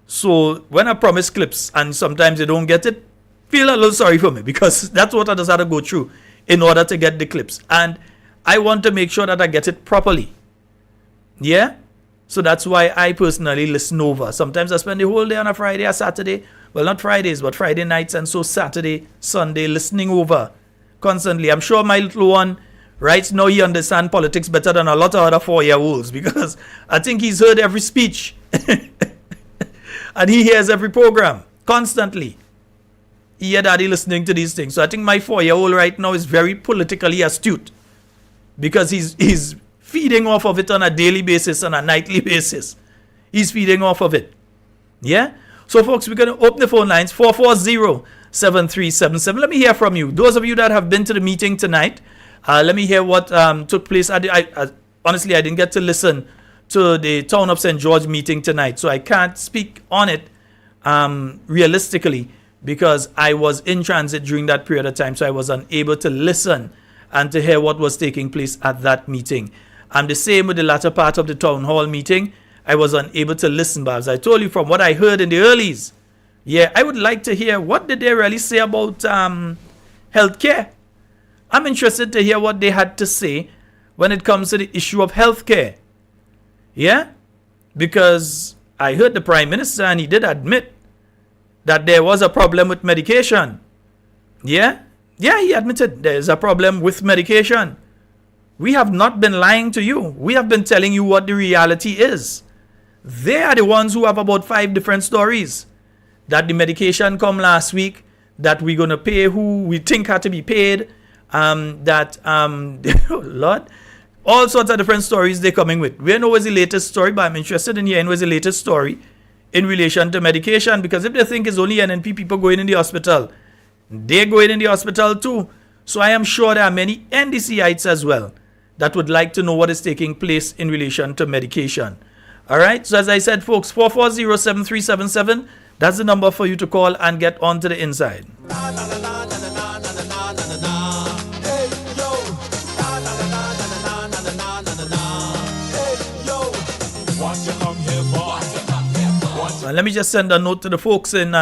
So when I promise clips and sometimes they don't get it, feel a little sorry for me, because that's what I just had to go through in order to get the clips. And I want to make sure that I get it properly. So that's why I personally listen over. Sometimes I spend the whole day on a Friday or Saturday. Well, not Fridays, but Friday nights, and so Saturday, Sunday, listening over constantly. I'm sure my little one right now, he understands politics better than a lot of other 4-year-olds, because I think he's heard every speech. And he hears every program constantly. He hear daddy listening to these things. So I think my 4-year-old right now is very politically astute, because he's feeding off of it on a daily basis, on a nightly basis. He's feeding off of it. So folks, we're going to open the phone lines, 440-7377. Let me hear from you. Those of you that have been to the meeting tonight, let me hear what took place. Honestly, I didn't get to listen to the Town of St. George meeting tonight, so I can't speak on it realistically, because I was in transit during that period of time, so I was unable to listen and to hear what was taking place at that meeting. I'm the same with the latter part of the town hall meeting. I was unable to listen, but as I told you, from what I heard in the earlies, I would like to hear what did they really say about healthcare. I'm interested to hear what they had to say when it comes to the issue of healthcare. Because I heard the Prime Minister, and he did admit that there was a problem with medication. He admitted there is a problem with medication. We have not been lying to you. We have been telling you what the reality is. They are the ones who have about 5 different stories. That the medication come last week, that we're going to pay who we think had to be paid, Lord, all sorts of different stories they're coming with. We don't know what's the latest story, but I'm interested in hearing what's the latest story in relation to medication, because if they think it's only NNP people going in the hospital, they're going in the hospital too. So I am sure there are many NDCites as well that would like to know what is taking place in relation to medication. All right. So as I said, folks, 440-7377. That's the number for you to call and get on to the inside. Let me just send a note to the folks in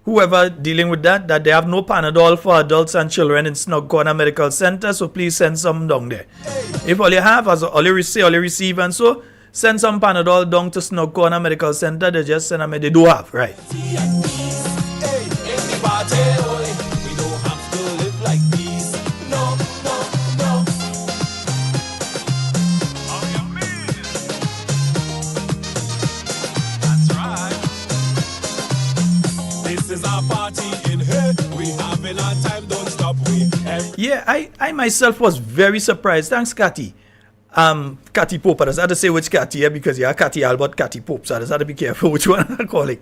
whoever dealing with that they have no Panadol for adults and children in Snug Corner Medical Center, so please send some down there. If all you have, all you receive, and so send some Panadol down to Snug Corner Medical Center. They just send them, they do have, right? Yeah, I myself was very surprised. Thanks, Cathy. Cathy Pope. I just had to say which Cathy, yeah, because you are Cathy Albert, Cathy Pope. So I just had to be careful which one I'm calling.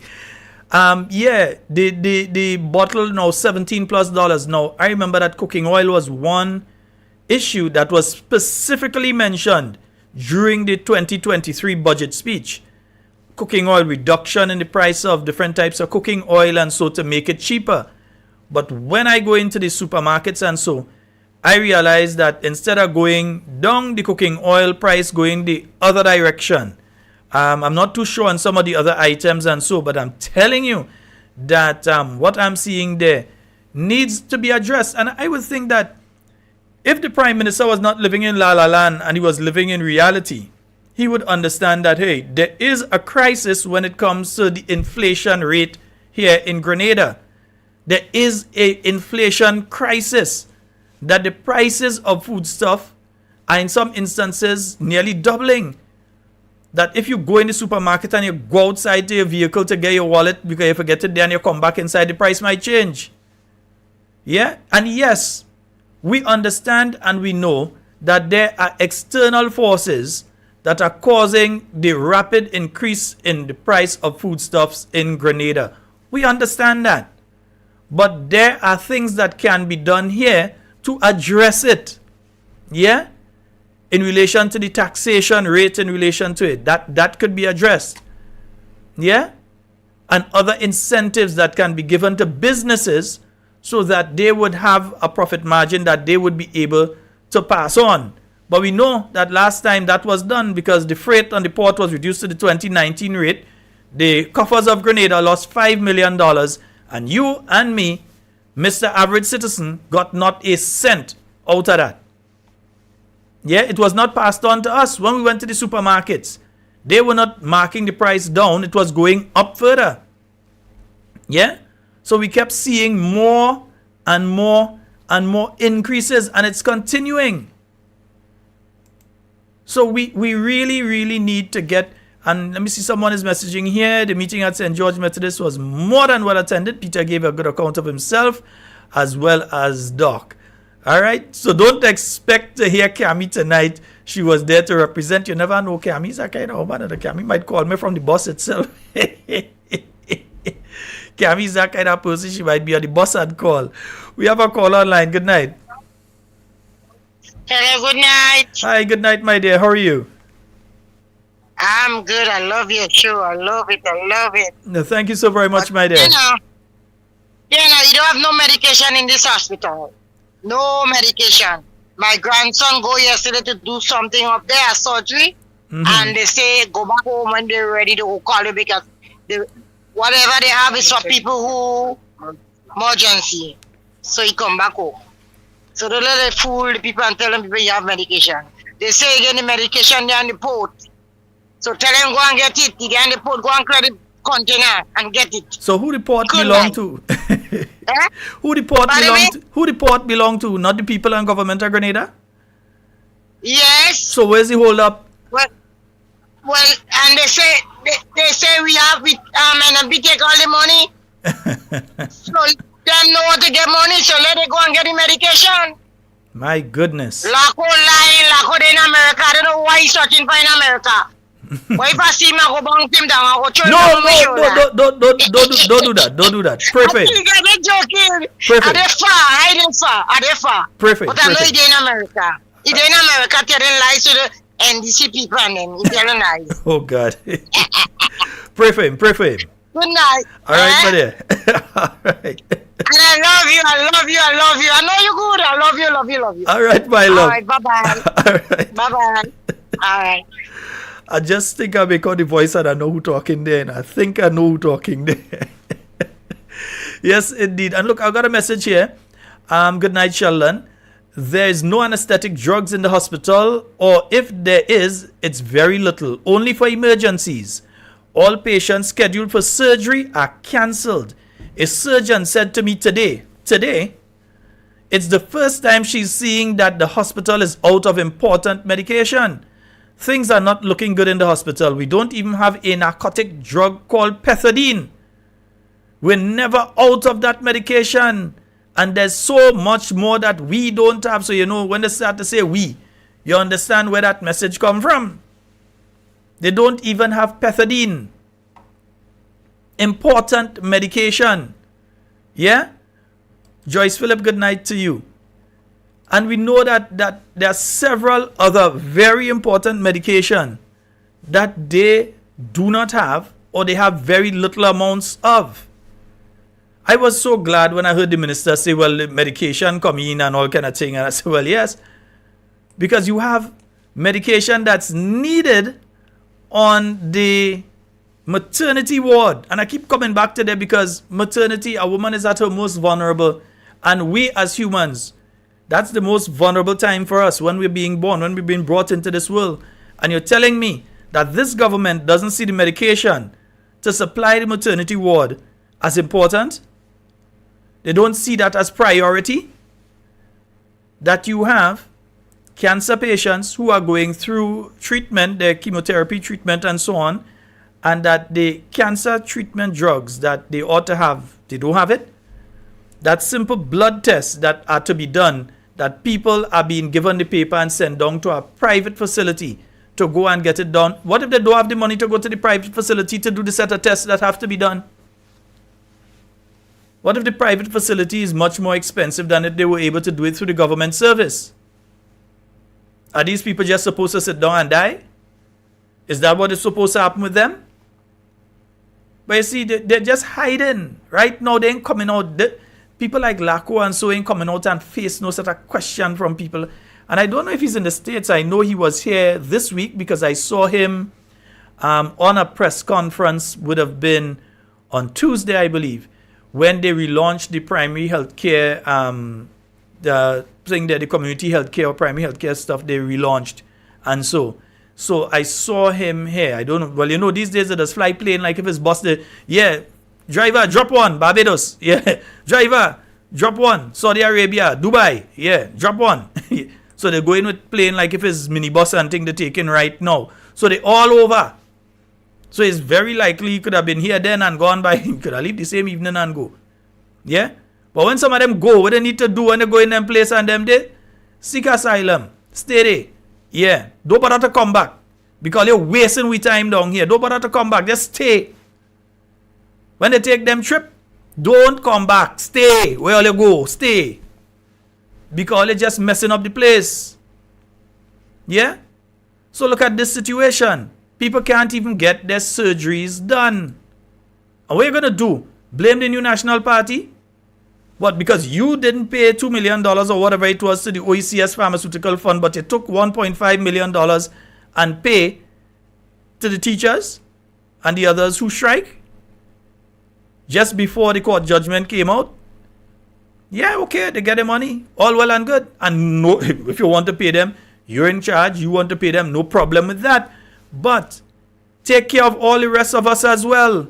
Yeah, the bottle now $17+ now. I remember that cooking oil was one issue that was specifically mentioned during the 2023 budget speech. Cooking oil reduction in the price of different types of cooking oil and so to make it cheaper. But when I go into the supermarkets and so, I realize that instead of going down the cooking oil price, going the other direction. I'm not too sure on some of the other items and so, but I'm telling you that what I'm seeing there needs to be addressed. And I would think that if the Prime Minister was not living in La La Land and he was living in reality, he would understand that, hey, there is a crisis when it comes to the inflation rate here in Grenada. There is a inflation crisis that the prices of foodstuff are in some instances nearly doubling. That if you go in the supermarket and you go outside to your vehicle to get your wallet because you forget it there and you come back inside, the price might change. Yeah? And yes, we understand and we know that there are external forces that are causing the rapid increase in the price of foodstuffs in Grenada. We understand that. But there are things that can be done here to address it. Yeah? In relation to the taxation rate, in relation to it. That could be addressed. Yeah? And other incentives that can be given to businesses so that they would have a profit margin that they would be able to pass on. But we know that last time that was done because the freight on the port was reduced to the 2019 rate. The coffers of Grenada lost $5 million. And you and me, Mr. Average Citizen, got not a cent out of that. Yeah, it was not passed on to us when we went to the supermarkets. They were not marking the price down. It was going up further. Yeah? So we kept seeing more and more and more increases, and it's continuing. So we really, really need to get... And let me see, someone is messaging here. The meeting at St. George Methodist was more than well attended. Peter gave a good account of himself as well as Doc. All right? So don't expect to hear Cammy tonight. She was there to represent. You never know, Cammy is a kind of woman. Cammy might call me from the bus itself. Cammy is that kind of person. She might be on the bus and call. We have a call online. Good night. Hello, good night. Hi, good night, my dear. How are you? I'm good. I love your show. I love it. I love it. No, thank you so very much, my dear. You don't have no medication in this hospital. No medication. My grandson go yesterday to do something up there, a surgery, and they say go back home when they're ready to call you because whatever they have is for people who emergency. So he come back home. So don't let them fool the people and tell them people you have medication. They say again the medication there on the port. So tell them go and get it. You get on the port, go and clear the container and get it. So who the port belong to? Who the port belong to? Who the port belong to? Not the people and government of Grenada? Yes. So where's the hold up? Well, and they say we and we take all the money. So them know how to get money, so let it go and get the medication. My goodness. Laco lying, Laco in America. I don't know why he's searching for in America. But if I see him, I go bounce him down. I go throw him No, down on my no, shoulder. don't do that. Don't do that. Pray for him. I think I'm joking. Pray for Are they far? I didn't far. Are they far? Pray for him. But I know Pray for he's in America. He's in America telling lies to the NDC people and them. He's telling lies. Oh, God. Pray for him. Pray for him. Good night. All right, buddy. All right. And I love you. I love you. I love you. I know you're good. I love you. Love you. Love you. All right, my love. All right. Bye-bye. All right. Bye-bye. All right. I just think I make out the voice and I know who talking there. And I think I know who talking there. Yes, indeed. And look, I got a message here. Good night, Sheldon. There is no anesthetic drugs in the hospital, or if there is, it's very little. Only for emergencies. All patients scheduled for surgery are cancelled. A surgeon said to me today, it's the first time she's seeing that the hospital is out of important medication. Things are not looking good in the hospital. We don't even have a narcotic drug called pethidine. We're never out of that medication. And there's so much more that we don't have. So, when they start to say we, you understand where that message come from. They don't even have pethidine. Important medication. Yeah? Joyce Phillip, good night to you. And we know that there are several other very important medication that they do not have, or they have very little amounts of. I was so glad when I heard the minister say, well, the medication come in and all kind of thing. And I said, well, yes, because you have medication that's needed on the maternity ward. And I keep coming back to that because maternity, a woman is at her most vulnerable. And we as humans, that's the most vulnerable time for us when we're being born, when we're being brought into this world. And you're telling me that this government doesn't see the medication to supply the maternity ward as important? They don't see that as priority? That you have cancer patients who are going through treatment, their chemotherapy treatment and so on, and that the cancer treatment drugs that they ought to have, they don't have it? That simple blood tests that are to be done, that people are being given the paper and sent down to a private facility to go and get it done. What if they don't have the money to go to the private facility to do the set of tests that have to be done? What if the private facility is much more expensive than if they were able to do it through the government service? Are these people just supposed to sit down and die? Is that what is supposed to happen with them? But you see, they're just hiding. Right now, they ain't coming out. People like Laco and so ain't coming out and face no sort of question from people. And I don't know if he's in the States. I know he was here this week because I saw him on a press conference, would have been on Tuesday, I believe, when they relaunched the primary health care, the thing there, the community health care or primary health care stuff, they relaunched. And so I saw him here. I don't know. Well, these days it does fly plane like if it's busted. Yeah, driver, drop one, Barbados. Yeah, driver, drop one, Saudi Arabia, Dubai. Yeah, drop one. So they're going with plane like if it's minibus and thing they're taking right now. So they're all over. So it's very likely he could have been here then and gone by. He could have left the same evening and go. Yeah? But when some of them go, what they need to do when they go in them place and them they seek asylum. Stay there. Yeah. Don't bother to come back. Because you're wasting we time down here. Don't bother to come back. Just stay. When they take them trip, don't come back. Stay. Where you go. Stay. Because they're just messing up the place. Yeah? So look at this situation. People can't even get their surgeries done. And what are you going to do? Blame the New National Party? What, because you didn't pay $2 million or whatever it was to the OECS Pharmaceutical Fund, but you took $1.5 million and pay to the teachers and the others who strike? Just before the court judgment came out? Yeah, okay, they get the money. All well and good. And no, if you want to pay them, you're in charge. You want to pay them, no problem with that. But take care of all the rest of us as well.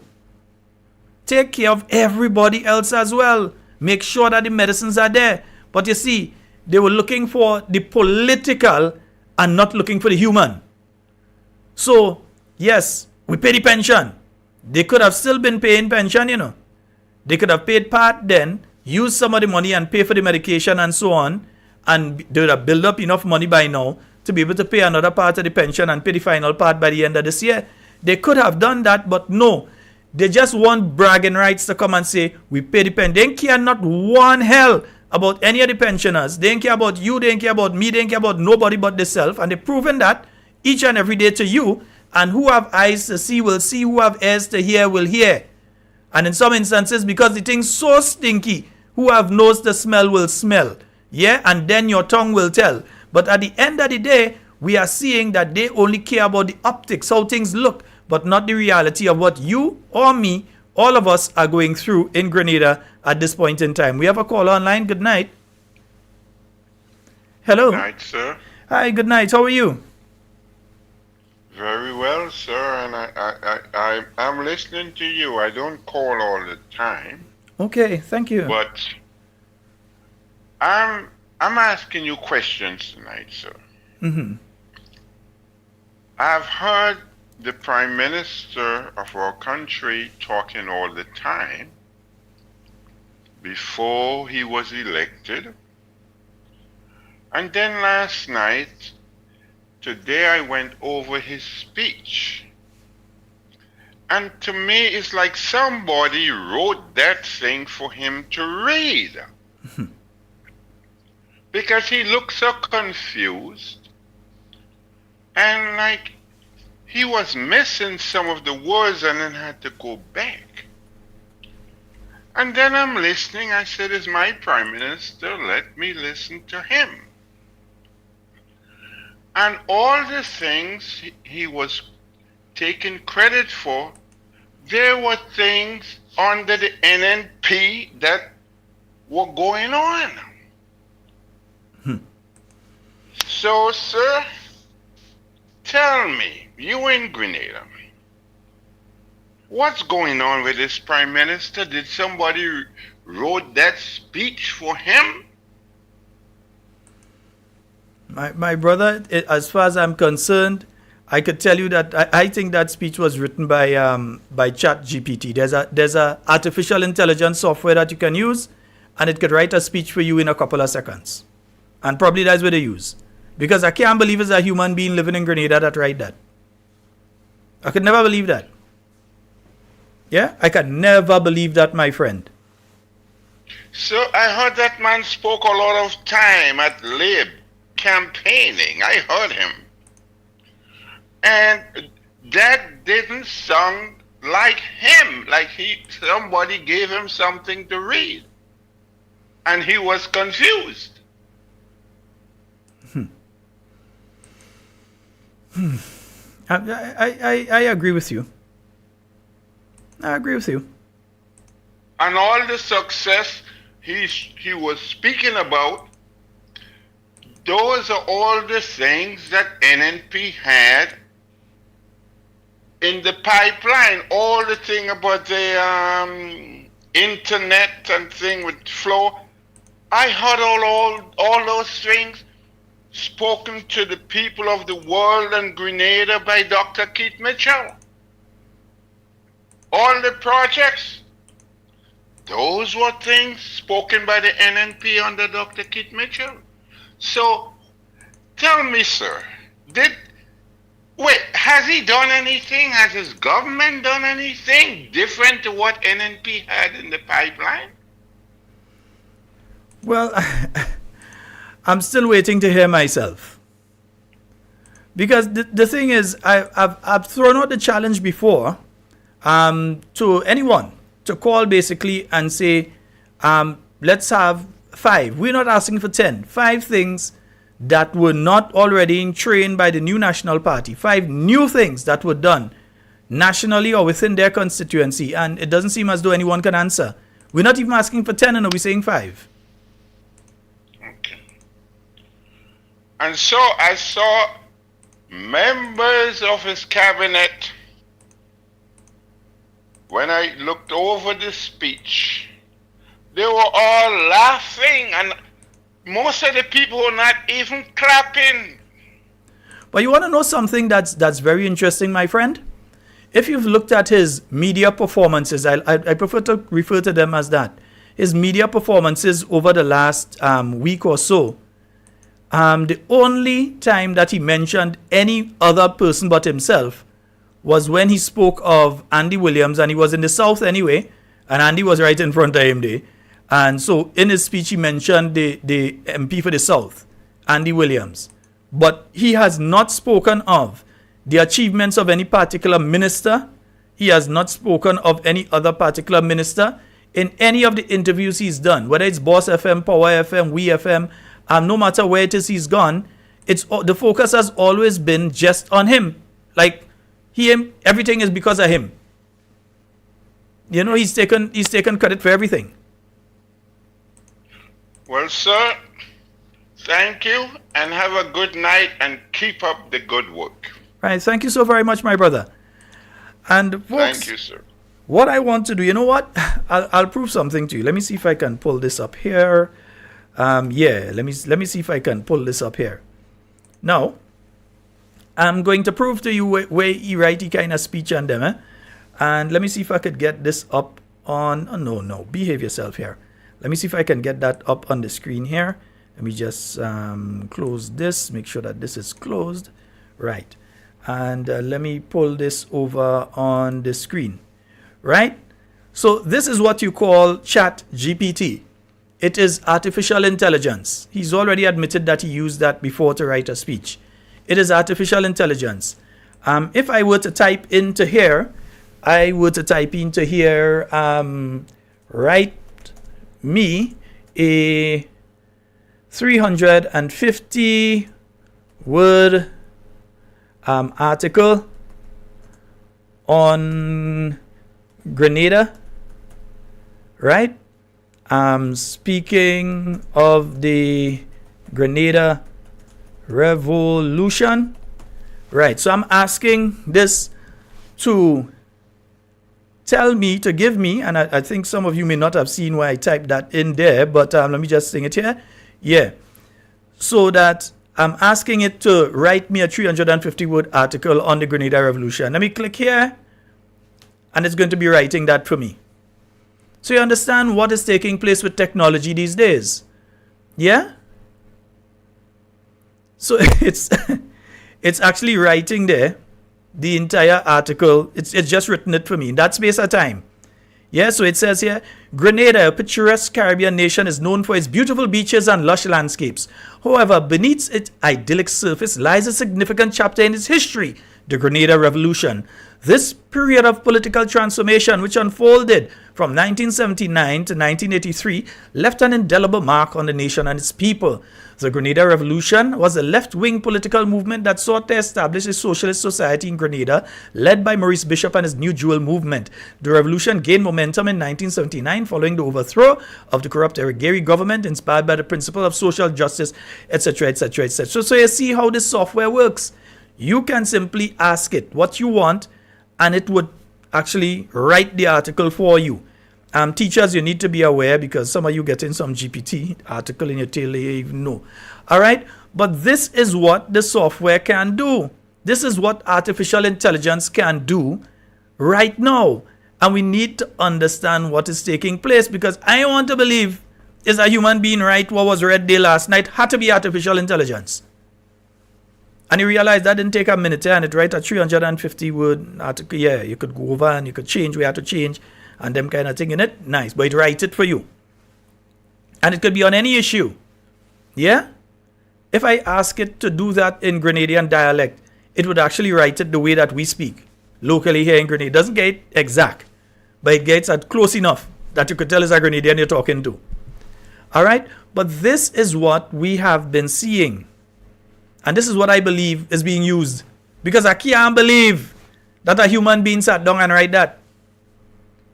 Take care of everybody else as well. Make sure that the medicines are there. But you see, they were looking for the political and not looking for the human. So, yes, we pay the pension. They could have still been paying pension, They could have paid part then, use some of the money and pay for the medication and so on. And they would have built up enough money by now to be able to pay another part of the pension and pay the final part by the end of this year. They could have done that, but no. They just want bragging rights to come and say, we pay the pension. They don't care not one hell about any of the pensioners. They don't care about you, they don't care about me, they don't care about nobody but themselves. And they've proven that each and every day to you. And who have eyes to see will see, who have ears to hear will hear. And in some instances, because the thing's so stinky, who have nose to smell will smell. Yeah, and then your tongue will tell. But at the end of the day, we are seeing that they only care about the optics, how things look, but not the reality of what you or me, all of us are going through in Grenada at this point in time. We have a call online. Good night. Hello. Good night, sir. Hi, good night. How are you? Very well, sir, and I'm listening to you. I don't call all the time. Okay, thank you. But I'm asking you questions tonight, sir. Mm-hmm. I've heard the Prime Minister of our country talking all the time before he was elected. And then last night, today I went over his speech. And to me, it's like somebody wrote that thing for him to read. Because he looked so confused. And like he was missing some of the words and then had to go back. And then I'm listening. I said, it's my Prime Minister. Let me listen to him. And all the things he was taking credit for, there were things under the NNP that were going on. So, sir, tell me, you in Grenada, what's going on with this Prime Minister? Did somebody wrote that speech for him? My brother, as far as I'm concerned, I could tell you that I think that speech was written by ChatGPT. There's a artificial intelligence software that you can use, and it could write a speech for you in a couple of seconds. And probably that's what they use. Because I can't believe it's a human being living in Grenada that write that. I could never believe that. Yeah? I could never believe that, my friend. So I heard that man spoke a lot of time at Lib campaigning. I heard him. And that didn't sound like him, like somebody gave him something to read. And he was confused. I agree with you. I agree with you. And all the success he was speaking about, those are all the things that NNP had in the pipeline. All the thing about the internet and thing with flow. I heard all those things spoken to the people of the world and Grenada by Dr. Keith Mitchell. All the projects, those were things spoken by the NNP under Dr. Keith Mitchell. So, tell me, sir, has he done anything? Has his government done anything different to what NNP had in the pipeline? Well, I'm still waiting to hear myself. Because the thing is, I've thrown out the challenge before to anyone to call basically and say, let's have 5. We're not asking for 10. 5 things that were not already trained by the new National Party. 5 new things that were done nationally or within their constituency. And it doesn't seem as though anyone can answer. We're not even asking for 10 and we're saying 5. And so I saw members of his cabinet, when I looked over the speech, they were all laughing, and most of the people were not even clapping. But you want to know something that's very interesting, my friend? If you've looked at his media performances, I prefer to refer to them as that. His media performances over the last week or so, The only time that he mentioned any other person but himself was when he spoke of Andy Williams, and he was in the South anyway, and Andy was right in front of him there. And so in his speech, he mentioned the MP for the South, Andy Williams. But he has not spoken of the achievements of any particular minister. He has not spoken of any other particular minister in any of the interviews he's done, whether it's Boss FM, Power FM, We FM, no matter where it is he's gone, the focus has always been just on him. Like, everything is because of him. You know, he's taken credit for everything. Well, sir, thank you, and have a good night, and keep up the good work. Right, thank you so very much, my brother. And folks, thank you, sir. What I want to do, you know what? I'll prove something to you. Let me see if I can pull this up here. Yeah, let me see if I can pull this up here. Now, I'm going to prove to you where he write the kind of speech on them. And let me see if I could get this up on... Oh, no, behave yourself here. Let me see if I can get that up on the screen here. Let me just close this, make sure that this is closed. Right. And let me pull this over on the screen. Right? So this is what you call Chat GPT. It is artificial intelligence. He's already admitted that he used that before to write a speech. It is artificial intelligence. If I were to type into here, write me a 350 word article on Grenada, right? Speaking of the Grenada Revolution, right? So I'm asking this to give me, and I think some of you may not have seen why I typed that in there, but let me just sing it here. Yeah. So that I'm asking it to write me a 350 word article on the Grenada Revolution. Let me click here, and it's going to be writing that for me. So you understand what is taking place with technology these days. Yeah? So it's actually writing there the entire article. It's just written it for me in that space of time. Yeah, so it says here, Grenada, a picturesque Caribbean nation, is known for its beautiful beaches and lush landscapes. However, beneath its idyllic surface lies a significant chapter in its history, the Grenada Revolution. This period of political transformation, which unfolded from 1979 to 1983, left an indelible mark on the nation and its people. The Grenada Revolution was a left-wing political movement that sought to establish a socialist society in Grenada, led by Maurice Bishop and his New Jewel movement. The revolution gained momentum in 1979 following the overthrow of the corrupt Eric Gary government, inspired by the principle of social justice, etc., etc., etc. So you see how this software works. You can simply ask it what you want, and it would actually write the article for you. Teachers, you need to be aware, because some of you getting some GPT article in your tail, you even know. All right? But this is what the software can do. This is what artificial intelligence can do right now. And we need to understand what is taking place, because I want to believe is a human being right what was read there last night had to be artificial intelligence. And you realize that didn't take a minute, and it write a 350 word article. Yeah, you could go over and you could change, we had to change, and them kind of thing in it. Nice, but it writes it for you. And it could be on any issue. Yeah? If I ask it to do that in Grenadian dialect, it would actually write it the way that we speak locally here in Grenada. It doesn't get exact, but it gets at close enough that you could tell it's a Grenadian you're talking to. All right? But this is what we have been seeing. And this is what I believe is being used. Because I can't believe that a human being sat down and write that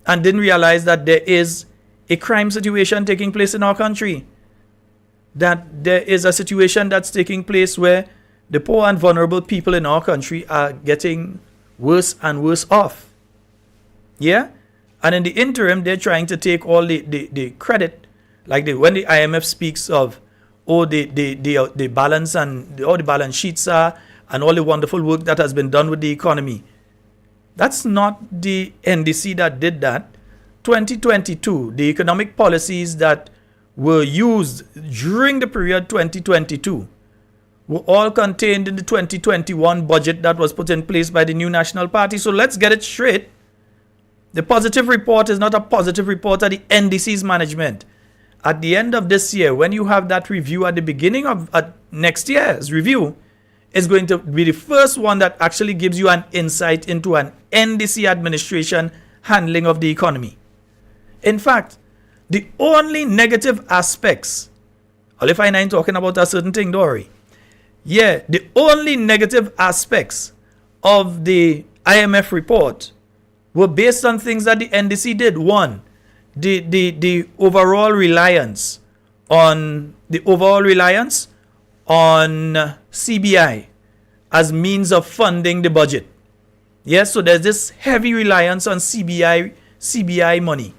and didn't realize that there is a crime situation taking place in our country. That there is a situation that's taking place where the poor and vulnerable people in our country are getting worse and worse off. Yeah? And in the interim, they're trying to take all the credit, like when the IMF speaks of the balance and all the balance sheets are, and all the wonderful work that has been done with the economy. That's not the NDC that did that. 2022, the economic policies that were used during the period 2022 were all contained in the 2021 budget that was put in place by the new National Party. So let's get it straight. The positive report is not a positive report at the NDC's management. At the end of this year, when you have that review at the beginning of next year's review, is going to be the first one that actually gives you an insight into an NDC administration handling of the economy. In fact, the only negative aspects, or if I'm talking about a certain thing, don't worry. Yeah, the only negative aspects of the IMF report were based on things that the NDC did. One, the overall reliance on CBI as means of funding the budget. Yes, so there's this heavy reliance on CBI money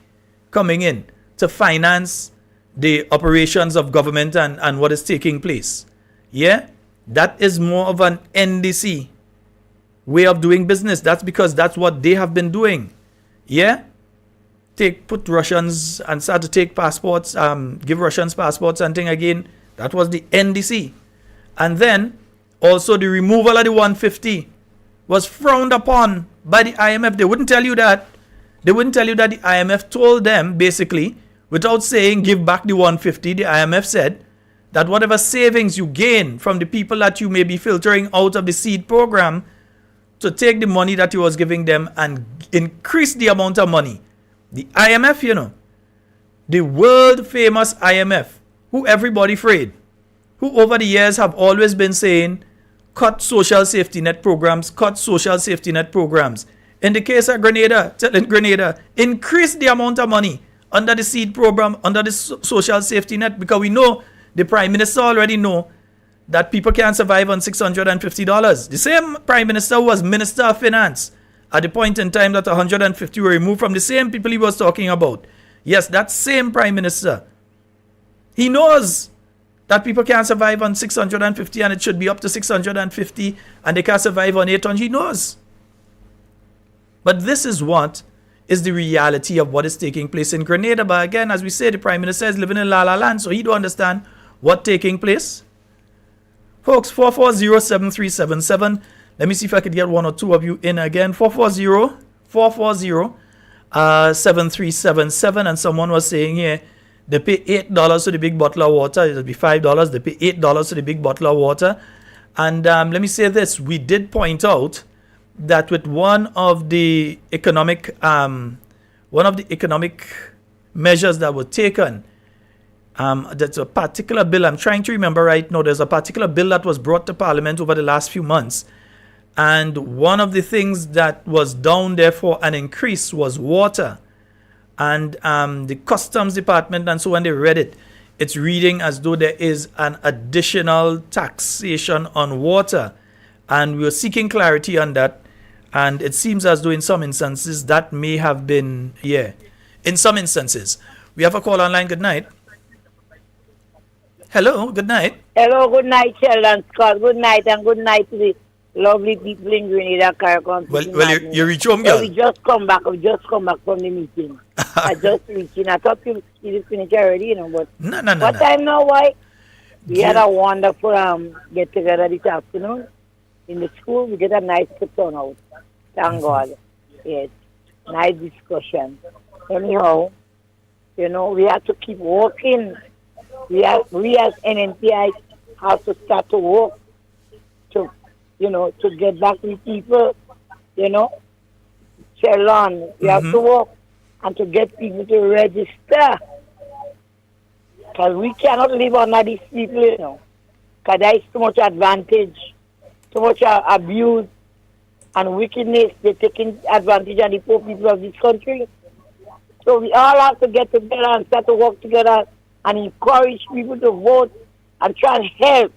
coming in to finance the operations of government and what is taking place. Yeah, that is more of an NDC way of doing business. That's because that's what they have been doing. Yeah, put Russians and start to take passports, give Russians passports and thing again. That was the NDC. And then also the removal of the 150 was frowned upon by the IMF. They wouldn't tell you that. They wouldn't tell you that the IMF told them, basically, without saying give back the 150, the IMF said that whatever savings you gain from the people that you may be filtering out of the seed program, to take the money that he was giving them and increase the amount of money. The IMF, you know, the world famous IMF, who everybody afraid, who over the years have always been saying, cut social safety net programs, cut social safety net programs. In the case of Grenada, telling Grenada, increase the amount of money under the seed program, under the social safety net, because we know, the Prime Minister already know that people can't survive on $650. The same Prime Minister who was Minister of Finance at the point in time that 150 were removed from the same people he was talking about. Yes, that same Prime Minister. He knows that people can't survive on 650 and it should be up to 650 and they can't survive on 800. He knows. But this is what is the reality of what is taking place in Grenada. But again, as we say, the Prime Minister is living in La La Land, so he don't understand what's taking place. Folks, 440-7377. Let me see if I could get one or two of you in again. 440-7377. And someone was saying here, they pay $8 to the big bottle of water. It'll be $5. They pay $8 to the big bottle of water. And let me say this. We did point out that with one of the economic measures that were taken, that's a particular bill, I'm trying to remember right now, there's a particular bill that was brought to Parliament over the last few months. And one of the things that was down there for an increase was water. And the Customs Department, and so when they read it, it's reading as though there is an additional taxation on water. And we were seeking clarity on that. And it seems as though in some instances that may have been, in some instances. We have a call online. Good night. Hello, good night. Hello, good night, Sheldon Scott. Good night, and good night to the lovely people in Grenada, Caracon. Well, you reach home, girl. We just come back from the meeting. I just reached in. I thought you finished already, you know, but no. What time now, why? We had a wonderful get together this afternoon in the school. We get a nice turnout. Thank God. Yes, nice discussion. Anyhow, you know, we have to keep working. We as NNPI have to start to work to get back to people, you know. Sheldon, we have to work and to get people to register. Because we cannot live under these people, you know. Because there is too much advantage, too much abuse and wickedness. They're taking advantage of the poor people of this country. So we all have to get together and start to work together and encourage people to vote and try and help.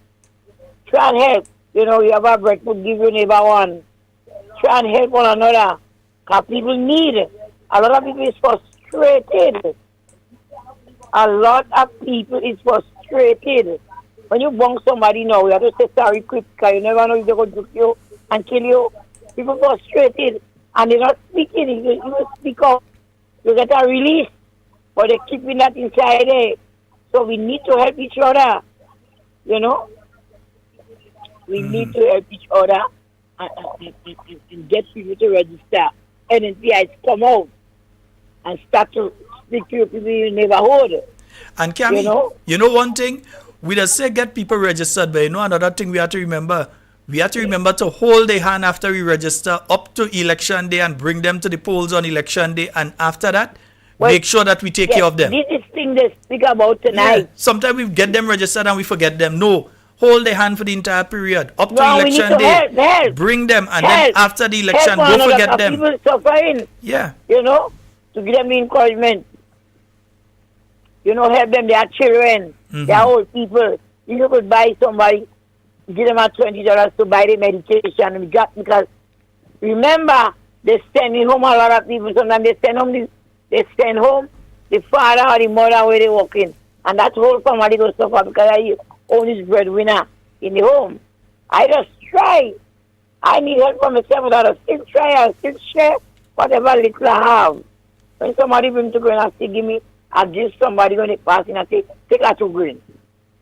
Try and help. You know, you have a breakfast, give your neighbor one. Try and help one another. Because people need it. A lot of people is frustrated. A lot of people is frustrated. When you bang somebody now, you have to say sorry quick because you never know if they're going to shoot you and kill you. People frustrated and they're not speaking. You speak up, you get a release. But they're keeping that inside there. So we need to help each other, you know. We need to help each other and get people to register. NNPIs come out and start to speak to people in the neighborhood. And Cammy, you know one thing? We just say get people registered, but you know another thing we have to remember? We have to remember to hold their hand after we register up to election day and bring them to the polls on election day. And after that, make sure that we take care of them. This is thing they speak about tonight. Yeah. Sometimes we get them registered and we forget them. No. Hold their hand for the entire period. Up to election day. Help. Bring them. And then after the election, don't forget them. People suffering. Yeah. You know, to give them encouragement. You know, help them. They are children. They are old people. You could buy somebody, give them $20 to buy the medication. Because remember, they send home a lot of people. Sometimes they send home the father or the mother where they walk in. And that whole family goes suffer because I own his breadwinner in the home. I just try. I need help from myself, but I still try. I still share whatever little I have. When somebody brings to green, I still give me, I give somebody when they pass in, I say, take her to green.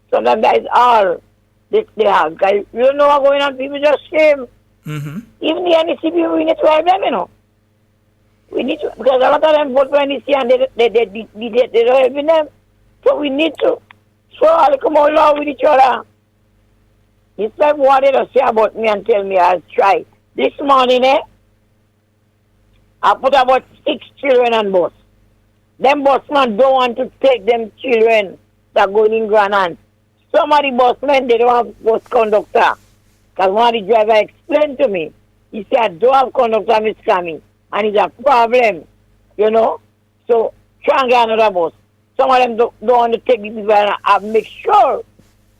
Sometimes that is all they have. Because you don't know what's going on, people just shame. Even the NEC people, we need to help them, you know. We need to, because a lot of them vote for NEC and they don't help them. So we need to show all come along with each other. It's like what they don't say about me and tell me I'll try. This morning, I put about 6 children on bus. Them busmen don't want to take them children that go in Grand Anse. Some of the busmen, they don't have bus conductor. Because one of the driver explained to me, he said, I don't have conductor, Miss Cammy. And it's a problem, you know. So, try and get another bus. Some of them don't want to take the people and I make sure.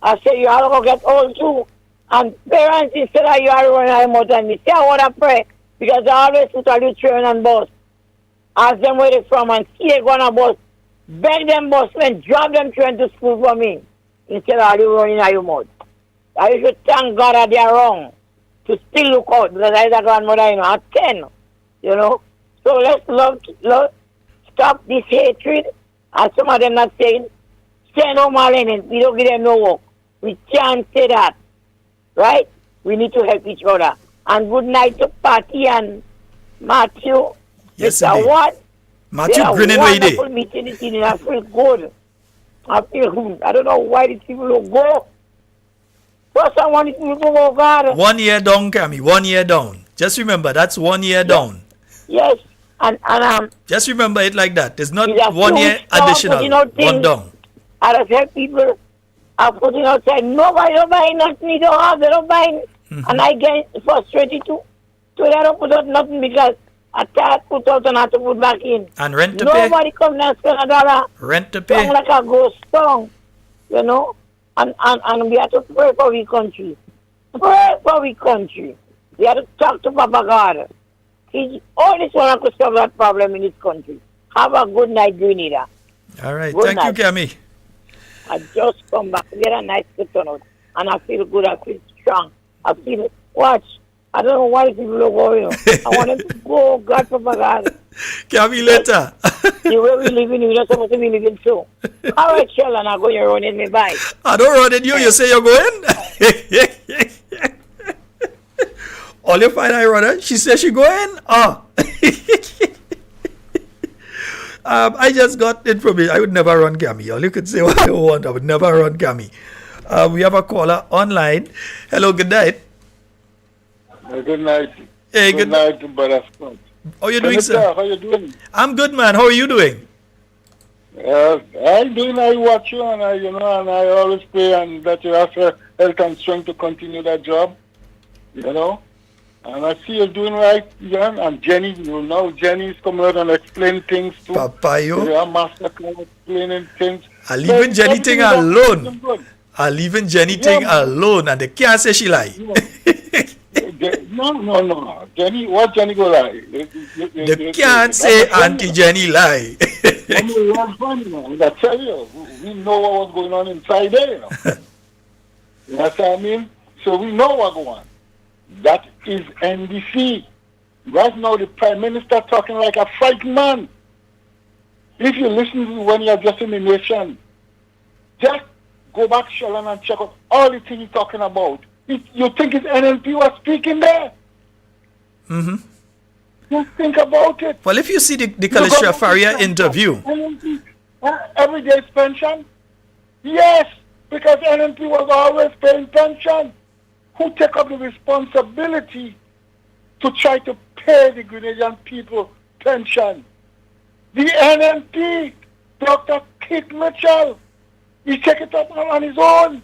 I say, you have to get old too. And parents, instead of you are running out of more time, they say, I want to pray. Because I always put all the children on bus. Ask them where they're from and see they go on a bus. Beg them busmen, drop them children to school for me. Instead of you running out of your mouth. I should thank God that they are wrong. To still look out. Because I was a grandmother, you know, at 10. You know. So let's stop this hatred. And some of them not saying, stay no more Lenin. We don't give them no work. We can't say that. Right? We need to help each other. And good night to Patty and Matthew. Yes, Mr. What? Matthew grinning way there. Wonderful meeting this evening. I feel good. I feel good. I don't know why these people don't go. First I want these people to go, God. 1 year down, Cammy. 1 year down. Just remember, that's 1 year down. Yes. And just remember it like that. It's not 1 year additional. One down. I just help people. I'm putting outside. Nobody don't buy nothing. They don't have. They don't buy. And I get frustrated too. So they don't put out nothing because I can't put out and I have to put back in. And rent to pay. Nobody comes and spend $1. Rent to pay. Song like a ghost song. You know? And we have to pray for our country. Pray for our country. We have to talk to Papa God. He's always one to solve that problem in this country. Have a good night, Grenada. All right. Good Thank night. you, Cammy. I just come back to get a nice good turnout. And I feel good. I feel strong. I feel, watch. I don't know why people are going. I want them to go. God, Papa God. Cammy later. The way we live in, we're not supposed to be living so. All right, Sheldon, I'm going to run in me bike. I don't run in you. You say you're going? All you find I run her. She says she going? Oh. I just got information. I would never run Cammy. All you could say what I want. I would never run Cammy. We have a caller online. Hello, good night. Good night. Hey, good night, Brother Scott. How are you doing, sir? How you doing? I'm good, man. How are you doing? I'm doing. I watch you, and I always pray and that you have health and strength to continue that job. You know, and I see you doing right, Jan. And Jenny, Jenny's coming out and explaining things too. Papayo. Yeah, master explaining things. I'll leave Jenny thing alone. I'll leave Jenny thing alone, and they can't say she lie. No. Jenny, what Jenny go lie? They can't say Auntie Jenny lie. I tell you, we know what was going on inside there. You know what I mean? So we know what's going on. That is NDC. Right now, the Prime Minister talking like a frightened man. If you listen to when you're addressing the nation, just go back, Sheldon, and check out all the things he's talking about. You think it's NNP was speaking there? Mm-hmm. Just think about it. Well, if you see the Kalisha Faria interview. NNP, every day's pension? Yes, because NNP was always paying pension. Who take up the responsibility to try to pay the Grenadian people pension? The NNP, Dr. Keith Mitchell, he take it up on his own.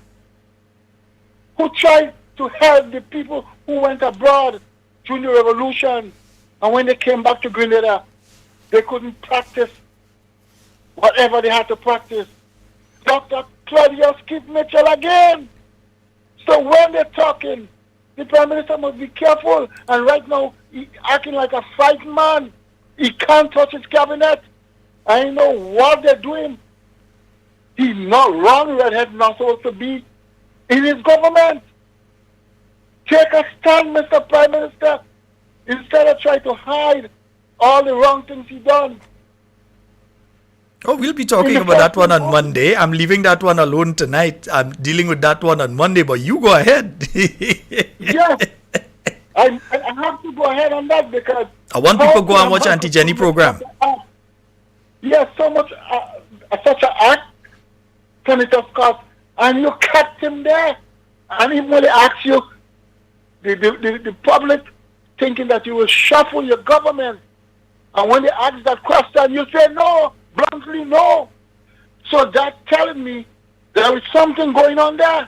Who tried to help the people who went abroad during the revolution, and when they came back to Grenada, they couldn't practice whatever they had to practice. Dr. Claudius Keith Mitchell again. So when they're talking, the Prime Minister must be careful. And right now, he's acting like a frightened man. He can't touch his cabinet. I know what they're doing. He's not wrong. Redhead not supposed to be in his government. Take a stand, Mr. Prime Minister, instead of trying to hide all the wrong things he done. Oh, we'll be talking about that one on Monday. I'm leaving that one alone tonight. I'm dealing with that one on Monday, but you go ahead. Yes. I have to go ahead on that because I want people to go and watch Auntie Jenny program. Yes, so much, such an act, Senator Scott, and you kept him there. And even when they ask you, the public thinking that you will shuffle your government, and when they ask that question, you say no, bluntly no. So that's telling me there is something going on there.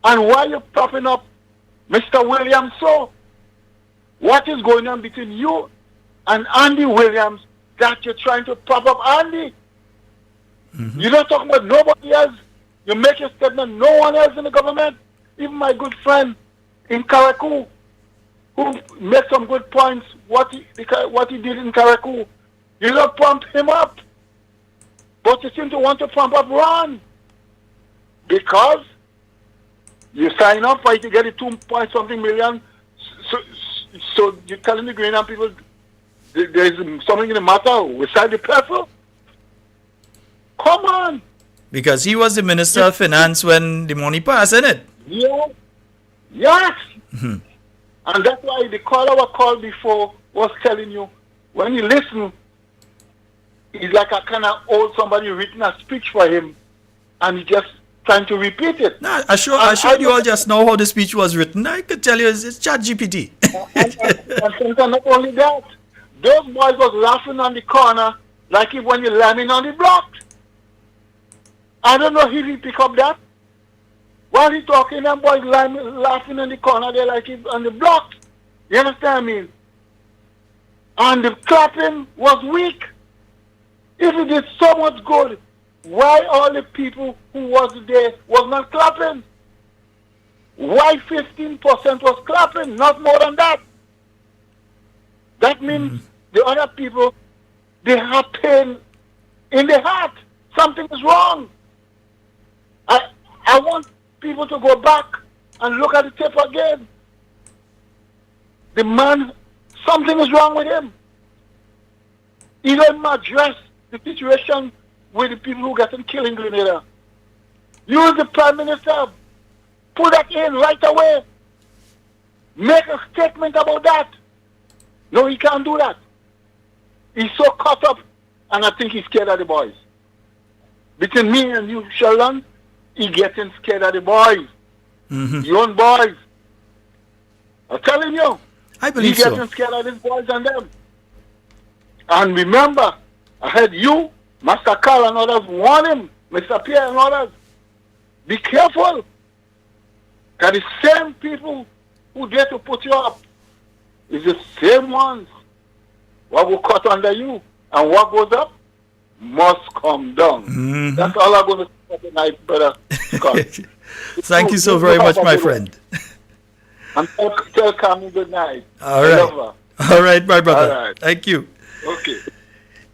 And why you propping up Mr. Williams so? What is going on between you and Andy Williams that you're trying to prop up Andy? Mm-hmm. You're not talking about nobody else. You make a statement, no one else in the government. Even my good friend in Karakou, who made some good points, what he did in Karakou. You don't pump him up. But you seem to want to pump up Ron. Because you sign up for it to get the 2 point something million. So you're telling the Grenadian people there's something in the matter beside the person? Come on. Because he was the Minister of Finance when the money passed, isn't it? Yeah. Yes. Mm-hmm. And that's why the caller was called before was telling you, when you listen, it's like I kind of old somebody written a speech for him, and he just trying to repeat it. No, I showed you all just now how the speech was written. I could tell you it's ChatGPT. and not only that, those boys was laughing on the corner like if when you're landing on the block. I don't know if he pick up that. While he talking, them boys laughing in the corner there like if on the block. You understand me? And the clapping was weak. If it did so much good, why all the people who was there was not clapping? Why 15% was clapping, not more than that? That means the other people, they have pain in their heart. Something is wrong. I want people to go back and look at the tape again. The man, something is wrong with him. He don't address the situation with the people who got killed in Grenada. Use the Prime Minister. Put that in right away. Make a statement about that. No, he can't do that. He's so caught up, and I think he's scared of the boys. Between me and you, Sheldon, he getting scared of the boys. Mm-hmm. Your own boys. I'm telling you. I believe he getting scared of these boys and them. And remember, I heard you, Master Carl and others warn him, Mr. Pierre and others. Be careful. Because the same people who dare to put you up is the same ones what will cut under you. And what goes up must come down. Mm-hmm. That's all I'm going to say tonight, brother Scott. Thank you so very much, my friend. And tell Carmen good night. All right. All right, my brother. All right. Thank you. Okay.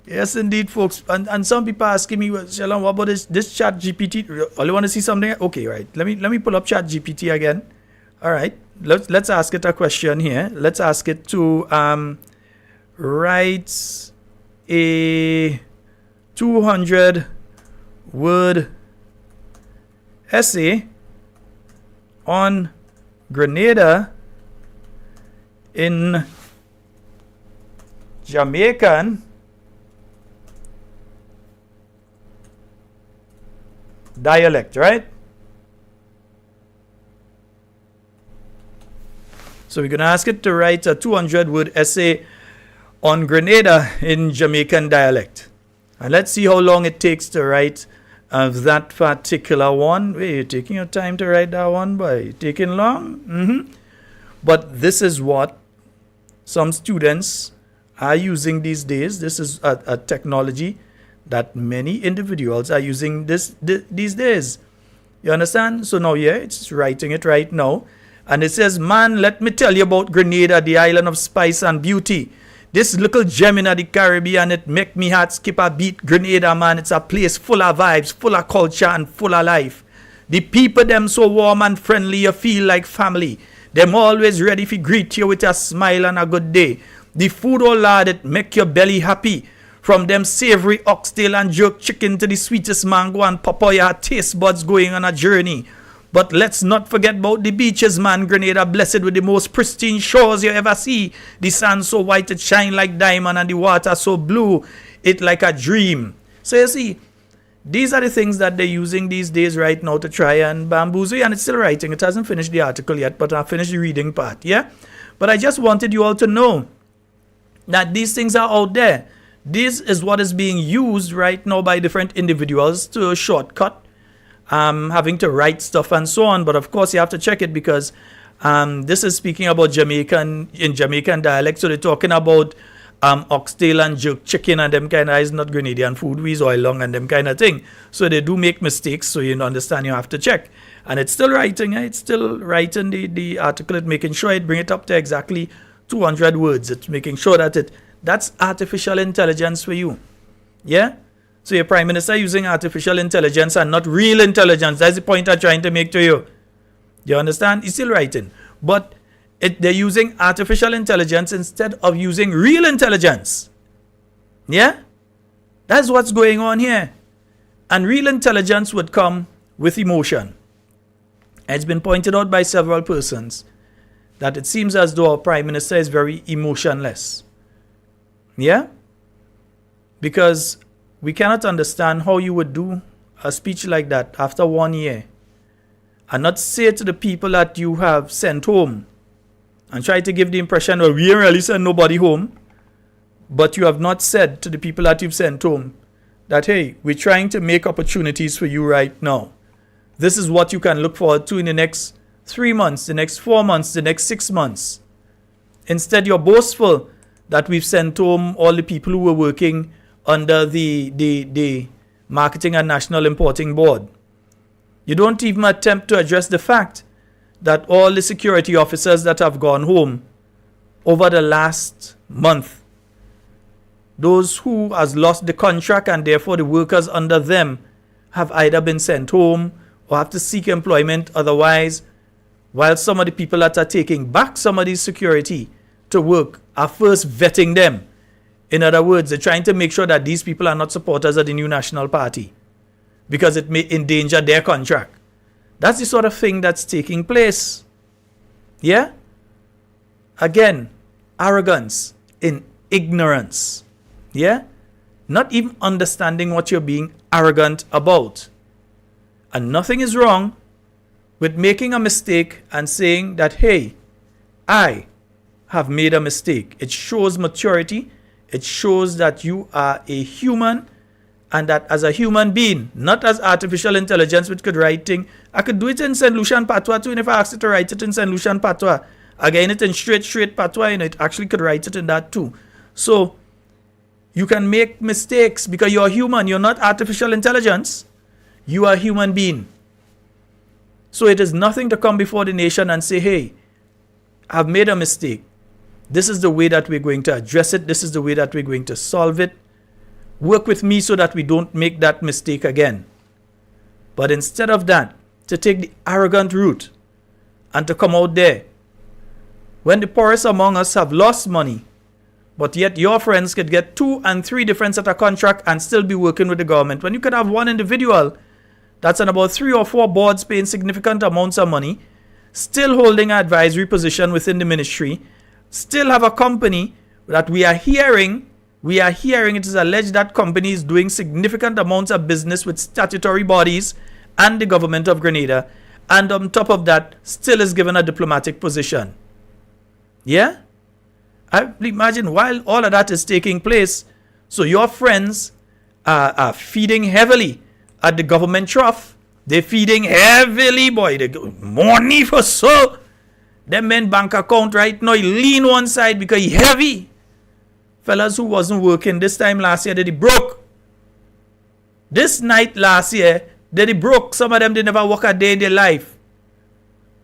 Yes, indeed, folks. And some people asking me, Shalom, what about this Chat GPT? Oh, you want to see something? Okay, right. Let me pull up Chat GPT again. All right. Let's ask it a question here. Let's ask it to write a 200-word essay on Grenada in Jamaican dialect, right? So we're going to ask it to write a 200-word essay on Grenada in Jamaican dialect. And let's see how long it takes to write that particular one. Wait, you're taking your time to write that one, boy. Taking long? But this is what some students are using these days. This is a technology that many individuals are using these days. You understand? So now, yeah, it's writing it right now. And it says, man, let me tell you about Grenada, the island of spice and beauty. This little gem in the Caribbean, it make me heart skip a beat. Grenada, man, it's a place full of vibes, full of culture and full of life. The people, them so warm and friendly, you feel like family. Them always ready to greet you with a smile and a good day. The food, oh lord, it make your belly happy. From them savory oxtail and jerk chicken to the sweetest mango and papaya, taste buds going on a journey. But let's not forget about the beaches, man. Grenada blessed with the most pristine shores you ever see. The sand so white it shine like diamond and the water so blue it like a dream. So you see, these are the things that they're using these days right now to try and bamboozle you. And it's still writing. It hasn't finished the article yet, but I finished the reading part, yeah? But I just wanted you all to know that these things are out there. This is what is being used right now by different individuals to shortcut having to write stuff and so on. But of course you have to check it because this is speaking about Jamaican dialect. So they're talking about oxtail and jerk chicken and them kind of is not Grenadian food. We oil long and them kind of thing. So they do make mistakes. So you understand you have to check. And it's still writing. It's still writing the article. It's making sure it bring it up to exactly 200 words. It's making sure that that's artificial intelligence for you. Yeah? So your Prime Minister using artificial intelligence and not real intelligence. That's the point I'm trying to make to you. You understand? He's still writing. But they're using artificial intelligence instead of using real intelligence. Yeah? That's what's going on here. And real intelligence would come with emotion. It's been pointed out by several persons that it seems as though our Prime Minister is very emotionless. Yeah? Because we cannot understand how you would do a speech like that after 1 year and not say to the people that you have sent home and try to give the impression, well, we ain't really send nobody home, but you have not said to the people that you've sent home that, hey, we're trying to make opportunities for you right now. This is what you can look forward to in the next 3 months, the next 4 months, the next 6 months. Instead, you're boastful that we've sent home all the people who were working under the Marketing and National Importing Board. You don't even attempt to address the fact that all the security officers that have gone home over the last month, those who has lost the contract and therefore the workers under them have either been sent home or have to seek employment otherwise, while some of the people that are taking back some of these security to work are first vetting them. In other words, they're trying to make sure that these people are not supporters of the new National Party because it may endanger their contract. That's the sort of thing that's taking place. Yeah? Again, arrogance in ignorance. Yeah? Not even understanding what you're being arrogant about. And nothing is wrong with making a mistake and saying that, hey, I have made a mistake. It shows maturity. It shows that you are a human and that as a human being, not as artificial intelligence which could write things. I could do it in St. Lucian Patois too, and if I asked it to write it in St. Lucian Patois, again it in straight Patois, and it actually could write it in that too. So you can make mistakes because you're human. You're not artificial intelligence. You are a human being. So it is nothing to come before the nation and say, hey, I've made a mistake. This is the way that we're going to address it. This is the way that we're going to solve it. Work with me so that we don't make that mistake again. But instead of that, to take the arrogant route and to come out there, when the poorest among us have lost money, but yet your friends could get 2 and 3 different set of contract and still be working with the government. When you could have one individual that's on about 3 or 4 boards paying significant amounts of money still holding an advisory position within the ministry, still have a company that we are hearing it is alleged that company is doing significant amounts of business with statutory bodies and the government of Grenada, and on top of that, still is given a diplomatic position. Yeah? I imagine while all of that is taking place, so your friends are feeding heavily at the government trough. They're feeding heavily, boy. They go money for so. Them men bank account right now, he lean one side because he heavy. Fellas who wasn't working this time last year, they broke. This night last year, they broke. Some of them, they never work a day in their life.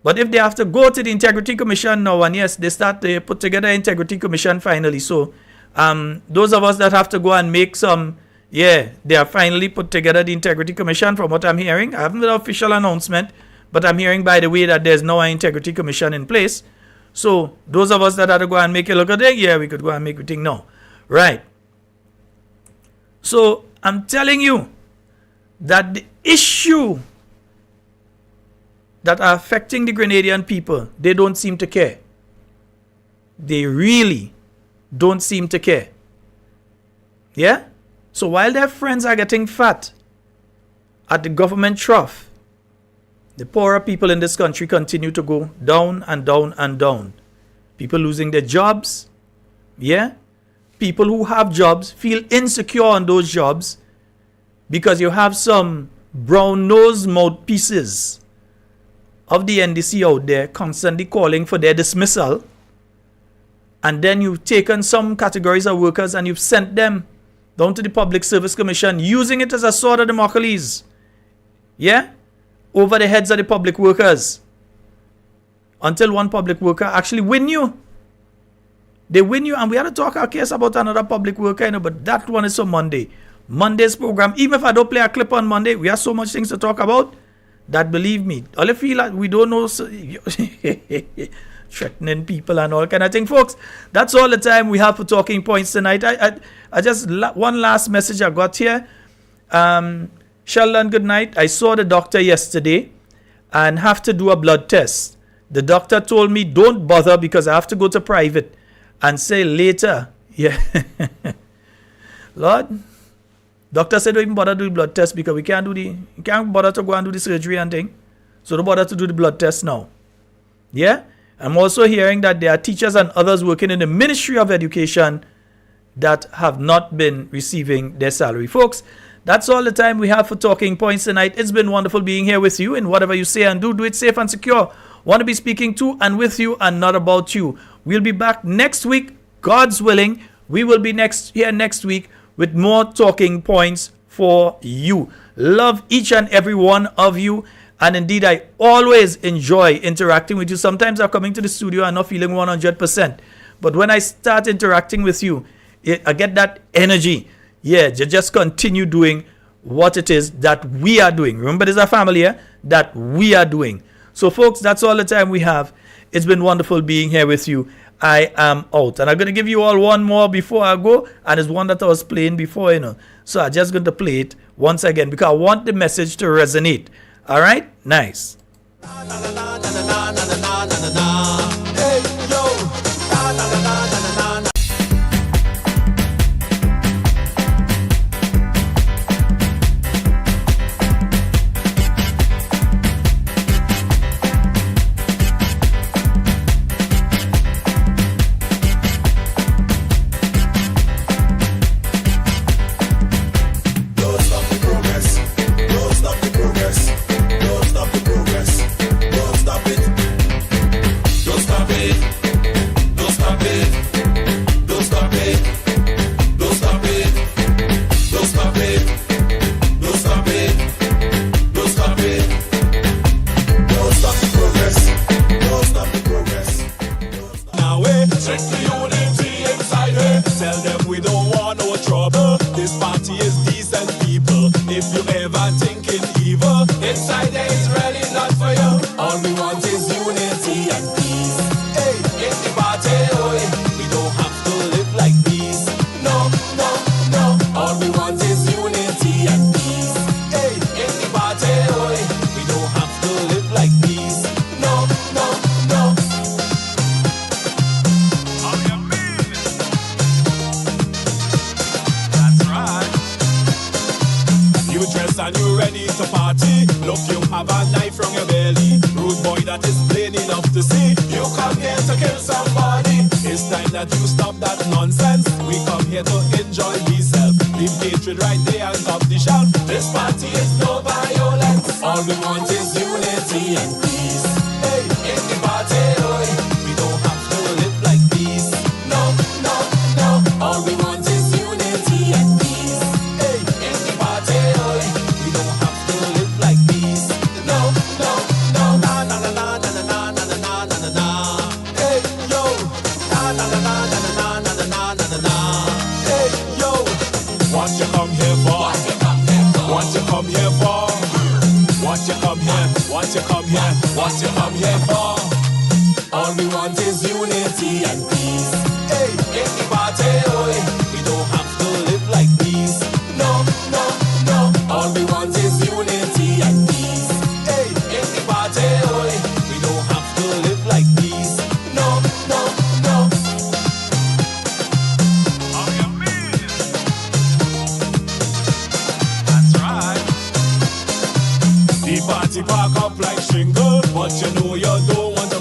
But if they have to go to the Integrity Commission now, and yes, they start to put together Integrity Commission finally. So those of us that have to go and make some, they are finally put together the Integrity Commission from what I'm hearing. I haven't made an official announcement, but I'm hearing by the way that there's now an Integrity Commission in place. So those of us that have to go and make a look at it, we could go and make a thing now. Right. So I'm telling you that the issue that are affecting the Grenadian people, they don't seem to care. They really don't seem to care. Yeah? So while their friends are getting fat at the government trough, the poorer people in this country continue to go down and down and down. People losing their jobs. Yeah? People who have jobs feel insecure on those jobs because you have some brown-nosed mouthpieces of the NDC out there constantly calling for their dismissal, and then you've taken some categories of workers and you've sent them down to the Public Service Commission using it as a sword of Damocles, over the heads of the public workers, until one public worker actually win you. They win you, and we had to talk our case about another public worker, but that one is for Monday. Monday's program, even if I don't play a clip on Monday, we have so much things to talk about that, believe me, all I feel like we don't know, threatening people and all kind of thing. Folks, that's all the time we have for Talking Points tonight. I just, one last message I got here. Sheldon, good night. I saw the doctor yesterday and have to do a blood test. The doctor told me don't bother because I have to go to private and say later. Yeah. Lord, doctor said don't even bother do the blood test because we can't bother to go and do the surgery and thing. So don't bother to do the blood test now. Yeah? I'm also hearing that there are teachers and others working in the Ministry of Education that have not been receiving their salary. Folks, that's all the time we have for Talking Points tonight. It's been wonderful being here with you, and whatever you say and do it safe and secure. Want to be speaking to and with you and not about you. We'll be back next week, God's willing. We will be here next week with more Talking Points for you. Love each and every one of you. And indeed, I always enjoy interacting with you. Sometimes I'm coming to the studio and not feeling 100%. But when I start interacting with you, I get that energy. Yeah, just continue doing what it is that we are doing. Remember, there's a family here that we are doing. So, folks, that's all the time we have. It's been wonderful being here with you. I am out. And I'm going to give you all one more before I go. And it's one that I was playing before, So I'm just going to play it once again because I want the message to resonate. All right? Nice. Don't stop from your belly. Rude boy, that is plain enough to see. You come here to kill somebody. It's time that you stop that nonsense. We come here to enjoy ourselves. Leave hatred right there on top the shelf. This party is no violence. All we want is unity and peace. Hey, in the party, oi. We don't have to live like peace. No, no, no. All we want is unity and peace. Hey, in the party, oi. We don't have to live like peace. No, no, no. Na na na na na na na na na na na na. Hey, yo. Na na na na na na na na na na na na. Hey, yo. What you come here for? What you come here for? What you come here? What you come here? What you come here for? All we want is unity and peace. Hey, in the party, oi. We don't have to live like peace. No, no, no. All we want is unity and peace. Hey, in the party, oi. We don't have to live like peace. No, no, no. That's right. The party park up like shingle, but you know you don't want to